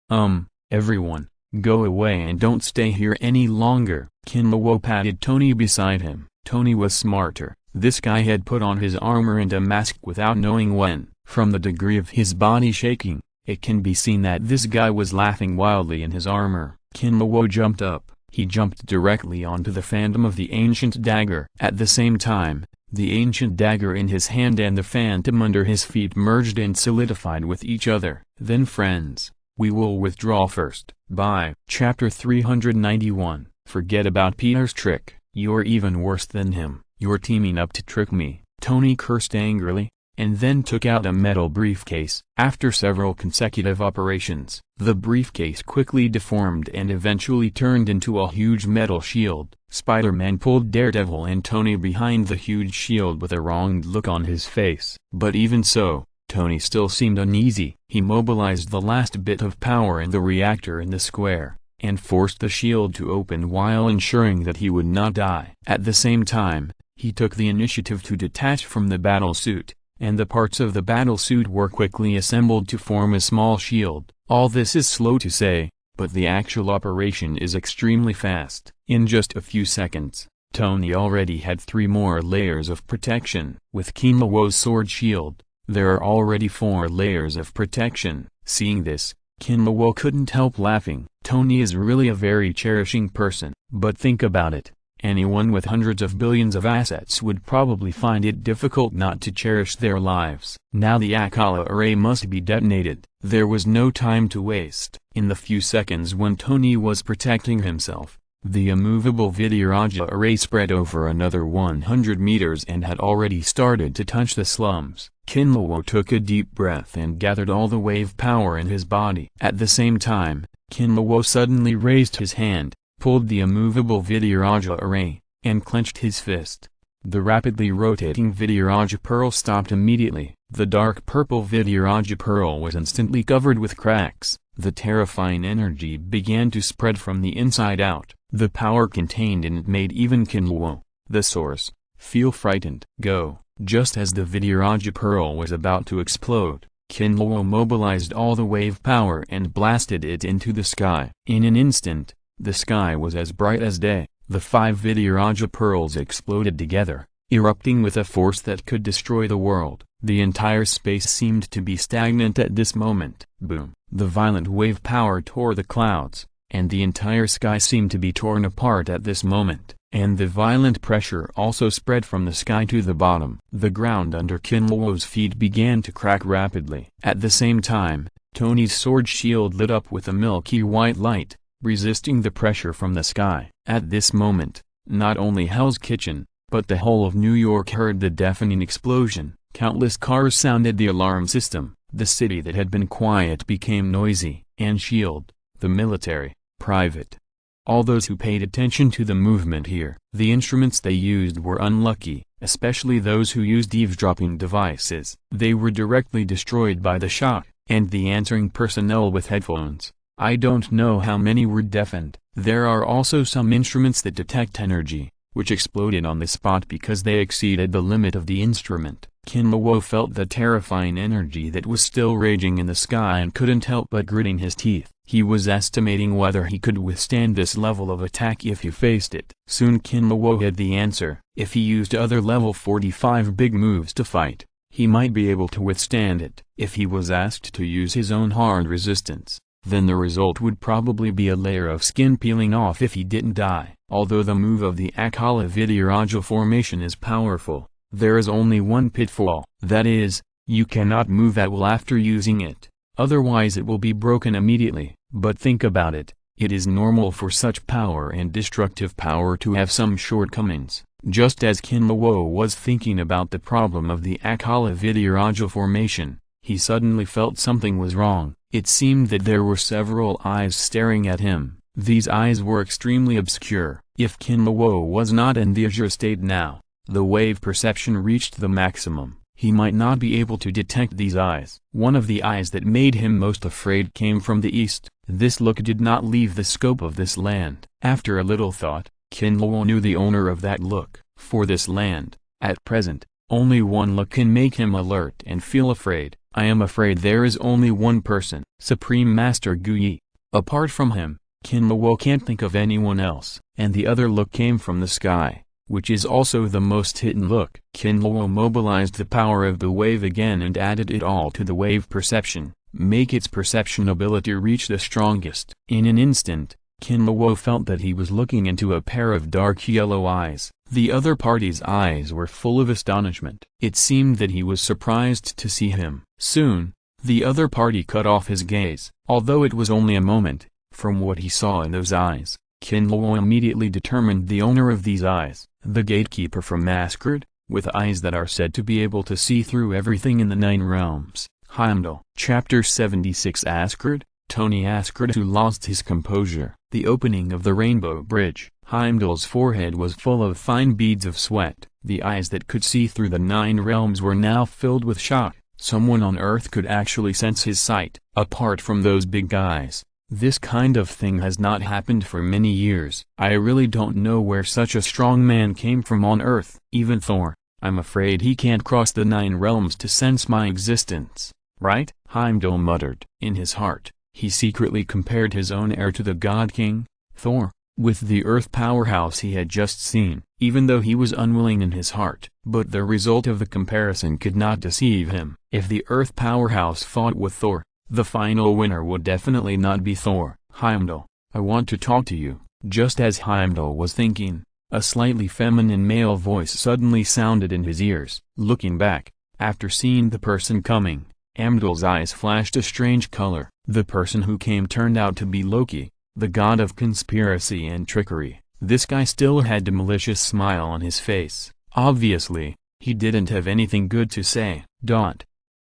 Everyone, go away and don't stay here any longer." Kinlawo patted Tony beside him. Tony was smarter. This guy had put on his armor and a mask without knowing when. From the degree of his body shaking, it can be seen that this guy was laughing wildly in his armor. Kinlawo jumped up. He jumped directly onto the phantom of the ancient dagger. At the same time, the ancient dagger in his hand and the phantom under his feet merged and solidified with each other. "Then friends, we will withdraw first. Bye." Chapter 391. Forget about Peter's trick. "You're even worse than him. You're teaming up to trick me," Tony cursed angrily, and then took out a metal briefcase. After several consecutive operations, the briefcase quickly deformed and eventually turned into a huge metal shield. Spider-Man pulled Daredevil and Tony behind the huge shield with a wronged look on his face. But even so, Tony still seemed uneasy. He mobilized the last bit of power in the reactor in the square, and forced the shield to open while ensuring that he would not die. At the same time, he took the initiative to detach from the battlesuit, and the parts of the battlesuit were quickly assembled to form a small shield. All this is slow to say, but the actual operation is extremely fast. In just a few seconds, Tony already had 3 more layers of protection. With Kinlawo's sword shield, there are already 4 layers of protection. Seeing this, Kinlawo couldn't help laughing. Tony is really a very cherishing person. But think about it. Anyone with hundreds of billions of assets would probably find it difficult not to cherish their lives. Now the Akala array must be detonated. There was no time to waste. In the few seconds when Tony was protecting himself, the immovable Vidyaraja array spread over another 100 meters and had already started to touch the slums. Kinlawo took a deep breath and gathered all the wave power in his body. At the same time, Kinlawo suddenly raised his hand, pulled the immovable Vidyaraja array, and clenched his fist. The rapidly rotating Vidyaraja pearl stopped immediately. The dark purple Vidyaraja pearl was instantly covered with cracks. The terrifying energy began to spread from the inside out. The power contained in it made even Kinlawo, the source, feel frightened. Go. Just as the Vidyaraja pearl was about to explode, Kinluo mobilized all the wave power and blasted it into the sky. In an instant, the sky was as bright as day. The 5 Vidyaraja pearls exploded together, erupting with a force that could destroy the world. The entire space seemed to be stagnant at this moment. Boom! The violent wave power tore the clouds, and the entire sky seemed to be torn apart at this moment. And the violent pressure also spread from the sky to the bottom. The ground under Kinluo's feet began to crack rapidly. At the same time, Tony's sword shield lit up with a milky white light, resisting the pressure from the sky. At this moment, not only Hell's Kitchen, but the whole of New York heard the deafening explosion. Countless cars sounded the alarm system. The city that had been quiet became noisy. And S.H.I.E.L.D., the military, private. All those who paid attention to the movement here. The instruments they used were unlucky, especially those who used eavesdropping devices. They were directly destroyed by the shock. And the answering personnel with headphones. I don't know how many were deafened. There are also some instruments that detect energy, which exploded on the spot because they exceeded the limit of the instrument. Kinluo felt the terrifying energy that was still raging in the sky and couldn't help but gritting his teeth. He was estimating whether he could withstand this level of attack if he faced it. Soon Kinluo had the answer. If he used other level 45 big moves to fight, he might be able to withstand it. If he was asked to use his own hard resistance, then the result would probably be a layer of skin peeling off if he didn't die. Although the move of the Akala Vidyaraja formation is powerful, there is only one pitfall. That is, you cannot move at will after using it, otherwise it will be broken immediately. But think about it, it is normal for such power and destructive power to have some shortcomings. Just as Kinluo was thinking about the problem of the Akala Vidyaraja formation, he suddenly felt something was wrong. It seemed that there were several eyes staring at him. These eyes were extremely obscure. If Kinluo was not in the azure state now, the wave perception reached the maximum. He might not be able to detect these eyes. One of the eyes that made him most afraid came from the east. This look did not leave the scope of this land. After a little thought, Kinluo knew the owner of that look. For this land, at present, only one look can make him alert and feel afraid. I am afraid there is only one person, Supreme Master Guyi. Apart from him, Kinluo can't think of anyone else. And the other look came from the sky, which is also the most hidden look. Kinluo mobilized the power of the wave again and added it all to the wave perception, make its perception ability reach the strongest. In an instant, Kinluo felt that he was looking into a pair of dark yellow eyes. The other party's eyes were full of astonishment. It seemed that he was surprised to see him. Soon, the other party cut off his gaze. Although it was only a moment, from what he saw in those eyes, Kinluo immediately determined the owner of these eyes, the gatekeeper from Asgard, with eyes that are said to be able to see through everything in the 9 realms. Heimdall. Chapter 76 Asgard, Tony Asgard who lost his composure. The opening of the Rainbow Bridge. Heimdall's forehead was full of fine beads of sweat. The eyes that could see through the 9 realms were now filled with shock. Someone on Earth could actually sense his sight. Apart from those big eyes, this kind of thing has not happened for many years. I really don't know where such a strong man came from on Earth. Even Thor, I'm afraid he can't cross the 9 realms to sense my existence, right? Heimdall muttered. In his heart, he secretly compared his own heir to the God King, Thor, with the Earth powerhouse he had just seen, even though he was unwilling in his heart. But the result of the comparison could not deceive him. If the Earth powerhouse fought with Thor, the final winner would definitely not be Thor. Heimdall, I want to talk to you. Just as Heimdall was thinking, a slightly feminine male voice suddenly sounded in his ears. Looking back, after seeing the person coming, Heimdall's eyes flashed a strange color. The person who came turned out to be Loki, the god of conspiracy and trickery. This guy still had a malicious smile on his face. Obviously, he didn't have anything good to say.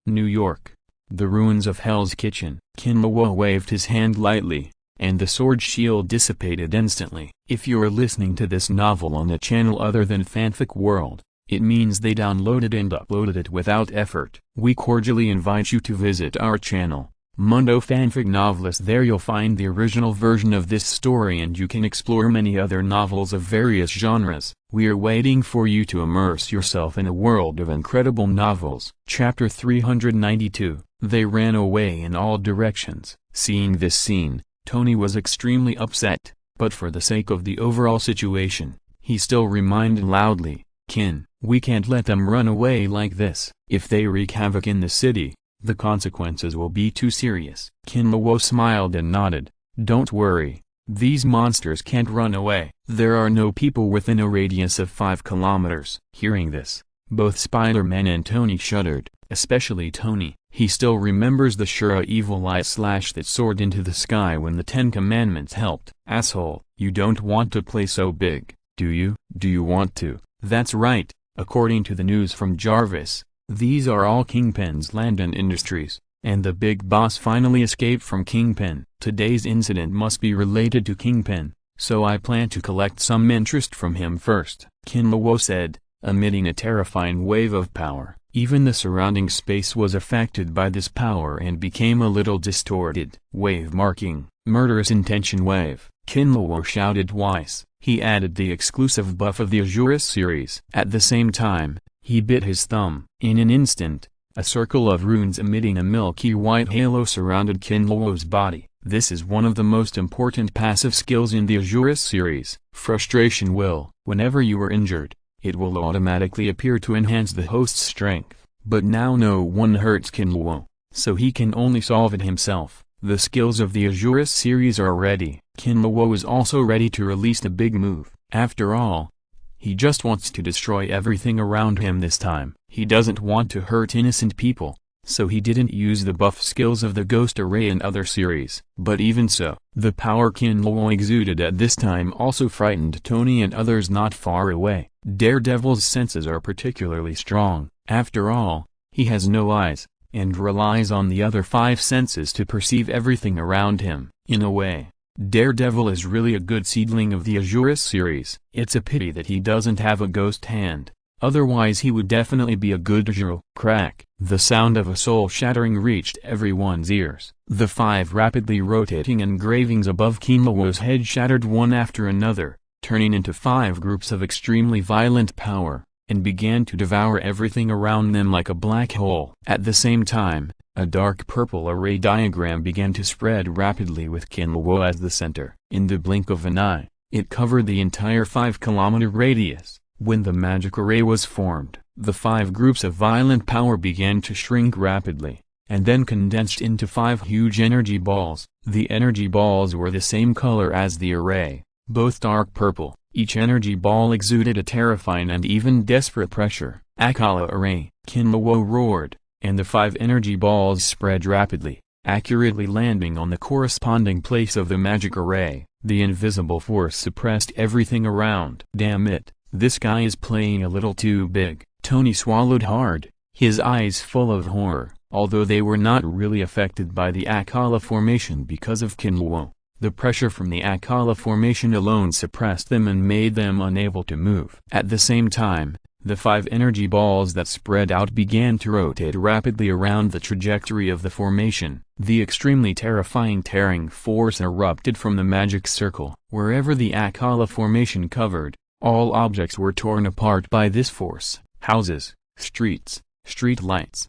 New York. The ruins of Hell's Kitchen. Kinluo waved his hand lightly, and the sword shield dissipated instantly. If you're listening to this novel on a channel other than Fanfic World, it means they downloaded and uploaded it without effort. We cordially invite you to visit our channel, Mundo Fanfic Novelist. There you'll find the original version of this story, and you can explore many other novels of various genres. We are waiting for you to immerse yourself in a world of incredible novels. Chapter 392. They ran away in all directions. Seeing this scene, Tony was extremely upset, but for the sake of the overall situation, he still reminded loudly, "Kin, we can't let them run away like this. If they wreak havoc in the city, the consequences will be too serious." Kinluo smiled and nodded. "Don't worry. These monsters can't run away. There are no people within a radius of 5 kilometers. Hearing this, both Spider-Man and Tony shuddered, especially Tony. He still remembers the Shura evil eye slash that soared into the sky when the 10 Commandments helped. "Asshole, you don't want to play so big, do you?" "Do you want to?" "That's right. According to the news from Jarvis, these are all Kingpin's land and industries, and the big boss finally escaped from Kingpin. Today's incident must be related to Kingpin, so I plan to collect some interest from him first," Kinluo said, emitting a terrifying wave of power. Even the surrounding space was affected by this power and became a little distorted. "Wave marking, murderous intention wave," Kinluo shouted twice. He added the exclusive buff of the Azurus series. At the same time, he bit his thumb. In an instant, a circle of runes emitting a milky white halo surrounded Kinluo's body. This is one of the most important passive skills in the Azurus series. Frustration will. Whenever you are injured, it will automatically appear to enhance the host's strength. But now no one hurts Kinluo, so he can only solve it himself. The skills of the Azurus series are ready. Kinluo is also ready to release the big move. After all, he just wants to destroy everything around him this time. He doesn't want to hurt innocent people, so he didn't use the buff skills of the Ghost Array in other series. But even so, the power Kinluo exuded at this time also frightened Tony and others not far away. Daredevil's senses are particularly strong. After all, he has no eyes, and relies on the other 5 senses to perceive everything around him. In a way, Daredevil is really a good seedling of the Azurus series. It's a pity that he doesn't have a ghost hand. Otherwise he would definitely be a good Azure. Crack. The sound of a soul shattering reached everyone's ears. The 5 rapidly rotating engravings above Kinluo's head shattered one after another, turning into 5 groups of extremely violent power, and began to devour everything around them like a black hole. At the same time, a dark purple array diagram began to spread rapidly with Kinluo as the center. In the blink of an eye, it covered the entire 5-kilometer radius. When the magic array was formed, the 5 groups of violent power began to shrink rapidly, and then condensed into 5 huge energy balls. The energy balls were the same color as the array, both dark purple. Each energy ball exuded a terrifying and even desperate pressure. "Akala Array!" Kinluo roared, and the 5 energy balls spread rapidly, accurately landing on the corresponding place of the magic array. The invisible force suppressed everything around. "Damn it, this guy is playing a little too big." Tony swallowed hard, his eyes full of horror. Although they were not really affected by the Akala formation because of Kinluo, the pressure from the Akala formation alone suppressed them and made them unable to move. At the same time, the 5 energy balls that spread out began to rotate rapidly around the trajectory of the formation. The extremely terrifying tearing force erupted from the magic circle. Wherever the Akala formation covered, all objects were torn apart by this force. Houses, streets, street lights,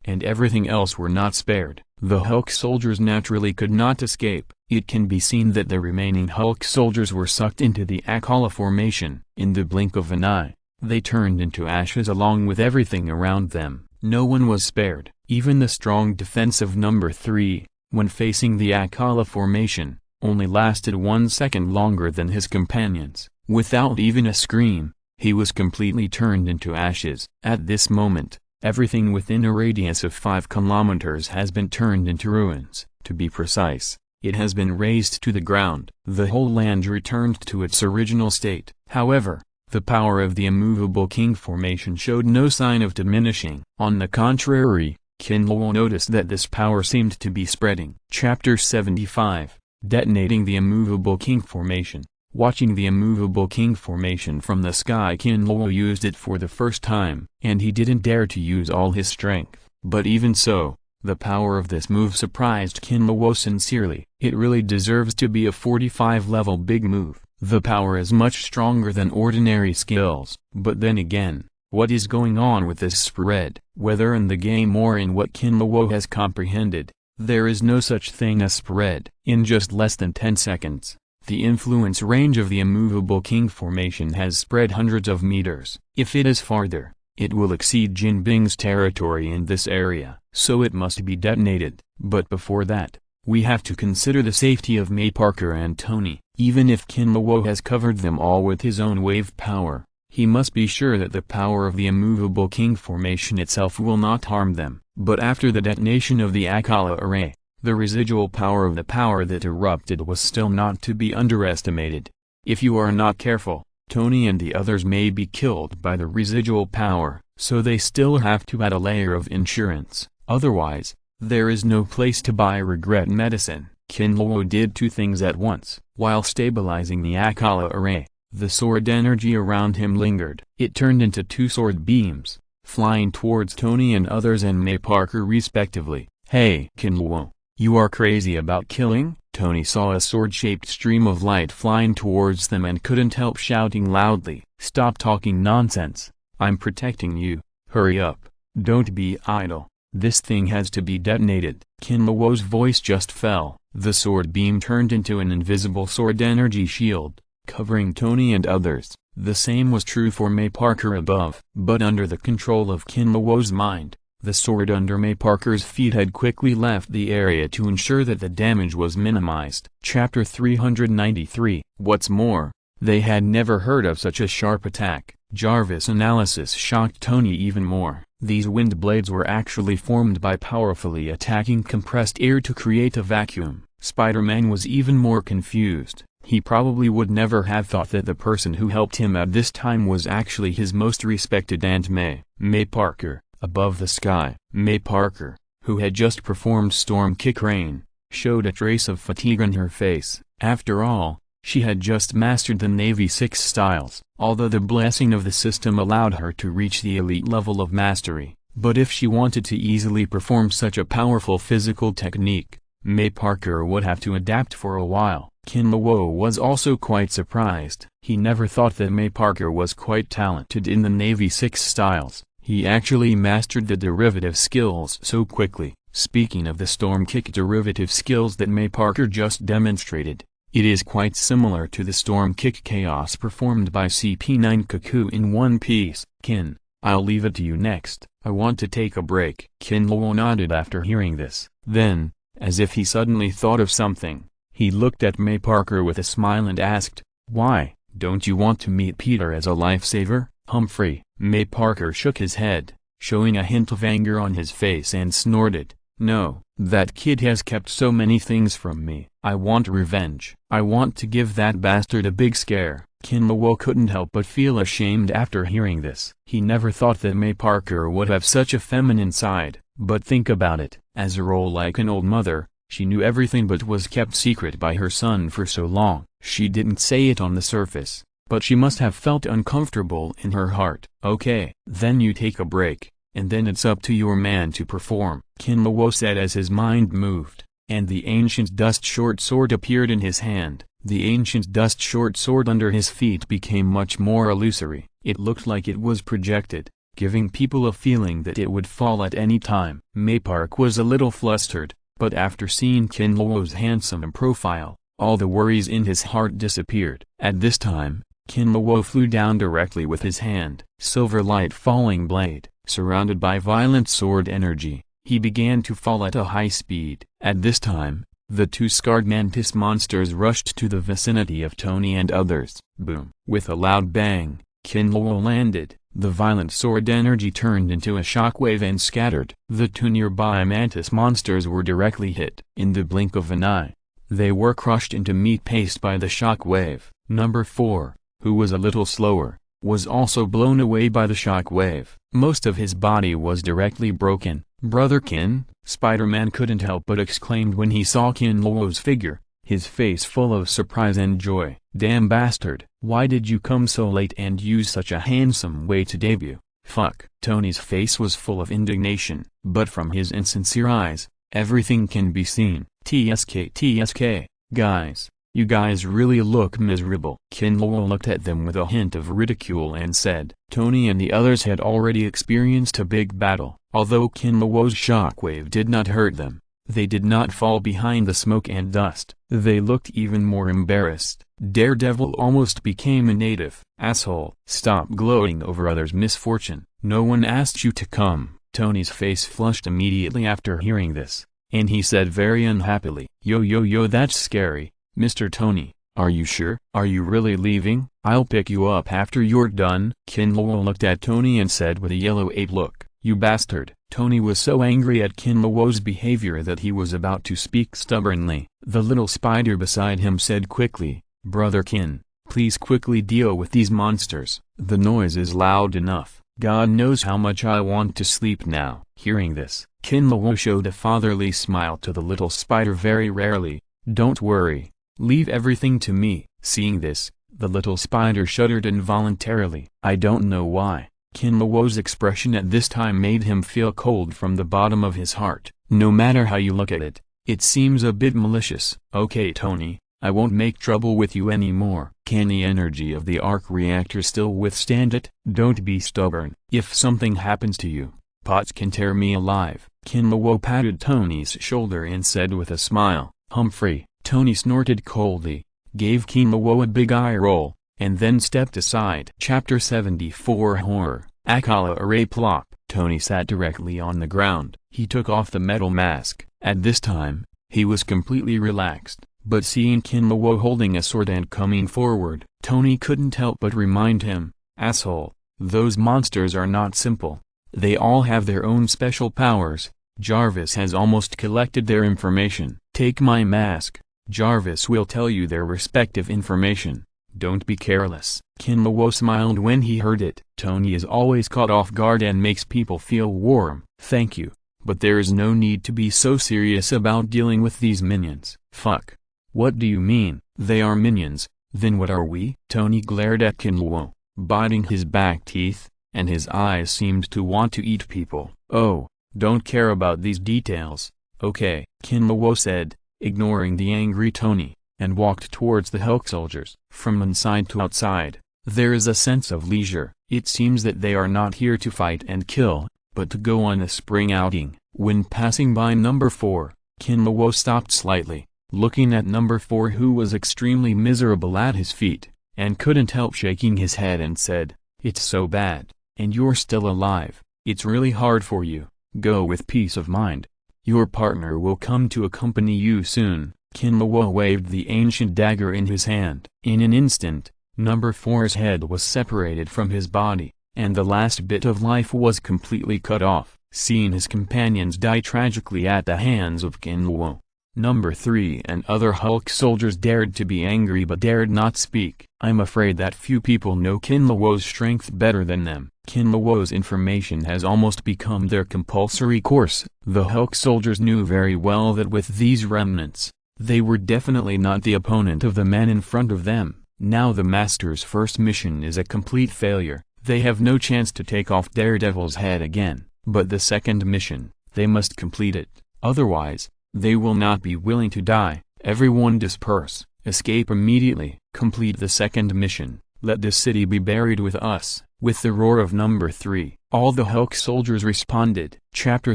and everything else were not spared. The Hulk soldiers naturally could not escape. It can be seen that the remaining Hulk soldiers were sucked into the Akala formation. In the blink of an eye, they turned into ashes along with everything around them. No one was spared. Even the strong defense of number 3, when facing the Akala formation, only lasted 1 second longer than his companions. Without even a scream, he was completely turned into ashes. At this moment, everything within a radius of 5 kilometers has been turned into ruins. To be precise, it has been razed to the ground. The whole land returned to its original state. However, the power of the immovable king formation showed no sign of diminishing. On the contrary, Kinluo noticed that this power seemed to be spreading. Chapter 75. Detonating the immovable king formation. Watching the immovable king formation from the sky, Kinluo used it for the first time, and he didn't dare to use all his strength. But even so, The power of this move surprised Kinluo sincerely. It really deserves to be a 45-level big move. The power is much stronger than ordinary skills. But then again, what is going on with this spread? Whether in the game or in what Kinluo has comprehended, there is no such thing as spread. In just less than 10 seconds, the influence range of the immovable king formation has spread hundreds of meters. If it is farther, it will exceed Jinbing's territory in this area, so it must be detonated. But before that, we have to consider the safety of May Parker and Tony. Even if Kinluo has covered them all with his own wave power, he must be sure that the power of the immovable king formation itself will not harm them. But after the detonation of the Akala array, the residual power of the power that erupted was still not to be underestimated. If you are not careful, Tony and the others may be killed by the residual power, so they still have to add a layer of insurance. Otherwise, there is no place to buy regret medicine. Kinluo did two things at once. While stabilizing the Akala array, the sword energy around him lingered. It turned into two sword beams, flying towards Tony and others and May Parker respectively. Hey Kinluo, you are crazy about killing? Tony saw a sword-shaped stream of light flying towards them and couldn't help shouting loudly. Stop talking nonsense. I'm protecting you. Hurry up. Don't be idle. This thing has to be detonated. Kinluo's voice just fell. The sword beam turned into an invisible sword energy shield, covering Tony and others. The same was true for May Parker above. But under the control of Kinluo's mind, the sword under May Parker's feet had quickly left the area to ensure that the damage was minimized. Chapter 393. What's more, they had never heard of such a sharp attack. Jarvis' analysis shocked Tony even more. These wind blades were actually formed by powerfully attacking compressed air to create a vacuum. Spider-Man was even more confused. He probably would never have thought that the person who helped him at this time was actually his most respected Aunt May. May Parker, above the sky. May Parker, who had just performed Storm Kick Rain, showed a trace of fatigue on her face. After all, she had just mastered the Navy 6 styles. Although the blessing of the system allowed her to reach the elite level of mastery, but if she wanted to easily perform such a powerful physical technique, May Parker would have to adapt for a while. Kinluo was also quite surprised. He never thought that May Parker was quite talented in the Navy 6 styles. He actually mastered the derivative skills so quickly. Speaking of the Storm Kick derivative skills that May Parker just demonstrated, it is quite similar to the Storm Kick Chaos performed by CP9 Cuckoo in One Piece. Kin, I'll leave it to you next. I want to take a break. Kinluo nodded after hearing this. Then, as if he suddenly thought of something, he looked at May Parker with a smile and asked, "Why, don't you want to meet Peter as a lifesaver, Humphrey?" May Parker shook his head, showing a hint of anger on his face and snorted, "No, that kid has kept so many things from me. I want revenge. I want to give that bastard a big scare." Kinluo couldn't help but feel ashamed after hearing this. He never thought that May Parker would have such a feminine side. But think about it, as a role like an old mother, she knew everything but was kept secret by her son for so long. She didn't say it on the surface, but she must have felt uncomfortable in her heart. "Okay, then you take a break, and then it's up to your man to perform," Kinluo said as his mind moved, and the ancient dust short sword appeared in his hand. The ancient dust short sword under his feet became much more illusory. It looked like it was projected, giving people a feeling that it would fall at any time. May Park was a little flustered, but after seeing Kinluo's handsome profile, all the worries in his heart disappeared. At this time, Kinluo flew down directly with his hand, silver light falling blade, surrounded by violent sword energy. He began to fall at a high speed. At this time, the two scarred mantis monsters rushed to the vicinity of Tony and others. Boom! With a loud bang, Kinluo landed. The violent sword energy turned into a shockwave and scattered. The two nearby mantis monsters were directly hit. In the blink of an eye, they were crushed into meat paste by the shockwave. Number 4, who was a little slower, was also blown away by the shockwave. Most of his body was directly broken. "Brother Kin," Spider-Man couldn't help but exclaimed when he saw Kinluo's figure, his face full of surprise and joy. "Damn bastard, why did you come so late and use such a handsome way to debut?" Fuck. Tony's face was full of indignation, but from his insincere eyes, everything can be seen. TSK, guys. You guys really look miserable. Kinlaw looked at them with a hint of ridicule and said. Tony and the others had already experienced a big battle. Although Kinlaw's shockwave did not hurt them, they did not fall behind the smoke and dust. They looked even more embarrassed. Daredevil almost became a native. Asshole. Stop gloating over others' misfortune. No one asked you to come. Tony's face flushed immediately after hearing this, and he said very unhappily. Yo, that's scary. Mr. Tony, are you sure? Are you really leaving? I'll pick you up after you're done. Kinlaw looked at Tony and said with a yellow-eyed look, you bastard. Tony was so angry at Kinlaw's behavior that he was about to speak stubbornly. The little spider beside him said quickly, Brother Kin, please quickly deal with these monsters. The noise is loud enough. God knows how much I want to sleep now. Hearing this, Kinlaw showed a fatherly smile to the little spider very rarely. Don't worry. Leave everything to me. Seeing this, the little spider shuddered involuntarily. I don't know why. Kinlaw's expression at this time made him feel cold from the bottom of his heart. No matter how you look at it, it seems a bit malicious. Okay Tony, I won't make trouble with you anymore. Can the energy of the arc reactor still withstand it? Don't be stubborn. If something happens to you, Potts can tear me alive. Kinlaw patted Tony's shoulder and said with a smile, Humphrey. Tony snorted coldly, gave Kinlaw a big eye roll, and then stepped aside. Chapter 74 Horror. Akala Array Plop. Tony sat directly on the ground. He took off the metal mask. At this time, he was completely relaxed, but seeing Kinlaw holding a sword and coming forward, Tony couldn't help but remind him, asshole, those monsters are not simple. They all have their own special powers. Jarvis has almost collected their information. Take my mask. Jarvis will tell you their respective information. Don't be careless. Kinlaw smiled when he heard it. Tony is always caught off guard and makes people feel warm. Thank you, but there is no need to be so serious about dealing with these minions. Fuck. What do you mean? They are minions, then what are we? Tony glared at Kinlaw, biting his back teeth, and his eyes seemed to want to eat people. Oh, don't care about these details. Okay, Kinlaw said, ignoring the angry Tony, and walked towards the Hulk soldiers. From inside to outside, there is a sense of leisure. It seems that they are not here to fight and kill, but to go on a spring outing. When passing by number 4, Kinlaw stopped slightly, looking at number 4 who was extremely miserable at his feet, and couldn't help shaking his head and said, it's so bad, and you're still alive. It's really hard for you. Go with peace of mind. Your partner will come to accompany you soon. Kinlaw waved the ancient dagger in his hand. In an instant, number 4's head was separated from his body, and the last bit of life was completely cut off. Seeing his companions die tragically at the hands of Kinlaw, number 3 and other Hulk soldiers dared to be angry but dared not speak. I'm afraid that few people know Kinlaw's strength better than them. Kinlaw's information has almost become their compulsory course. The Hulk soldiers knew very well that with these remnants, they were definitely not the opponent of the man in front of them. Now the Master's first mission is a complete failure. They have no chance to take off Daredevil's head again. But the second mission, they must complete it. Otherwise, they will not be willing to die. Everyone disperse. Escape immediately. Complete the second mission. Let this city be buried with us. With the roar of number 3, all the Hulk soldiers responded. Chapter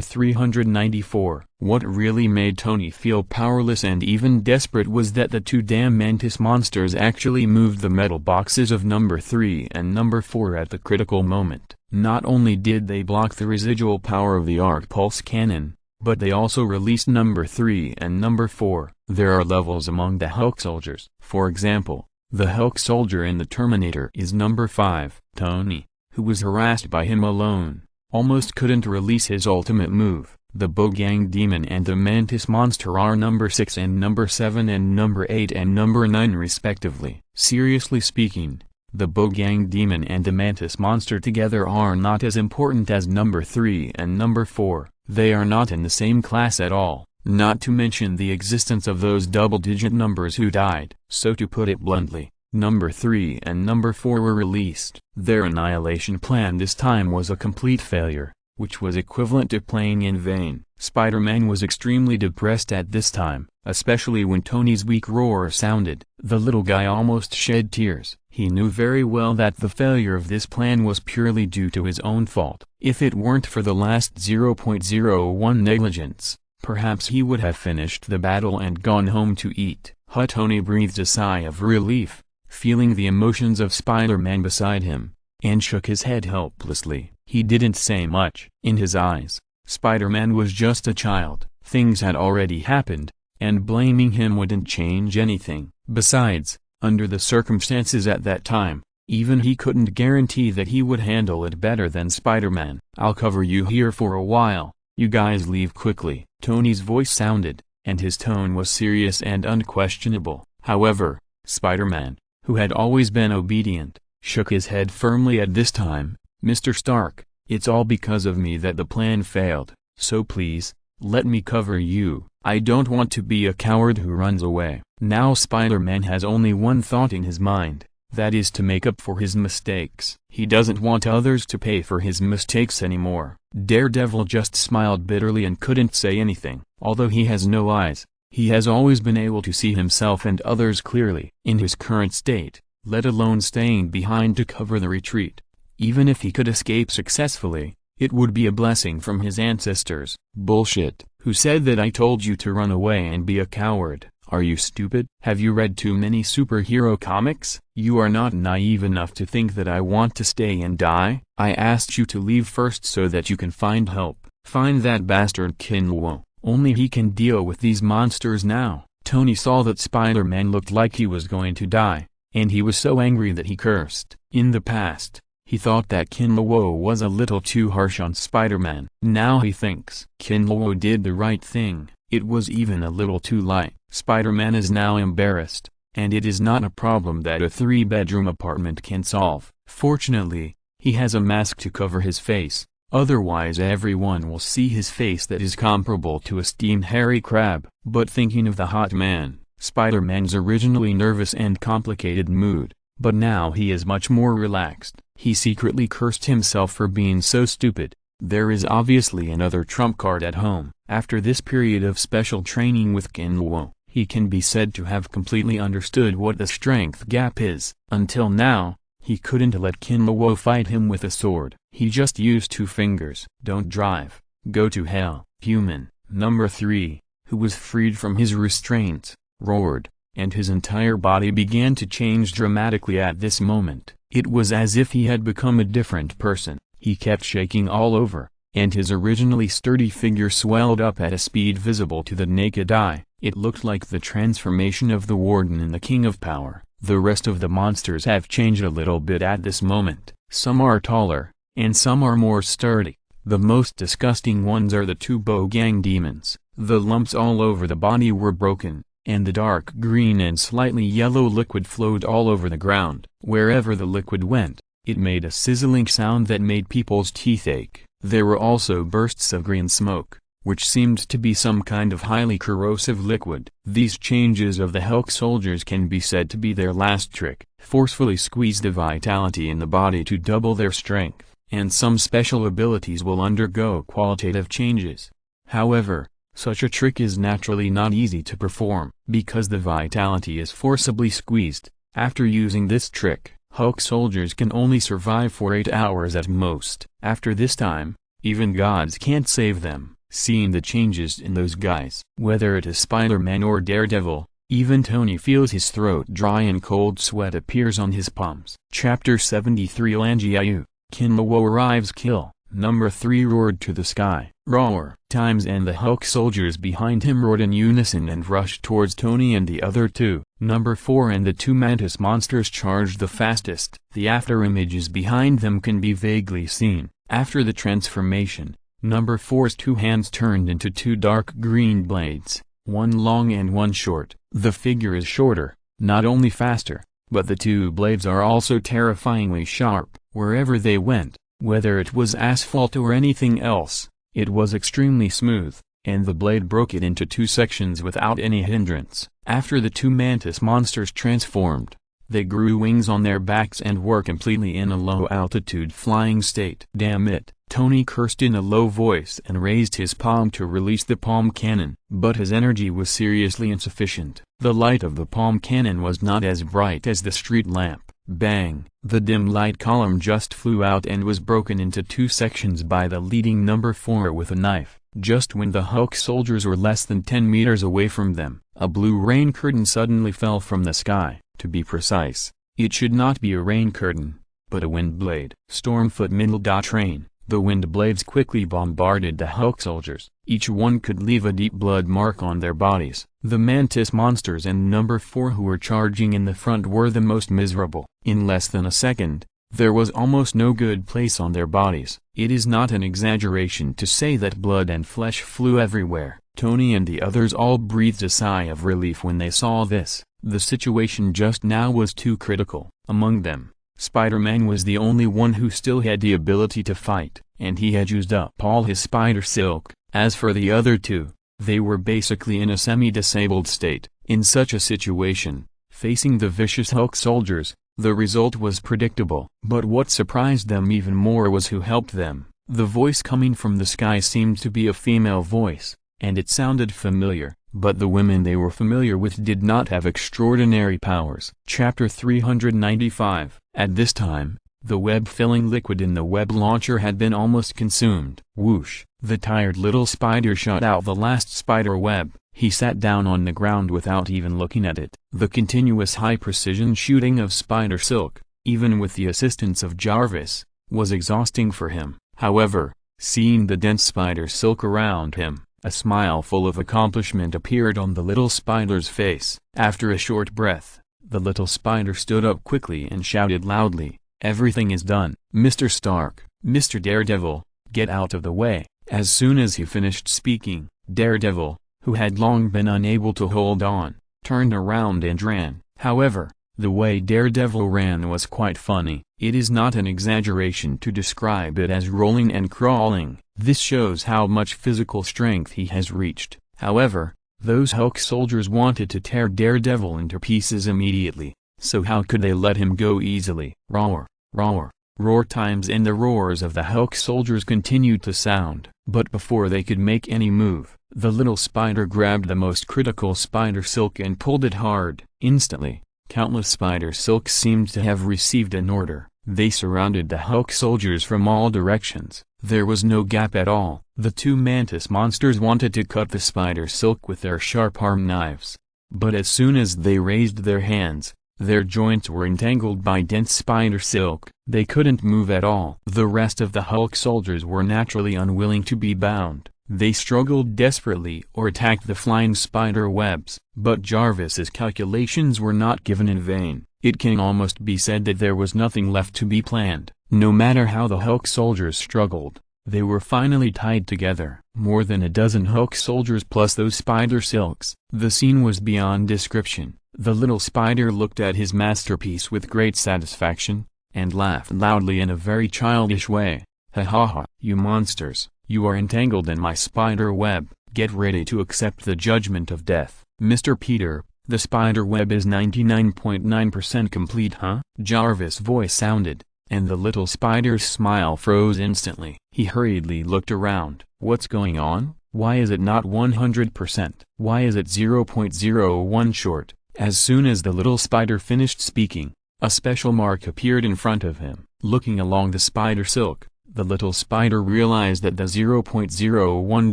394. What really made Tony feel powerless and even desperate was that the two damn mantis monsters actually moved the metal boxes of number 3 and number 4 at the critical moment. Not only did they block the residual power of the arc pulse cannon, but they also released number 3 and number 4. There are levels among the Hulk soldiers. For example, the Hulk soldier in the Terminator is number 5. Tony, who was harassed by him alone, almost couldn't release his ultimate move. The Bogang Demon and the Mantis Monster are number 6 and number 7 and number 8 and number 9 respectively. Seriously speaking, the Bogang Demon and the Mantis Monster together are not as important as number 3 and number 4. They are not in the same class at all, not to mention the existence of those double-digit numbers who died. So to put it bluntly, Number 3 and Number 4 were released. Their annihilation plan this time was a complete failure, which was equivalent to playing in vain. Spider-Man was extremely depressed at this time, especially when Tony's weak roar sounded. The little guy almost shed tears. He knew very well that the failure of this plan was purely due to his own fault. If it weren't for the last 0.01 negligence, perhaps he would have finished the battle and gone home to eat. Tony breathed a sigh of relief, feeling the emotions of Spider-Man beside him, and shook his head helplessly. He didn't say much. In his eyes, Spider-Man was just a child. Things had already happened, and blaming him wouldn't change anything. Besides, under the circumstances at that time, even he couldn't guarantee that he would handle it better than Spider-Man. "I'll cover you here for a while. You guys leave quickly." Tony's voice sounded, and his tone was serious and unquestionable. However, Spider-Man, who had always been obedient, shook his head firmly at this time. "Mr. Stark, it's all because of me that the plan failed, so please, let me cover you. I don't want to be a coward who runs away." Now Spider-Man has only one thought in his mind, that is to make up for his mistakes. He doesn't want others to pay for his mistakes anymore. Daredevil just smiled bitterly and couldn't say anything. Although he has no eyes, he has always been able to see himself and others clearly. In his current state, let alone staying behind to cover the retreat, even if he could escape successfully, it would be a blessing from his ancestors. "Bullshit. Who said that I told you to run away and be a coward? Are you stupid? Have you read too many superhero comics? You are not naive enough to think that I want to stay and die. I asked you to leave first so that you can find help. Find that bastard Kinluo. Only he can deal with these monsters now." Tony saw that Spider-Man looked like he was going to die, and he was so angry that he cursed. In the past, he thought that Kinluo was a little too harsh on Spider-Man. Now he thinks Kinluo did the right thing. It was even a little too light. Spider-Man is now embarrassed, and it is not a problem that a 3-bedroom apartment can solve. Fortunately, he has a mask to cover his face, otherwise everyone will see his face that is comparable to a steamed hairy crab. But thinking of the hot man, Spider-Man's originally nervous and complicated mood, but now he is much more relaxed. He secretly cursed himself for being so stupid. There is obviously another trump card at home. After this period of special training with Kinluo, he can be said to have completely understood what the strength gap is. Until now, he couldn't let Kinluo fight him with a sword. He just used 2 fingers. "Don't drive. Go to hell." Human, Number 3, who was freed from his restraints, roared, and his entire body began to change dramatically at this moment. It was as if he had become a different person. He kept shaking all over, and his originally sturdy figure swelled up at a speed visible to the naked eye. It looked like the transformation of the Warden in the King of Power. The rest of the monsters have changed a little bit at this moment. Some are taller, and some are more sturdy. The most disgusting ones are the 2 Bogang demons. The lumps all over the body were broken, and the dark green and slightly yellow liquid flowed all over the ground. Wherever the liquid went, it made a sizzling sound that made people's teeth ache. There were also bursts of green smoke, which seemed to be some kind of highly corrosive liquid. These changes of the Hulk soldiers can be said to be their last trick. Forcefully squeeze the vitality in the body to double their strength, and some special abilities will undergo qualitative changes. However, such a trick is naturally not easy to perform, because the vitality is forcibly squeezed. After using this trick, Hulk soldiers can only survive for 8 hours at most. After this time, even gods can't save them. Seeing the changes in those guys, whether it is Spider-Man or Daredevil, even Tony feels his throat dry and cold sweat appears on his palms. Chapter 73 Langiayu, Kinluo arrives. Kill. Number 3 roared to the sky. Roar. Times and the Hulk soldiers behind him roared in unison and rushed towards Tony and the other 2. Number 4 and the 2 mantis monsters charged the fastest. The after images behind them can be vaguely seen. After the transformation, Number 4's 2 hands turned into 2 dark green blades, one long and one short. The figure is shorter, not only faster, but the 2 blades are also terrifyingly sharp. Wherever they went, whether it was asphalt or anything else, it was extremely smooth, and the blade broke it into 2 sections without any hindrance. After the 2 mantis monsters transformed, They grew wings on their backs and were completely in a low-altitude flying state. "Damn it," Tony cursed in a low voice and raised his palm to release the palm cannon. But his energy was seriously insufficient. The light of the palm cannon was not as bright as the street lamp. Bang! The dim light column just flew out and was broken into two sections by the leading number 4 with a knife. Just when the Hulk soldiers were less than 10 meters away from them, a blue rain curtain suddenly fell from the sky. To be precise, it should not be a rain curtain, but a wind blade. Stormfoot middle-train. The wind blades quickly bombarded the Hulk soldiers. Each one could leave a deep blood mark on their bodies. The mantis monsters and number 4 who were charging in the front were the most miserable. In less than a second, there was almost no good place on their bodies. It is not an exaggeration to say that blood and flesh flew everywhere. Tony and the others all breathed a sigh of relief when they saw this. The situation just now was too critical. Among them, Spider-Man was the only one who still had the ability to fight, and he had used up all his spider silk. As for the other two, they were basically in a semi-disabled state. In such a situation, facing the vicious Hulk soldiers, the result was predictable. But what surprised them even more was who helped them. The voice coming from the sky seemed to be a female voice, and it sounded familiar. But the women they were familiar with did not have extraordinary powers. Chapter 395. At this time, the web-filling liquid in the web launcher had been almost consumed. Whoosh! The tired little spider shot out the last spider web. He sat down on the ground without even looking at it. The continuous high-precision shooting of spider silk, even with the assistance of Jarvis, was exhausting for him. However, seeing the dense spider silk around him, a smile full of accomplishment appeared on the little spider's face. After a short breath, the little spider stood up quickly and shouted loudly, "Everything is done." "Mr. Stark, Mr. Daredevil, get out of the way." As soon as he finished speaking, Daredevil, who had long been unable to hold on, turned around and ran. However, the way Daredevil ran was quite funny. It is not an exaggeration to describe it as rolling and crawling. This shows how much physical strength he has reached. However, those Hulk soldiers wanted to tear Daredevil into pieces immediately, so how could they let him go easily? Roar, roar, roar times, and the roars of the Hulk soldiers continued to sound. But before they could make any move, the little spider grabbed the most critical spider silk and pulled it hard. Instantly, countless spider silks seemed to have received an order. They surrounded the Hulk soldiers from all directions. There was no gap at all. The two mantis monsters wanted to cut the spider silk with their sharp arm knives. But as soon as they raised their hands, their joints were entangled by dense spider silk. They couldn't move at all. The rest of the Hulk soldiers were naturally unwilling to be bound. They struggled desperately or attacked the flying spider webs. But Jarvis's calculations were not given in vain. It can almost be said that there was nothing left to be planned. No matter how the Hulk soldiers struggled, they were finally tied together. More than a dozen Hulk soldiers plus those spider silks. The scene was beyond description. The little spider looked at his masterpiece with great satisfaction, and laughed loudly in a very childish way. "Ha ha ha, you monsters, you are entangled in my spider web. Get ready to accept the judgment of death." "Mr. Peter, the spider web is 99.9% complete, huh?" Jarvis' voice sounded, and the little spider's smile froze instantly. He hurriedly looked around. "What's going on? Why is it not 100%? Why is it 0.01 short?" As soon as the little spider finished speaking, a special mark appeared in front of him. Looking along the spider silk, the little spider realized that the 0.01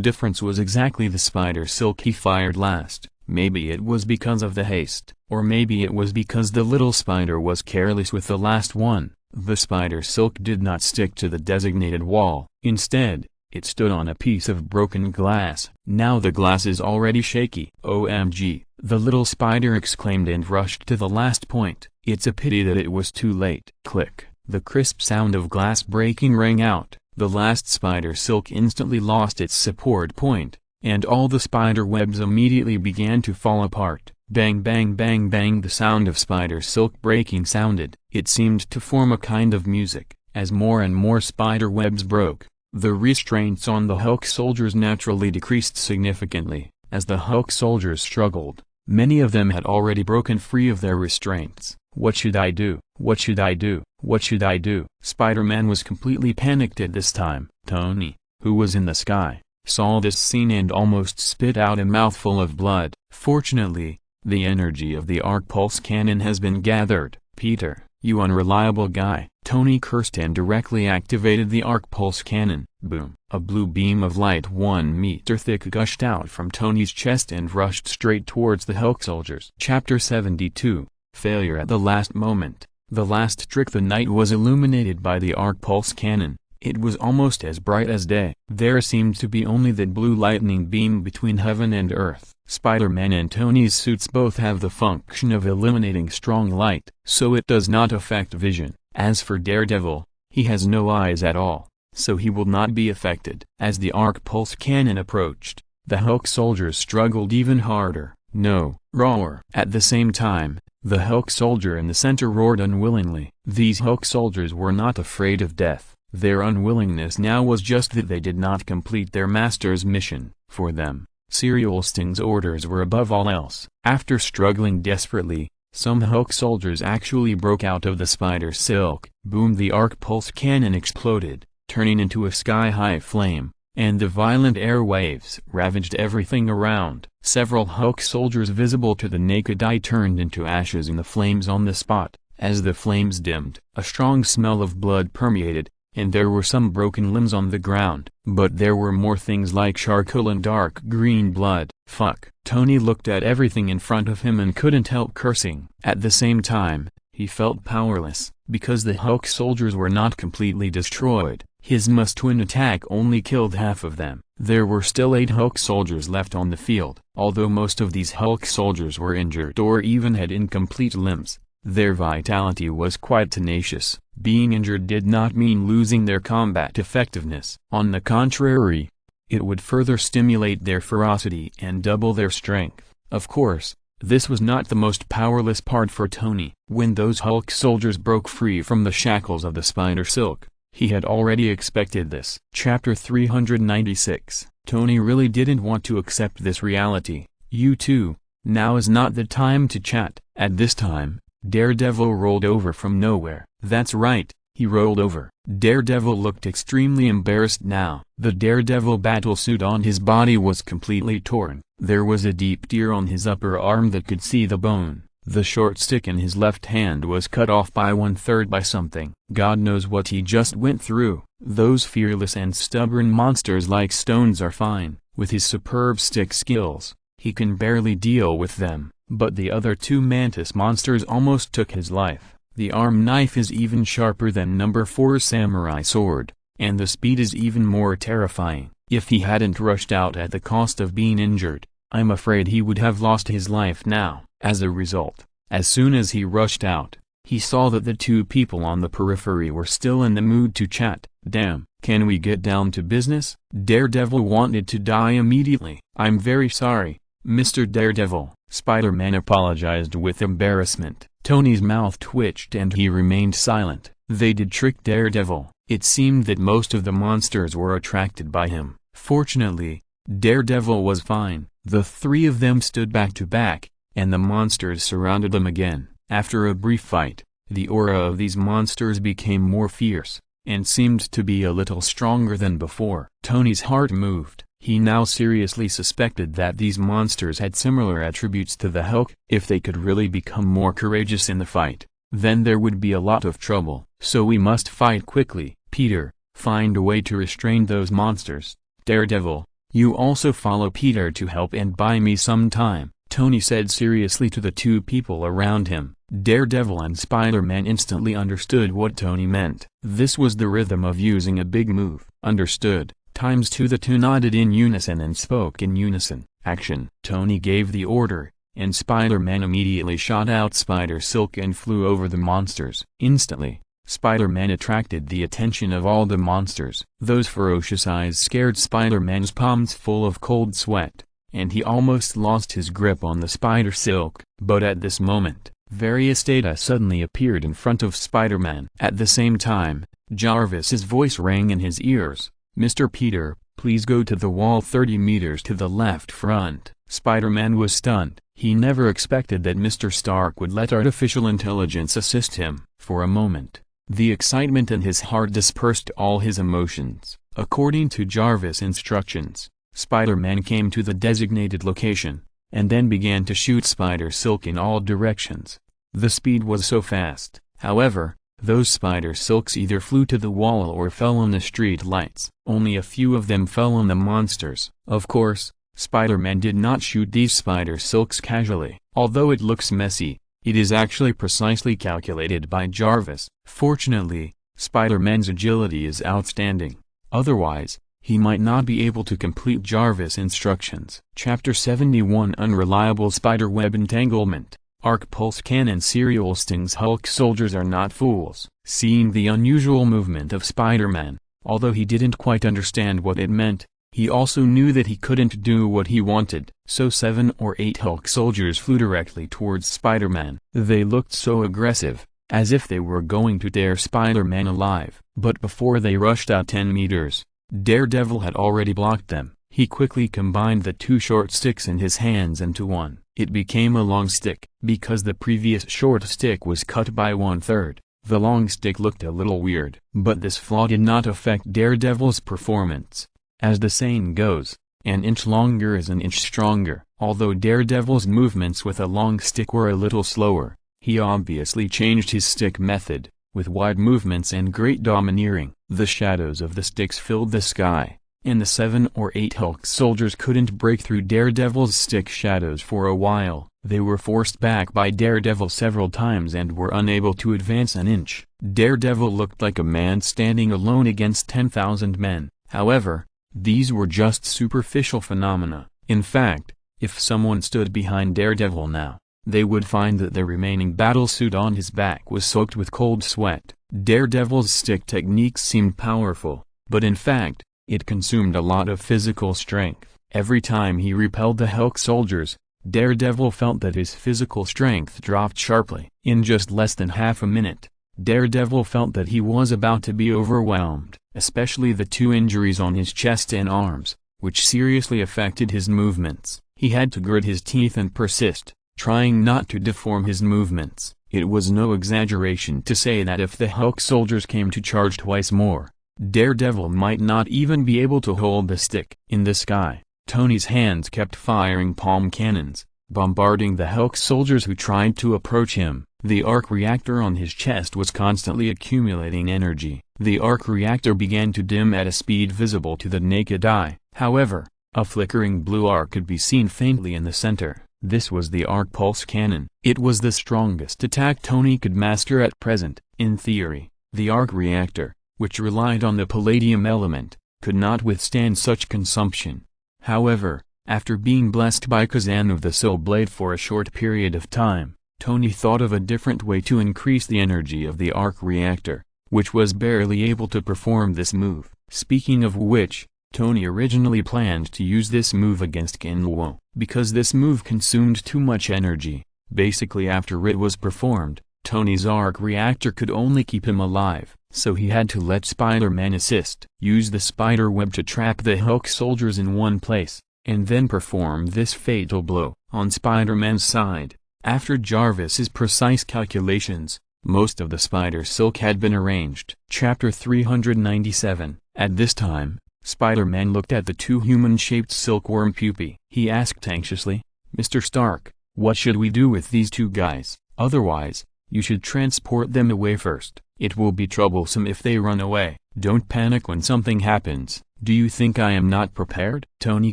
difference was exactly the spider silk he fired last. Maybe it was because of the haste, or maybe it was because the little spider was careless with the last one. The spider silk did not stick to the designated wall. Instead, it stood on a piece of broken glass. "Now the glass is already shaky." "OMG!" the little spider exclaimed and rushed to the last point. It's a pity that it was too late. Click. The crisp sound of glass breaking rang out. The last spider silk instantly lost its support point, and all the spider webs immediately began to fall apart. Bang bang bang bang, the sound of spider silk breaking sounded. It seemed to form a kind of music. As more and more spider webs broke, the restraints on the Hulk soldiers naturally decreased significantly. As the Hulk soldiers struggled, many of them had already broken free of their restraints. What should I do? What should I do? What should I do? Spider-Man was completely panicked at this time. Tony, who was in the sky, saw this scene and almost spit out a mouthful of blood. Fortunately, the energy of the arc pulse cannon has been gathered. Peter, you unreliable guy. Tony cursed and directly activated the arc pulse cannon. Boom. A blue beam of light 1 meter thick gushed out from Tony's chest and rushed straight towards the Hulk soldiers. Chapter 72. Failure at the last moment. The last trick. The night was illuminated by the arc pulse cannon. It was almost as bright as day. There seemed to be only that blue lightning beam between heaven and earth. Spider-Man and Tony's suits both have the function of eliminating strong light, so it does not affect vision. As for Daredevil, he has no eyes at all, so he will not be affected. As the arc pulse cannon approached, the Hulk soldiers struggled even harder. No, roar. At the same time, the Hulk soldier in the center roared unwillingly. These Hulk soldiers were not afraid of death. Their unwillingness now was just that they did not complete their master's mission. For them, Serial Sting's orders were above all else. After struggling desperately, some Hulk soldiers actually broke out of the spider silk. Boom! The arc pulse cannon exploded, turning into a sky-high flame, and the violent air waves ravaged everything around. Several Hulk soldiers visible to the naked eye turned into ashes in the flames on the spot. As the flames dimmed, a strong smell of blood permeated, and there were some broken limbs on the ground. But there were more things like charcoal and dark green blood. Fuck. Tony looked at everything in front of him and couldn't help cursing. At the same time, he felt powerless, because the Hulk soldiers were not completely destroyed. His must-win attack only killed half of them. There were still 8 Hulk soldiers left on the field. Although most of these Hulk soldiers were injured or even had incomplete limbs, their vitality was quite tenacious. Being injured did not mean losing their combat effectiveness. On the contrary, it would further stimulate their ferocity and double their strength. Of course, this was not the most powerless part for Tony. When those Hulk soldiers broke free from the shackles of the spider silk, he had already expected this. Chapter 396. Tony really didn't want to accept this reality. You too, now is not the time to chat. At this time, Daredevil rolled over from nowhere. That's right, he rolled over. Daredevil looked extremely embarrassed now. The Daredevil battlesuit on his body was completely torn. There was a deep tear on his upper arm that could see the bone. The short stick in his left hand was cut off by 1/3 by something. God knows what he just went through. Those fearless and stubborn monsters like stones are fine. With his superb stick skills, he can barely deal with them. But the other 2 mantis monsters almost took his life. The arm knife is even sharper than number 4's samurai sword, and the speed is even more terrifying. If he hadn't rushed out at the cost of being injured, I'm afraid he would have lost his life now. As a result, as soon as he rushed out, he saw that the 2 people on the periphery were still in the mood to chat. Damn, can we get down to business? Daredevil wanted to die immediately. I'm very sorry, Mr. Daredevil. Spider-Man apologized with embarrassment. Tony's mouth twitched and he remained silent. They did trick Daredevil. It seemed that most of the monsters were attracted by him. Fortunately, Daredevil was fine. The 3 of them stood back to back, and the monsters surrounded them again. After a brief fight, the aura of these monsters became more fierce, and seemed to be a little stronger than before. Tony's heart moved. He now seriously suspected that these monsters had similar attributes to the Hulk. If they could really become more courageous in the fight, then there would be a lot of trouble. So we must fight quickly. Peter, find a way to restrain those monsters. Daredevil, you also follow Peter to help and buy me some time, Tony said seriously to the 2 people around him. Daredevil and Spider-Man instantly understood what Tony meant. This was the rhythm of using a big move. Understood. ×2. The 2 nodded in unison and spoke in unison. Action. Tony gave the order, and Spider-Man immediately shot out spider silk and flew over the monsters. Instantly, Spider-Man attracted the attention of all the monsters. Those ferocious eyes scared Spider-Man's palms full of cold sweat, and he almost lost his grip on the spider silk. But at this moment, various data suddenly appeared in front of Spider-Man. At the same time, Jarvis's voice rang in his ears. Mr. Peter, please go to the wall 30 meters to the left front. Spider-Man was stunned. He never expected that Mr. Stark would let artificial intelligence assist him. For a moment, the excitement in his heart dispersed all his emotions. According to Jarvis' instructions, Spider-Man came to the designated location, and then began to shoot spider silk in all directions. The speed was so fast, however, those spider silks either flew to the wall or fell on the street lights. Only a few of them fell on the monsters. Of course, Spider-Man did not shoot these spider silks casually. Although it looks messy, it is actually precisely calculated by Jarvis. Fortunately, Spider-Man's agility is outstanding. Otherwise, he might not be able to complete Jarvis' instructions. Chapter 71 Unreliable Spiderweb Entanglement. Arc Pulse Cannon Serial Stings. Hulk soldiers are not fools. Seeing the unusual movement of Spider-Man, although he didn't quite understand what it meant, he also knew that he couldn't do what he wanted. So 7 or 8 Hulk soldiers flew directly towards Spider-Man. They looked so aggressive, as if they were going to tear Spider-Man alive. But before they rushed out 10 meters, Daredevil had already blocked them. He quickly combined the 2 short sticks in his hands into one. It became a long stick. Because the previous short stick was cut by 1/3, the long stick looked a little weird. But this flaw did not affect Daredevil's performance. As the saying goes, an inch longer is an inch stronger. Although Daredevil's movements with a long stick were a little slower, he obviously changed his stick method, with wide movements and great domineering. The shadows of the sticks filled the sky, and the 7 or 8 Hulk soldiers couldn't break through Daredevil's stick shadows for a while. They were forced back by Daredevil several times and were unable to advance an inch. Daredevil looked like a man standing alone against 10,000 men. However, these were just superficial phenomena. In fact, if someone stood behind Daredevil now, they would find that the remaining battlesuit on his back was soaked with cold sweat. Daredevil's stick techniques seemed powerful, but in fact, it consumed a lot of physical strength. Every time he repelled the Hulk soldiers, Daredevil felt that his physical strength dropped sharply. In just less than half a minute, Daredevil felt that he was about to be overwhelmed, especially the 2 injuries on his chest and arms, which seriously affected his movements. He had to grit his teeth and persist, trying not to deform his movements. It was no exaggeration to say that if the Hulk soldiers came to charge twice more, Daredevil might not even be able to hold the stick. In the sky, Tony's hands kept firing palm cannons, bombarding the Hulk soldiers who tried to approach him. The arc reactor on his chest was constantly accumulating energy. The arc reactor began to dim at a speed visible to the naked eye. However, a flickering blue arc could be seen faintly in the center. This was the arc pulse cannon. It was the strongest attack Tony could master at present. In theory, the arc reactor, which relied on the palladium element, could not withstand such consumption. However, after being blessed by Kazan of the Soul Blade for a short period of time, Tony thought of a different way to increase the energy of the arc reactor, which was barely able to perform this move. Speaking of which, Tony originally planned to use this move against Kinluo, because this move consumed too much energy. Basically, after it was performed, Tony's arc reactor could only keep him alive, so he had to let Spider-Man assist. Use the spider web to trap the Hulk soldiers in one place, and then perform this fatal blow. On Spider-Man's side, after Jarvis's precise calculations, most of the spider silk had been arranged. Chapter 397. At this time, Spider-Man looked at the 2 human-shaped silkworm pupae. He asked anxiously, "Mr. Stark, what should we do with these 2 guys? Otherwise, you should transport them away first. It will be troublesome if they run away. Don't panic when something happens. Do you think I am not prepared?" Tony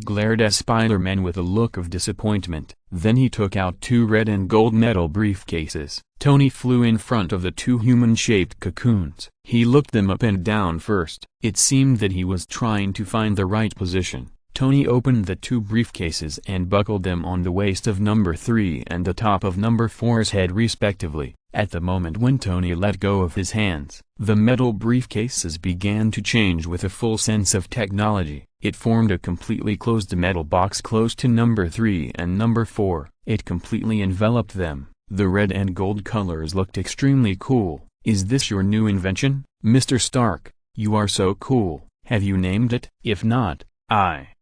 glared at Spider-Man with a look of disappointment. Then he took out 2 red and gold metal briefcases. Tony flew in front of the 2 human-shaped cocoons. He looked them up and down first. It seemed that he was trying to find the right position. Tony opened the 2 briefcases and buckled them on the waist of number 3 and the top of number 4's head respectively. At the moment when Tony let go of his hands, the metal briefcases began to change with a full sense of technology. It formed a completely closed metal box close to number 3 and number 4. It completely enveloped them. The red and gold colors looked extremely cool. "Is this your new invention, Mr. Stark? You are so cool. Have you named it? If not,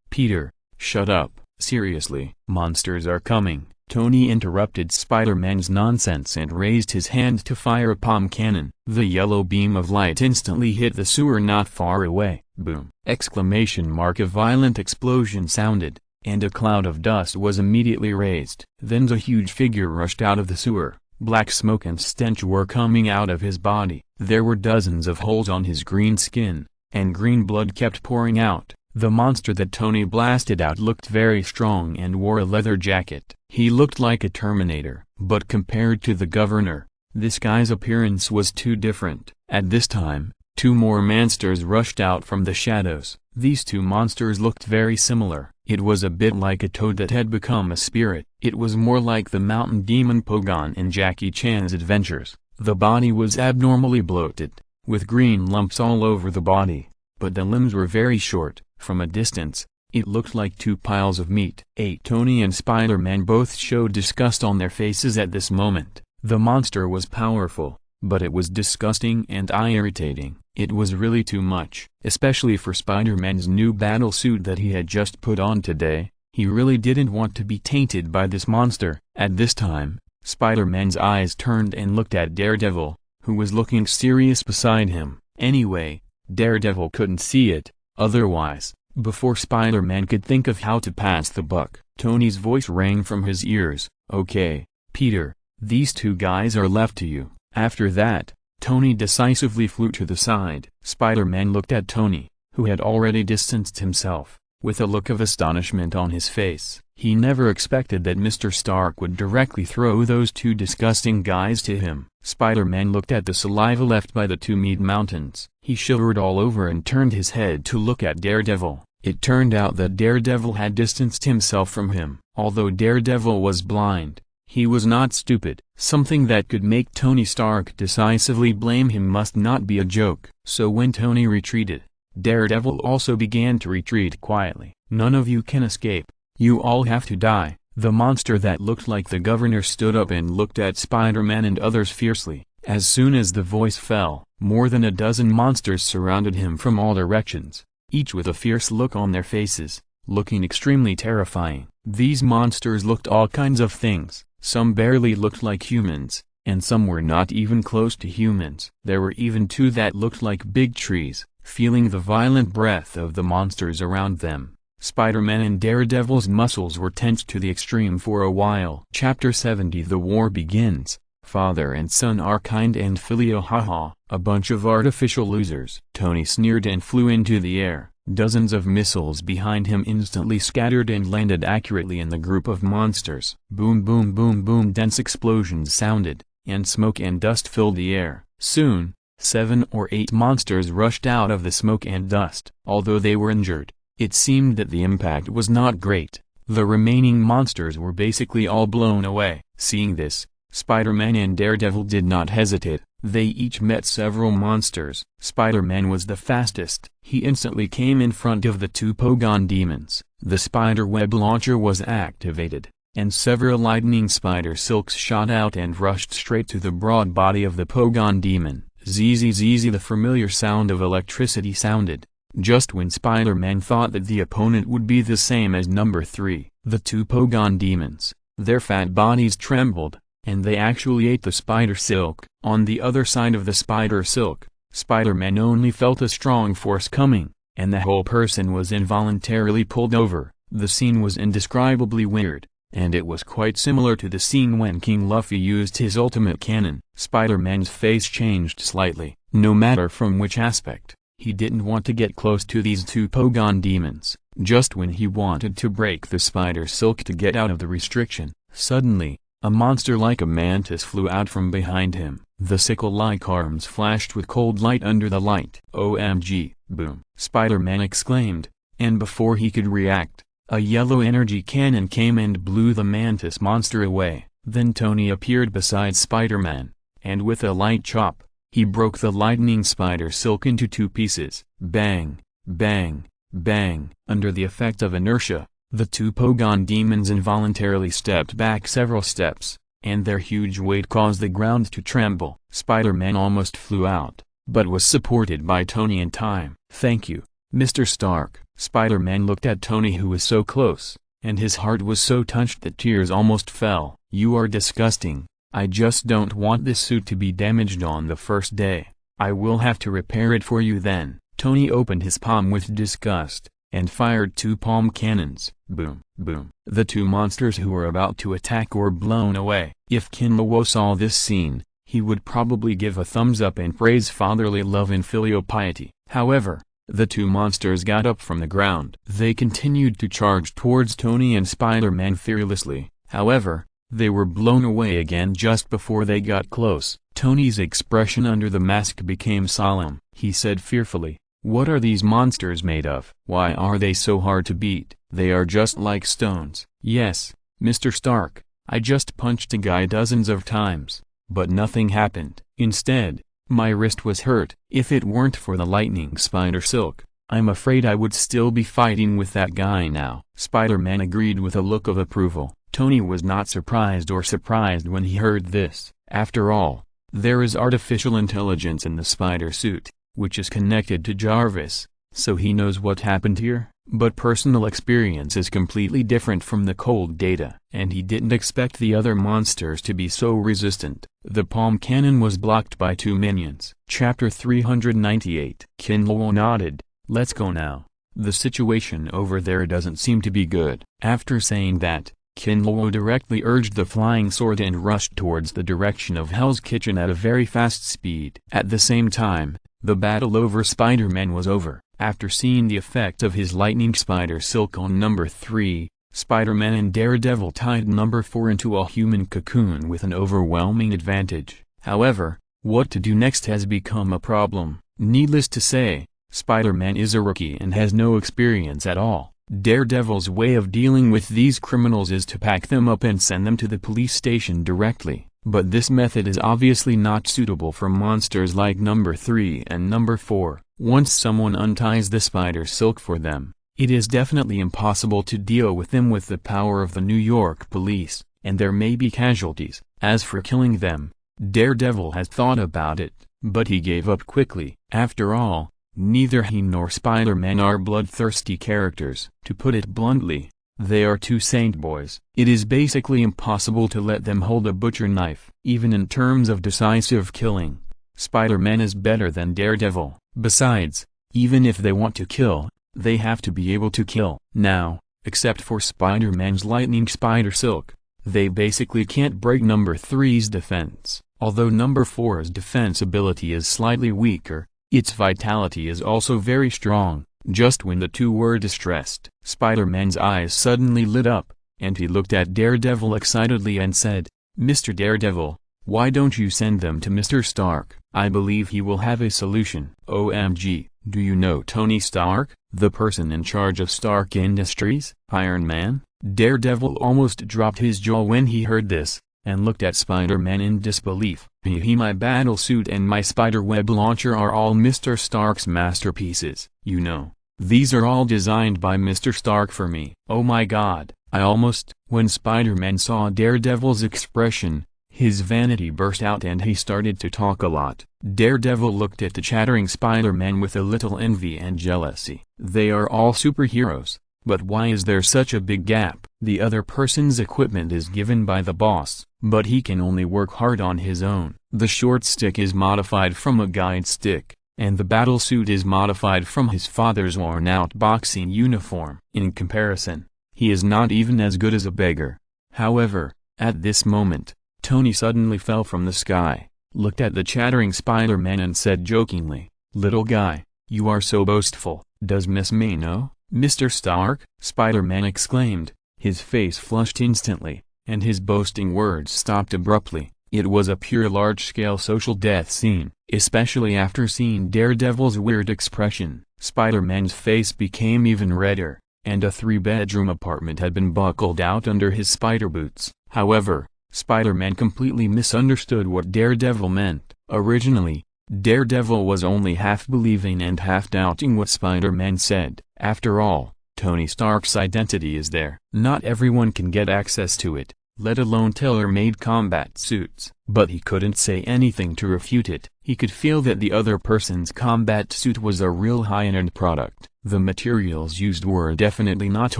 Peter, shut up. Seriously, monsters are coming. Tony interrupted Spider-Man's nonsense and raised his hand to fire a palm cannon. The yellow beam of light instantly hit the sewer not far away. Boom! Exclamation mark! A violent explosion sounded, and a cloud of dust was immediately raised. Then the huge figure rushed out of the sewer. Black smoke and stench were coming out of his body. There were dozens of holes on his green skin, and green blood kept pouring out. The monster that Tony blasted out looked very strong and wore a leather jacket. He looked like a Terminator. But compared to the governor, this guy's appearance was too different. At this time, two more monsters rushed out from the shadows. These two monsters looked very similar. It was a bit like a toad that had become a spirit. It was more like the mountain demon Pogon in Jackie Chan's Adventures. The body was abnormally bloated, with green lumps all over the body, but the limbs were very short. From a distance, it looked like two piles of meat. Tony and Spider-Man both showed disgust on their faces at this moment. The monster was powerful, but it was disgusting and irritating. It was really too much, especially for Spider-Man's new battle suit that he had just put on today. He really didn't want to be tainted by this monster. At this time, Spider-Man's eyes turned and looked at Daredevil, who was looking serious beside him. Anyway, Daredevil couldn't see it. Otherwise, before Spider-Man could think of how to pass the buck, Tony's voice rang from his ears. "Okay, Peter, these two guys are left to you." After that, Tony decisively flew to the side. Spider-Man looked at Tony, who had already distanced himself, with a look of astonishment on his face. He never expected that Mr. Stark would directly throw those two disgusting guys to him. Spider-Man looked at the saliva left by the two meat mountains. He shivered all over and turned his head to look at Daredevil. It turned out that Daredevil had distanced himself from him. Although Daredevil was blind, he was not stupid. Something that could make Tony Stark decisively blame him must not be a joke. So when Tony retreated, Daredevil also began to retreat quietly. "None of you can escape. You all have to die." The monster that looked like the governor stood up and looked at Spider-Man and others fiercely. As soon as the voice fell, more than a dozen monsters surrounded him from all directions, each with a fierce look on their faces, looking extremely terrifying. These monsters looked all kinds of things. Some barely looked like humans, and some were not even close to humans. There were even two that looked like big trees. Feeling the violent breath of the monsters around them, Spider-Man and Daredevil's muscles were tensed to the extreme for a while. Chapter 70 The War Begins. Father and son are kind and filial, haha, a bunch of artificial losers. Tony sneered and flew into the air. Dozens of missiles behind him instantly scattered and landed accurately in the group of monsters. Boom boom boom boom, dense explosions sounded, and smoke and dust filled the air. Soon, 7 or 8 monsters rushed out of the smoke and dust. Although they were injured, it seemed that the impact was not great. The remaining monsters were basically all blown away. Seeing this, Spider-Man and Daredevil did not hesitate. They each met several monsters. Spider-Man was the fastest. He instantly came in front of the two Pogon demons. The spider web launcher was activated, and several lightning spider silks shot out and rushed straight to the broad body of the Pogon demon. Zzz, the familiar sound of electricity sounded, just when Spider-Man thought that the opponent would be the same as number 3. The two Pogon demons, their fat bodies trembled, and they actually ate the spider silk. On the other side of the spider silk, Spider-Man only felt a strong force coming, and the whole person was involuntarily pulled over. The scene was indescribably weird, and it was quite similar to the scene when King Luffy used his ultimate cannon. Spider-Man's face changed slightly. No matter from which aspect, he didn't want to get close to these two Pogon demons. Just when he wanted to break the spider silk to get out of the restriction, suddenly, a monster like a mantis flew out from behind him. The sickle-like arms flashed with cold light under the light. "OMG, boom!" Spider-Man exclaimed, and before he could react, a yellow energy cannon came and blew the mantis monster away. Then Tony appeared beside Spider-Man, and with a light chop, he broke the lightning spider silk into 2 pieces. Bang, bang, bang. Under the effect of inertia, the two Pogon demons involuntarily stepped back several steps, and their huge weight caused the ground to tremble. Spider-Man almost flew out, but was supported by Tony in time. "Thank you, Mr. Stark." Spider-Man looked at Tony, who was so close, and his heart was so touched that tears almost fell. "You are disgusting. I just don't want this suit to be damaged on the first day. I will have to repair it for you then." Tony opened his palm with disgust, and fired 2 palm cannons. Boom, boom. The 2 monsters who were about to attack were blown away. If Kinlawo saw this scene, he would probably give a thumbs up and praise fatherly love and filial piety. However, the 2 monsters got up from the ground. They continued to charge towards Tony and Spider-Man fearlessly. However, they were blown away again just before they got close. Tony's expression under the mask became solemn. He said fearfully, "What are these monsters made of? Why are they so hard to beat? They are just like stones." "Yes, Mr. Stark, I just punched a guy dozens of times, but nothing happened. Instead, my wrist was hurt. If it weren't for the lightning spider silk, I'm afraid I would still be fighting with that guy now." Spider-Man agreed with a look of approval. Tony was not surprised when he heard this. After all, there is artificial intelligence in the spider suit, which is connected to Jarvis, so he knows what happened here. But personal experience is completely different from the cold data, and he didn't expect the other monsters to be so resistant. The palm cannon was blocked by 2 minions. Chapter 398. Kinlawo nodded. "Let's go now. The situation over there doesn't seem to be good." After saying that, Kinlawo directly urged the flying sword and rushed towards the direction of Hell's Kitchen at a very fast speed. At the same time, the battle over Spider-Man was over. After seeing the effect of his lightning spider silk on number 3, Spider-Man and Daredevil tied number 4 into a human cocoon with an overwhelming advantage. However, what to do next has become a problem. Needless to say, Spider-Man is a rookie and has no experience at all. Daredevil's way of dealing with these criminals is to pack them up and send them to the police station directly. But this method is obviously not suitable for monsters like number 3 and number 4. Once someone unties the spider silk for them, it is definitely impossible to deal with them with the power of the New York police, and there may be casualties. As for killing them, Daredevil has thought about it, but he gave up quickly. After all, neither he nor Spider-Man are bloodthirsty characters. To put it bluntly, they are 2 saint boys. It is basically impossible to let them hold a butcher knife. Even in terms of decisive killing, Spider-Man is better than Daredevil. Besides, even if they want to kill, they have to be able to kill. Now, except for Spider-Man's lightning spider silk, they basically can't break number 3's defense. Although number 4's defense ability is slightly weaker, its vitality is also very strong. Just when the 2 were distressed, Spider-Man's eyes suddenly lit up, and he looked at Daredevil excitedly and said, "Mr. Daredevil, why don't you send them to Mr. Stark? I believe he will have a solution." "OMG, do you know Tony Stark, the person in charge of Stark Industries, Iron Man?" Daredevil almost dropped his jaw when he heard this, and looked at Spider-Man in disbelief. My battle suit and my spiderweb launcher are all Mr. Stark's masterpieces. You know, these are all designed by Mr. Stark for me." "Oh my god, I almost..." When Spider-Man saw Daredevil's expression, his vanity burst out and he started to talk a lot. Daredevil looked at the chattering Spider-Man with a little envy and jealousy. They are all superheroes, but why is there such a big gap? The other person's equipment is given by the boss, but he can only work hard on his own. The short stick is modified from a guide stick, and the battle suit is modified from his father's worn-out boxing uniform. In comparison, he is not even as good as a beggar. However, at this moment, Tony suddenly fell from the sky, looked at the chattering Spider-Man and said jokingly, "Little guy, you are so boastful. Does Miss May know?" "Mr. Stark?" Spider-Man exclaimed, his face flushed instantly, and his boasting words stopped abruptly. It was a pure large-scale social death scene, especially after seeing Daredevil's weird expression. Spider-Man's face became even redder, and a 3-bedroom apartment had been buckled out under his spider boots. However, Spider-Man completely misunderstood what Daredevil meant. Originally, Daredevil was only half believing and half doubting what Spider-Man said. After all, Tony Stark's identity is there. Not everyone can get access to it, let alone tailor-made combat suits. But he couldn't say anything to refute it. He could feel that the other person's combat suit was a real high-end product. The materials used were definitely not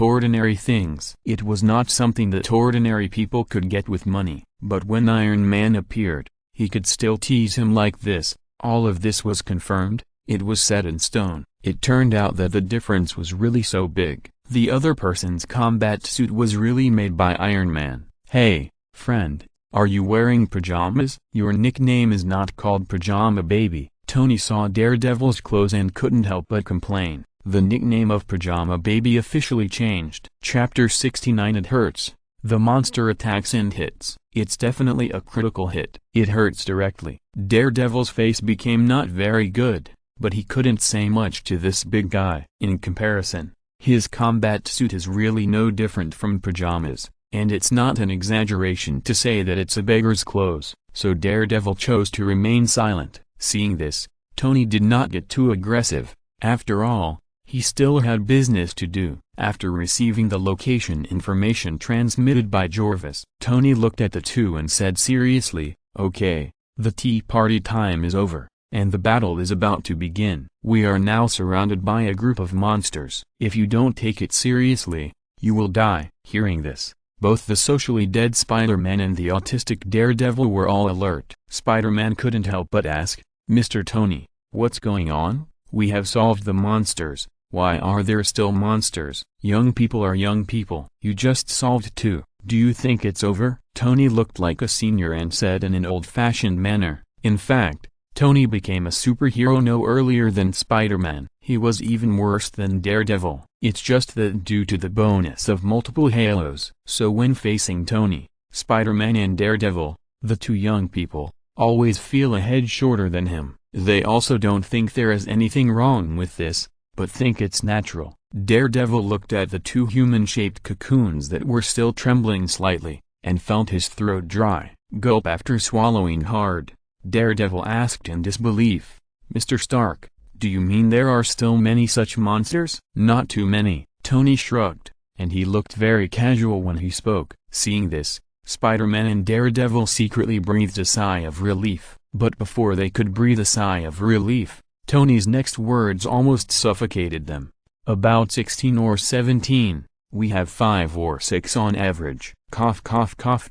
ordinary things. It was not something that ordinary people could get with money. But when Iron Man appeared, he could still tease him like this. All of this was confirmed, it was set in stone. It turned out that the difference was really so big. The other person's combat suit was really made by Iron Man. Hey, friend, are you wearing pajamas? Your nickname is not called Pajama Baby. Tony saw Daredevil's clothes and couldn't help but complain. The nickname of Pajama Baby officially changed. Chapter 69. It hurts. The monster attacks and hits. It's definitely a critical hit. It hurts directly. Daredevil's face became not very good, but he couldn't say much to this big guy. In comparison, his combat suit is really no different from pajamas, and it's not an exaggeration to say that it's a beggar's clothes, so Daredevil chose to remain silent. Seeing this, Tony did not get too aggressive. After all, he still had business to do. After receiving the location information transmitted by Jorvis, Tony looked at the two and said seriously, "Okay, the tea party time is over, and the battle is about to begin. We are now surrounded by a group of monsters. If you don't take it seriously, you will die." Hearing this, both the socially dead Spider-Man and the autistic Daredevil were all alert. Spider-Man couldn't help but ask, "Mr. Tony, what's going on? We have solved the monsters. Why are there still monsters? Young people are young people. You just solved two. Do you think it's over?" Tony looked like a senior and said in an old-fashioned manner. In fact, Tony became a superhero no earlier than Spider-Man. He was even worse than Daredevil. It's just that due to the bonus of multiple halos. So when facing Tony, Spider-Man and Daredevil, the two young people, always feel a head shorter than him. They also don't think there is anything wrong with this, but think it's natural. Daredevil looked at the two human-shaped cocoons that were still trembling slightly, and felt his throat dry. Gulp. After swallowing hard, Daredevil asked in disbelief, "Mr. Stark, do you mean there are still many such monsters?" "Not too many," Tony shrugged, and he looked very casual when he spoke. Seeing this, Spider-Man and Daredevil secretly breathed a sigh of relief. But before they could breathe a sigh of relief, Tony's next words almost suffocated them. "About 16 or 17, we have 5 or 6 on average. Cough cough cough.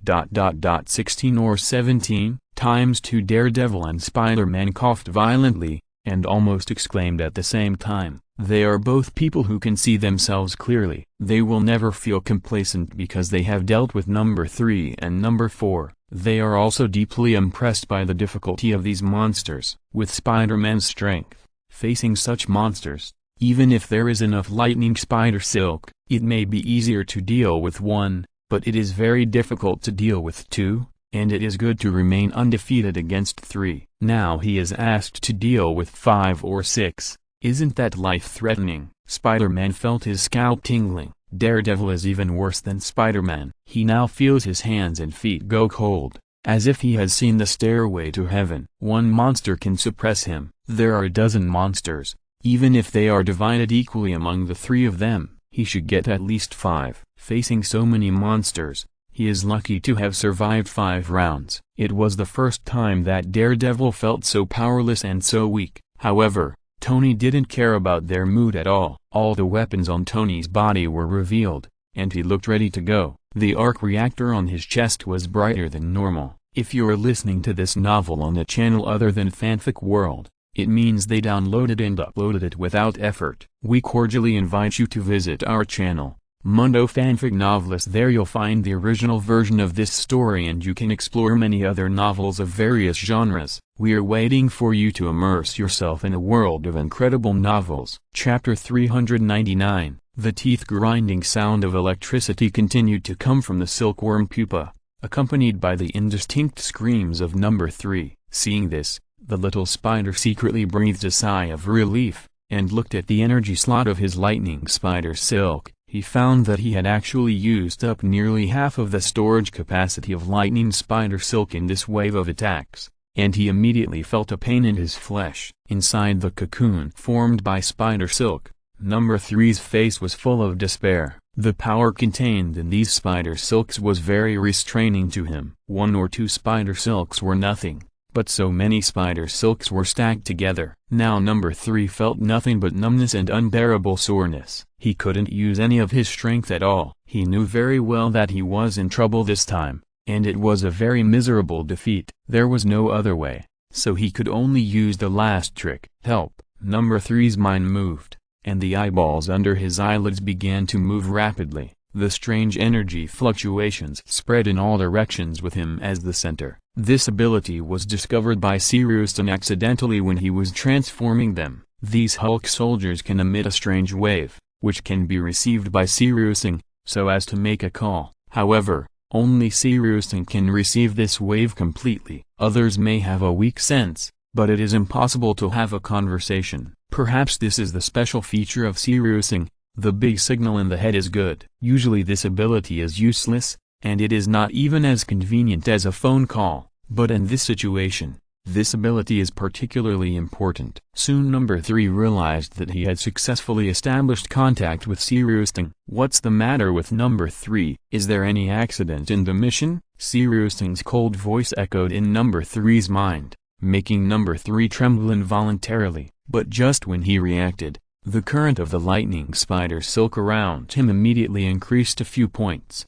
16 or 17, times 2." Daredevil and Spider-Man coughed violently, and almost exclaimed at the same time. They are both people who can see themselves clearly. They will never feel complacent because they have dealt with number 3 and number 4. They are also deeply impressed by the difficulty of these monsters. With Spider-Man's strength, facing such monsters, even if there is enough lightning spider silk, it may be easier to deal with one, but it is very difficult to deal with 2, and it is good to remain undefeated against 3. Now he is asked to deal with 5 or 6. Isn't that life-threatening? Spider-Man felt his scalp tingling. Daredevil is even worse than Spider-Man. He now feels his hands and feet go cold, as if he has seen the stairway to heaven. One monster can suppress him. There are a dozen monsters. Even if they are divided equally among the 3 of them, he should get at least 5. Facing so many monsters, he is lucky to have survived 5 rounds. It was the first time that Daredevil felt so powerless and so weak. However, Tony didn't care about their mood at all. All the weapons on Tony's body were revealed, and he looked ready to go. The arc reactor on his chest was brighter than normal. If you're listening to this novel on a channel other than Fanfic World, it means they downloaded and uploaded it without effort. We cordially invite you to visit our channel, Mundo Fanfic Novelist. There you'll find the original version of this story and you can explore many other novels of various genres. We're waiting for you to immerse yourself in a world of incredible novels. Chapter 399. The teeth-grinding sound of electricity continued to come from the silkworm pupa, accompanied by the indistinct screams of number 3. Seeing this, the little spider secretly breathed a sigh of relief, and looked at the energy slot of his lightning spider silk. He found that he had actually used up nearly half of the storage capacity of lightning spider silk in this wave of attacks, and he immediately felt a pain in his flesh. Inside the cocoon formed by spider silk, number 3's face was full of despair. The power contained in these spider silks was very restraining to him. 1 or 2 spider silks were nothing, but so many spider silks were stacked together. Now number 3 felt nothing but numbness and unbearable soreness. He couldn't use any of his strength at all. He knew very well that he was in trouble this time, and it was a very miserable defeat. There was no other way, so he could only use the last trick. Help! Number 3's mind moved, and the eyeballs under his eyelids began to move rapidly. The strange energy fluctuations spread in all directions with him as the center. This ability was discovered by Swordsman accidentally when he was transforming them. These Hulk soldiers can emit a strange wave, which can be received by Swordsman, so as to make a call. However, only Swordsman can receive this wave completely. Others may have a weak sense, but it is impossible to have a conversation. Perhaps this is the special feature of Swordsman. The big signal in the head is good. Usually this ability is useless, and it is not even as convenient as a phone call, but in this situation, this ability is particularly important. Soon number 3 realized that he had successfully established contact with Swordsman. What's the matter with number 3? Is there any accident in the mission? Swordsman's cold voice echoed in number 3's mind, making number 3 tremble involuntarily. But just when he reacted, the current of the lightning spider silk around him immediately increased a few points.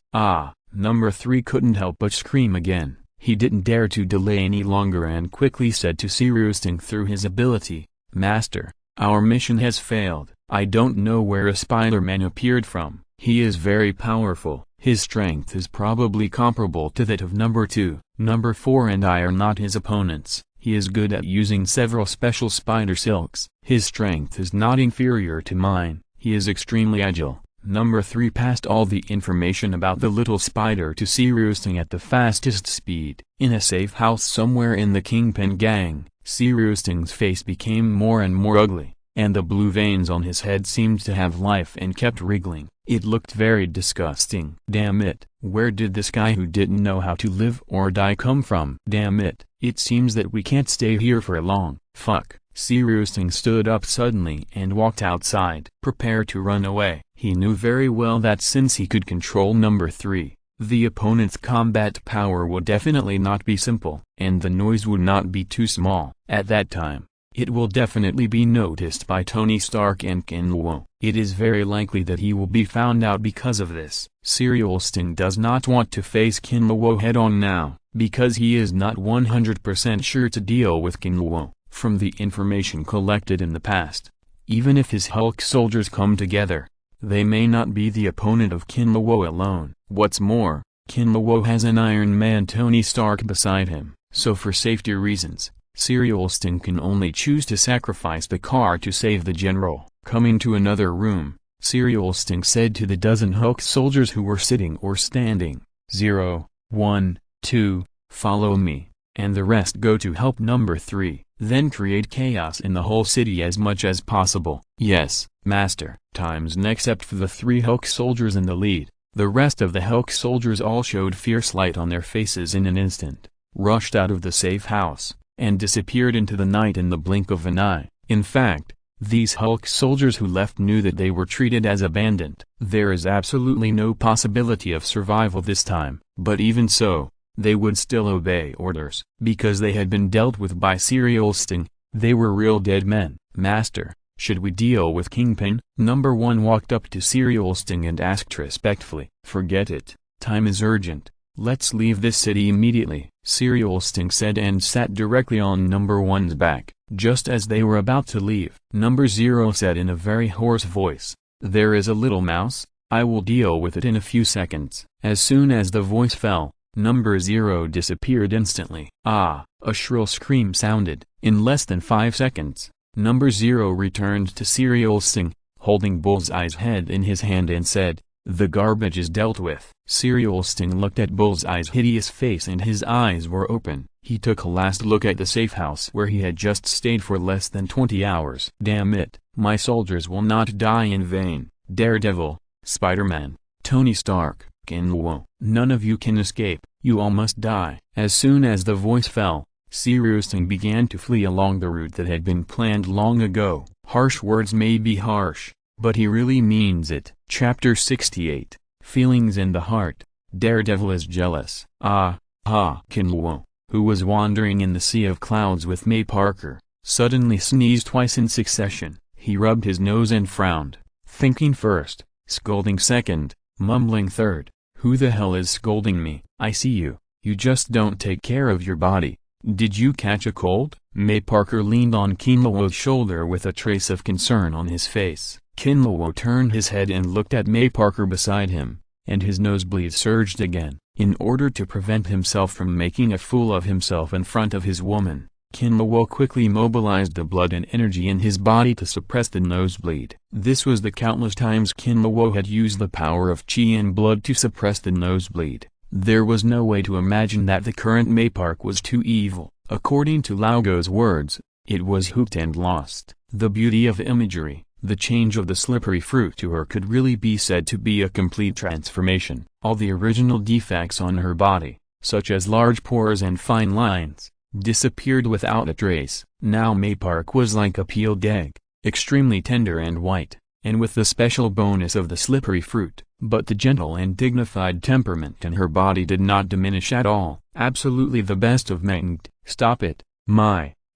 Number 3 couldn't help but scream again. He didn't dare to delay any longer and quickly said to Swordsman through his ability, "Master, our mission has failed. I don't know where a Spider-Man appeared from. He is very powerful. His strength is probably comparable to that of number 2. Number 4 and I are not his opponents. He is good at using several special spider silks. His strength is not inferior to mine. He is extremely agile." Number 3 passed all the information about the little spider to Swordsman at the fastest speed. In a safe house somewhere in the Kingpin gang, Swordsman's face became more and more ugly, and the blue veins on his head seemed to have life and kept wriggling. It looked very disgusting. Damn it, where did this guy who didn't know how to live or die come from? Damn it, it seems that we can't stay here for long. Fuck. Swordsman stood up suddenly and walked outside. Prepare to run away. He knew very well that since he could control number 3, the opponent's combat power would definitely not be simple, and the noise would not be too small. At that time, it will definitely be noticed by Tony Stark and Killua. It is very likely that he will be found out because of this. Swordsman does not want to face Killua head-on now, because he is not 100% sure to deal with Killua. From the information collected in the past, even if his Hulk soldiers come together, they may not be the opponent of Killua alone. What's more, Killua has an Iron Man Tony Stark beside him, so for safety reasons, Swordsman can only choose to sacrifice the car to save the general. Coming to another room, Swordsman said to the dozen Hulk soldiers who were sitting or standing, 0, 1, 2, follow me, and the rest go to help number 3. Then create chaos in the whole city as much as possible. Yes, master. Times except for the 3 Hulk soldiers in the lead. The rest of the Hulk soldiers all showed fierce light on their faces in an instant, rushed out of the safe house, and disappeared into the night in the blink of an eye. In fact, these Hulk soldiers who left knew that they were treated as abandoned. There is absolutely no possibility of survival this time. But even so, they would still obey orders, because they had been dealt with by Swordsman. They were real dead men. Master, should we deal with Kingpin? Number 1 walked up to Swordsman and asked respectfully. Forget it, time is urgent. Let's leave this city immediately, Swordsman said and sat directly on number 1's back. Just as they were about to leave, number 0 said in a very hoarse voice, "There is a little mouse, I will deal with it in a few seconds." As soon as the voice fell, number 0 disappeared instantly. A shrill scream sounded. In less than 5 seconds, number 0 returned to Swordsman, holding Bullseye's head in his hand and said, "The garbage is dealt with." Swordsman looked at Bullseye's hideous face and his eyes were open. He took a last look at the safe house where he had just stayed for less than 20 hours. Damn it, my soldiers will not die in vain. Daredevil, Spider-Man, Tony Stark, Killua, none of you can escape, you all must die. As soon as the voice fell, Swordsman began to flee along the route that had been planned long ago. Harsh words may be harsh, but he really means it. Chapter 68, Feelings in the Heart. Daredevil is jealous. Killua, who was wandering in the sea of clouds with May Parker, suddenly sneezed twice in succession. He rubbed his nose and frowned, thinking first, scolding second, mumbling third. Who the hell is scolding me? I see you. You just don't take care of your body. Did you catch a cold? May Parker leaned on Kinlawo's shoulder with a trace of concern on his face. Kinlawo turned his head and looked at May Parker beside him, and his nosebleed surged again. In order to prevent himself from making a fool of himself in front of his woman, Kinlawo quickly mobilized the blood and energy in his body to suppress the nosebleed. This was the countless times Kinlawo had used the power of chi and blood to suppress the nosebleed. There was no way to imagine that the current May Park was too evil. According to Laugo's words, it was hooked and lost. The beauty of imagery, the change of the slippery fruit to her could really be said to be a complete transformation. All the original defects on her body, such as large pores and fine lines, disappeared without a trace. Now May Park was like a peeled egg, extremely tender and white, and with the special bonus of the slippery fruit. But the gentle and dignified temperament in her body did not diminish at all. Absolutely the best of Mengd. Stop it,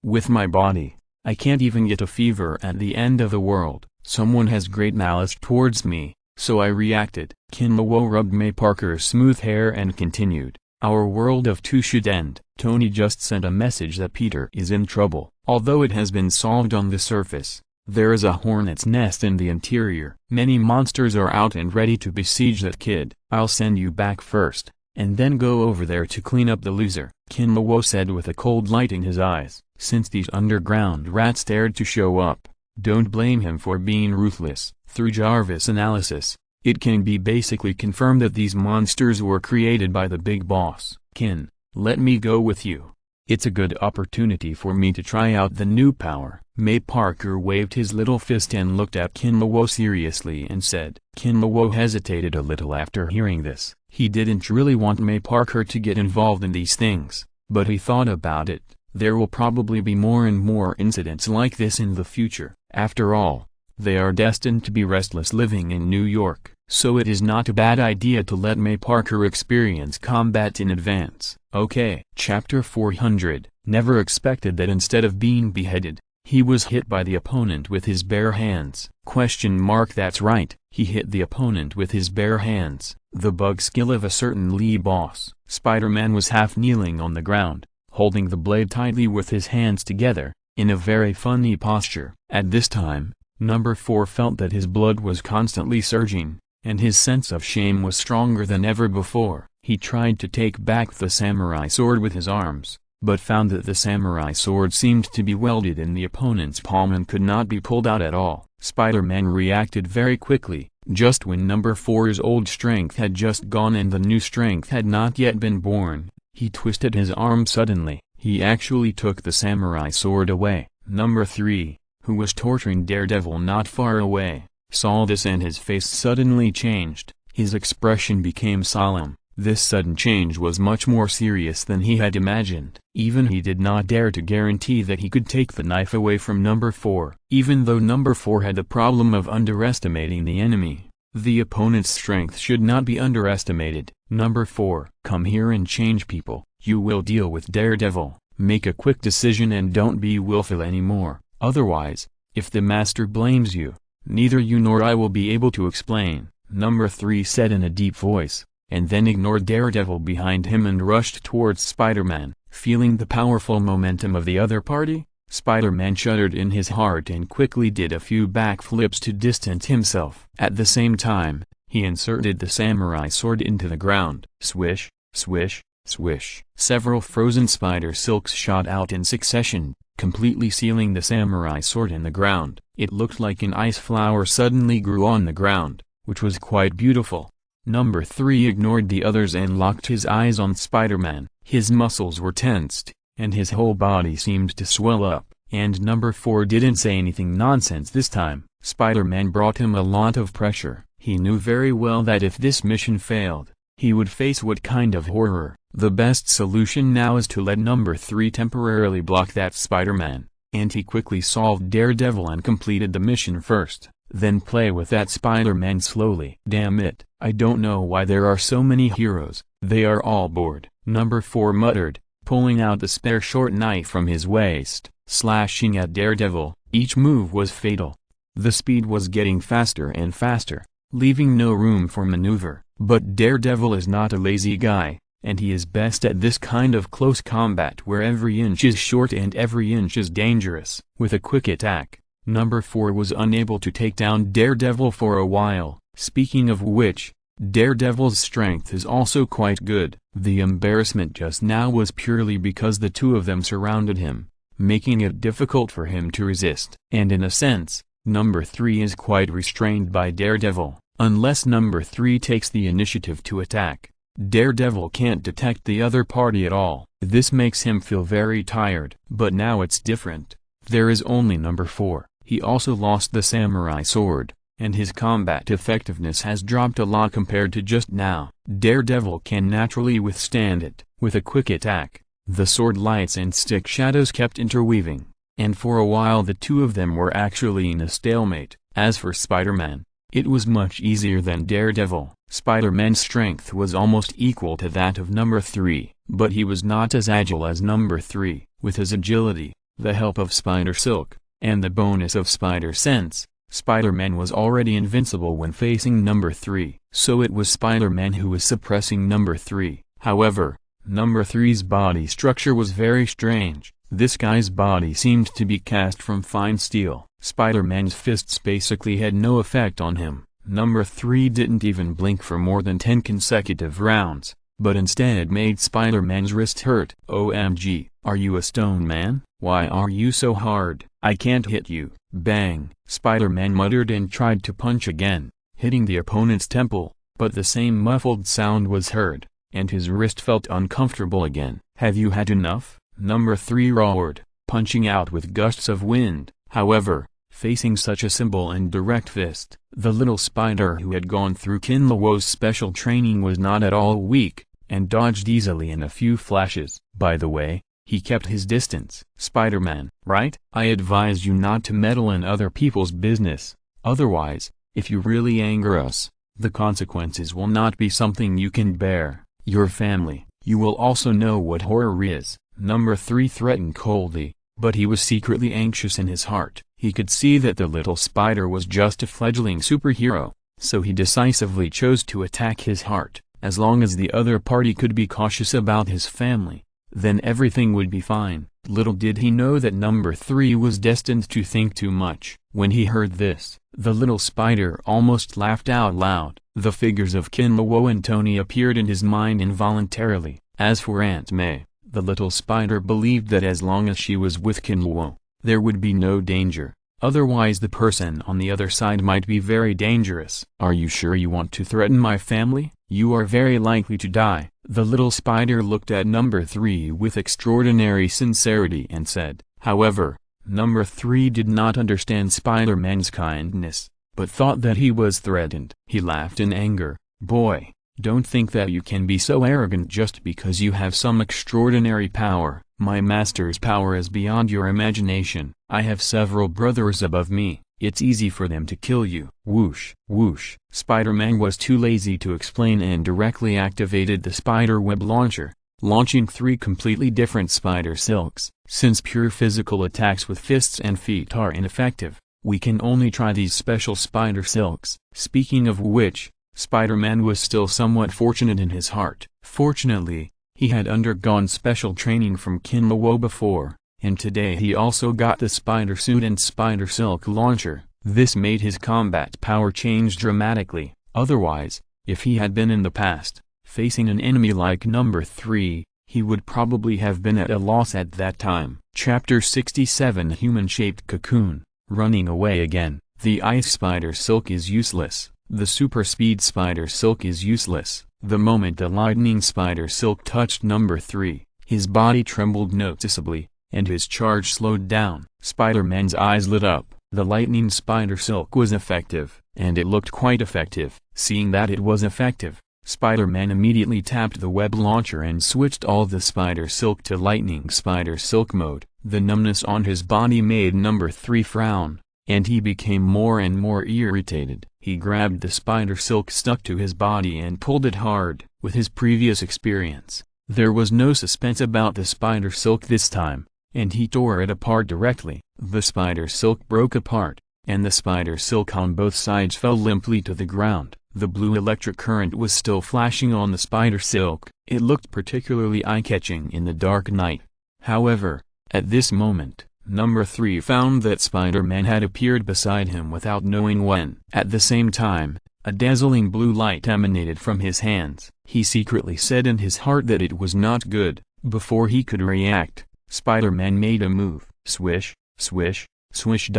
with my body, I can't even get a fever at the end of the world. Someone has great malice towards me, so I reacted. Kinlawo rubbed May Parker's smooth hair and continued. Our world of two should end. Tony just sent a message that Peter is in trouble. Although it has been solved on the surface, there is a hornet's nest in the interior. Many monsters are out and ready to besiege that kid. I'll send you back first, and then go over there to clean up the loser, Kinlawo said with a cold light in his eyes. Since these underground rats dared to show up, don't blame him for being ruthless. Through Jarvis analysis, it can be basically confirmed that these monsters were created by the big boss. Kin, let me go with you. It's a good opportunity for me to try out the new power. May Parker waved his little fist and looked at Kinlawo seriously and said. Kinlawo hesitated a little after hearing this. He didn't really want May Parker to get involved in these things, but he thought about it. There will probably be more and more incidents like this in the future. After all, they are destined to be restless living in New York, so it is not a bad idea to let May Parker experience combat in advance. Okay. Chapter 400. Never expected that instead of being beheaded, he was hit by the opponent with his bare hands. That's right, he hit the opponent with his bare hands. The bug skill of a certain Lee boss. Spider-Man was half kneeling on the ground, holding the blade tightly with his hands together, in a very funny posture. At this time, Number 4 felt that his blood was constantly surging, and his sense of shame was stronger than ever before. He tried to take back the samurai sword with his arms, but found that the samurai sword seemed to be welded in the opponent's palm and could not be pulled out at all. Spider-Man reacted very quickly. Just when Number 4's old strength had just gone and the new strength had not yet been born, he twisted his arm suddenly. He actually took the samurai sword away. Number 3, who was torturing Daredevil not far away, saw this and his face suddenly changed. His expression became solemn. This sudden change was much more serious than he had imagined. Even he did not dare to guarantee that he could take the knife away from Number 4. Even though Number 4 had the problem of underestimating the enemy, the opponent's strength should not be underestimated. Number 4, come here and change people. You will deal with Daredevil. Make a quick decision and don't be willful anymore. Otherwise, if the master blames you, neither you nor I will be able to explain, Number 3 said in a deep voice, and then ignored Daredevil behind him and rushed towards Spider-Man. Feeling the powerful momentum of the other party, Spider-Man shuddered in his heart and quickly did a few backflips to distance himself. At the same time, he inserted the samurai sword into the ground. Swish, swish, swish. Several frozen spider silks shot out in succession, completely sealing the samurai sword in the ground. It looked like an ice flower suddenly grew on the ground, which was quite beautiful. Number 3 ignored the others and locked his eyes on Spider-Man. His muscles were tensed, and his whole body seemed to swell up. And Number 4 didn't say anything nonsense this time. Spider-Man brought him a lot of pressure. He knew very well that if this mission failed, he would face what kind of horror. The best solution now is to let Number 3 temporarily block that Spider-Man, and he quickly solved Daredevil and completed the mission first, then play with that Spider-Man slowly. Damn it, I don't know why there are so many heroes, they are all bored, Number 4 muttered, pulling out the spare short knife from his waist, slashing at Daredevil. Each move was fatal. The speed was getting faster and faster, leaving no room for maneuver. But Daredevil is not a lazy guy, and he is best at this kind of close combat where every inch is short and every inch is dangerous. With a quick attack, Number 4 was unable to take down Daredevil for a while. Speaking of which, Daredevil's strength is also quite good. The embarrassment just now was purely because the two of them surrounded him, making it difficult for him to resist. And in a sense, Number 3 is quite restrained by Daredevil. Unless Number 3 takes the initiative to attack, Daredevil can't detect the other party at all. This makes him feel very tired. But now it's different. There is only Number 4. He also lost the samurai sword, and his combat effectiveness has dropped a lot compared to just now. Daredevil can naturally withstand it. With a quick attack, the sword lights and stick shadows kept interweaving, and for a while the two of them were actually in a stalemate. As for Spider-Man, it was much easier than Daredevil. Spider-Man's strength was almost equal to that of Number 3, but he was not as agile as Number 3. With his agility, the help of Spider Silk, and the bonus of Spider Sense, Spider-Man was already invincible when facing Number 3. So it was Spider-Man who was suppressing Number 3. However, Number 3's body structure was very strange. This guy's body seemed to be cast from fine steel. Spider-Man's fists basically had no effect on him. Number 3 didn't even blink for more than 10 consecutive rounds, but instead made Spider-Man's wrist hurt. OMG, are you a stone man? Why are you so hard? I can't hit you. Bang! Spider-Man muttered and tried to punch again, hitting the opponent's temple, but the same muffled sound was heard, and his wrist felt uncomfortable again. Have you had enough? Number 3 roared, punching out with gusts of wind. However, facing such a simple and direct fist, the little spider who had gone through Kinlawo's special training was not at all weak, and dodged easily in a few flashes. By the way, he kept his distance. Spider-Man, right? I advise you not to meddle in other people's business. Otherwise, if you really anger us, the consequences will not be something you can bear. Your family, you will also know what horror is. Number 3 threatened coldly, but he was secretly anxious in his heart. He could see that the little spider was just a fledgling superhero, so he decisively chose to attack his heart. As long as the other party could be cautious about his family, then everything would be fine. Little did he know that Number 3 was destined to think too much. When he heard this, the little spider almost laughed out loud. The figures of Kinlawo and Tony appeared in his mind involuntarily. As for Aunt May, the little spider believed that as long as she was with Kinlawo, there would be no danger. Otherwise the person on the other side might be very dangerous. Are you sure you want to threaten my family? You are very likely to die. The little spider looked at Number 3 with extraordinary sincerity and said. However, Number 3 did not understand Spider-Man's kindness, but thought that he was threatened. He laughed in anger. Boy, don't think that you can be so arrogant just because you have some extraordinary power. My master's power is beyond your imagination. I have several brothers above me. It's easy for them to kill you. Whoosh, whoosh. Spider-Man was too lazy to explain and directly activated the spider web launcher, launching 3 completely different spider silks. Since pure physical attacks with fists and feet are ineffective, we can only try these special spider silks. Speaking of which, Spider-Man was still somewhat fortunate in his heart. Fortunately, he had undergone special training from Kinlawo before, and today he also got the spider suit and spider silk launcher. This made his combat power change dramatically. Otherwise, if he had been in the past, facing an enemy like Number 3, he would probably have been at a loss at that time. Chapter 67 Human-Shaped Cocoon. Running away again. The ice spider silk is useless. The super speed spider silk is useless. The moment the lightning spider silk touched Number 3, his body trembled noticeably, and his charge slowed down. Spider-Man's eyes lit up. The lightning spider silk was effective, and it looked quite effective. Seeing that it was effective, Spider-Man immediately tapped the web launcher and switched all the spider silk to lightning spider silk mode. The numbness on his body made Number 3 frown, and he became more and more irritated. He grabbed the spider silk stuck to his body and pulled it hard. With his previous experience, There was no suspense about the spider silk this time, and he tore it apart directly. The spider silk broke apart, and the spider silk on both sides fell limply to the ground. The blue electric current was still flashing on the spider silk. It looked particularly eye-catching in the dark night. However, at this moment, Number 3 found that Spider-Man had appeared beside him without knowing when. At the same time, a dazzling blue light emanated from his hands. He secretly said in his heart that it was not good. Before he could react, Spider-Man made a move. Swish, swish, swish.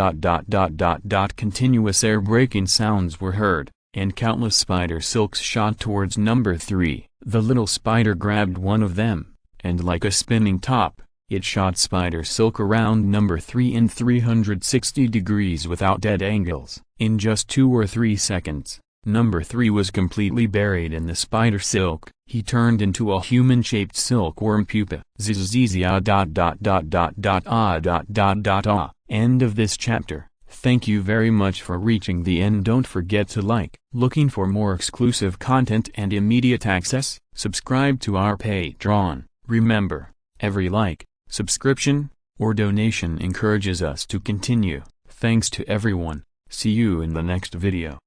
Continuous air-breaking sounds were heard, and countless spider silks shot towards Number 3. The little spider grabbed one of them, and like a spinning top, it shot spider silk around Number 3 in 360 degrees without dead angles. In just 2 or 3 seconds, Number 3 was completely buried in the spider silk. He turned into a human-shaped silkworm pupa. End of this chapter. Thank you very much for reaching the end. Don't forget to like. Looking for more exclusive content and immediate access? Subscribe to our Patreon. Remember, every like, subscription, or donation encourages us to continue. Thanks to everyone. See you in the next video.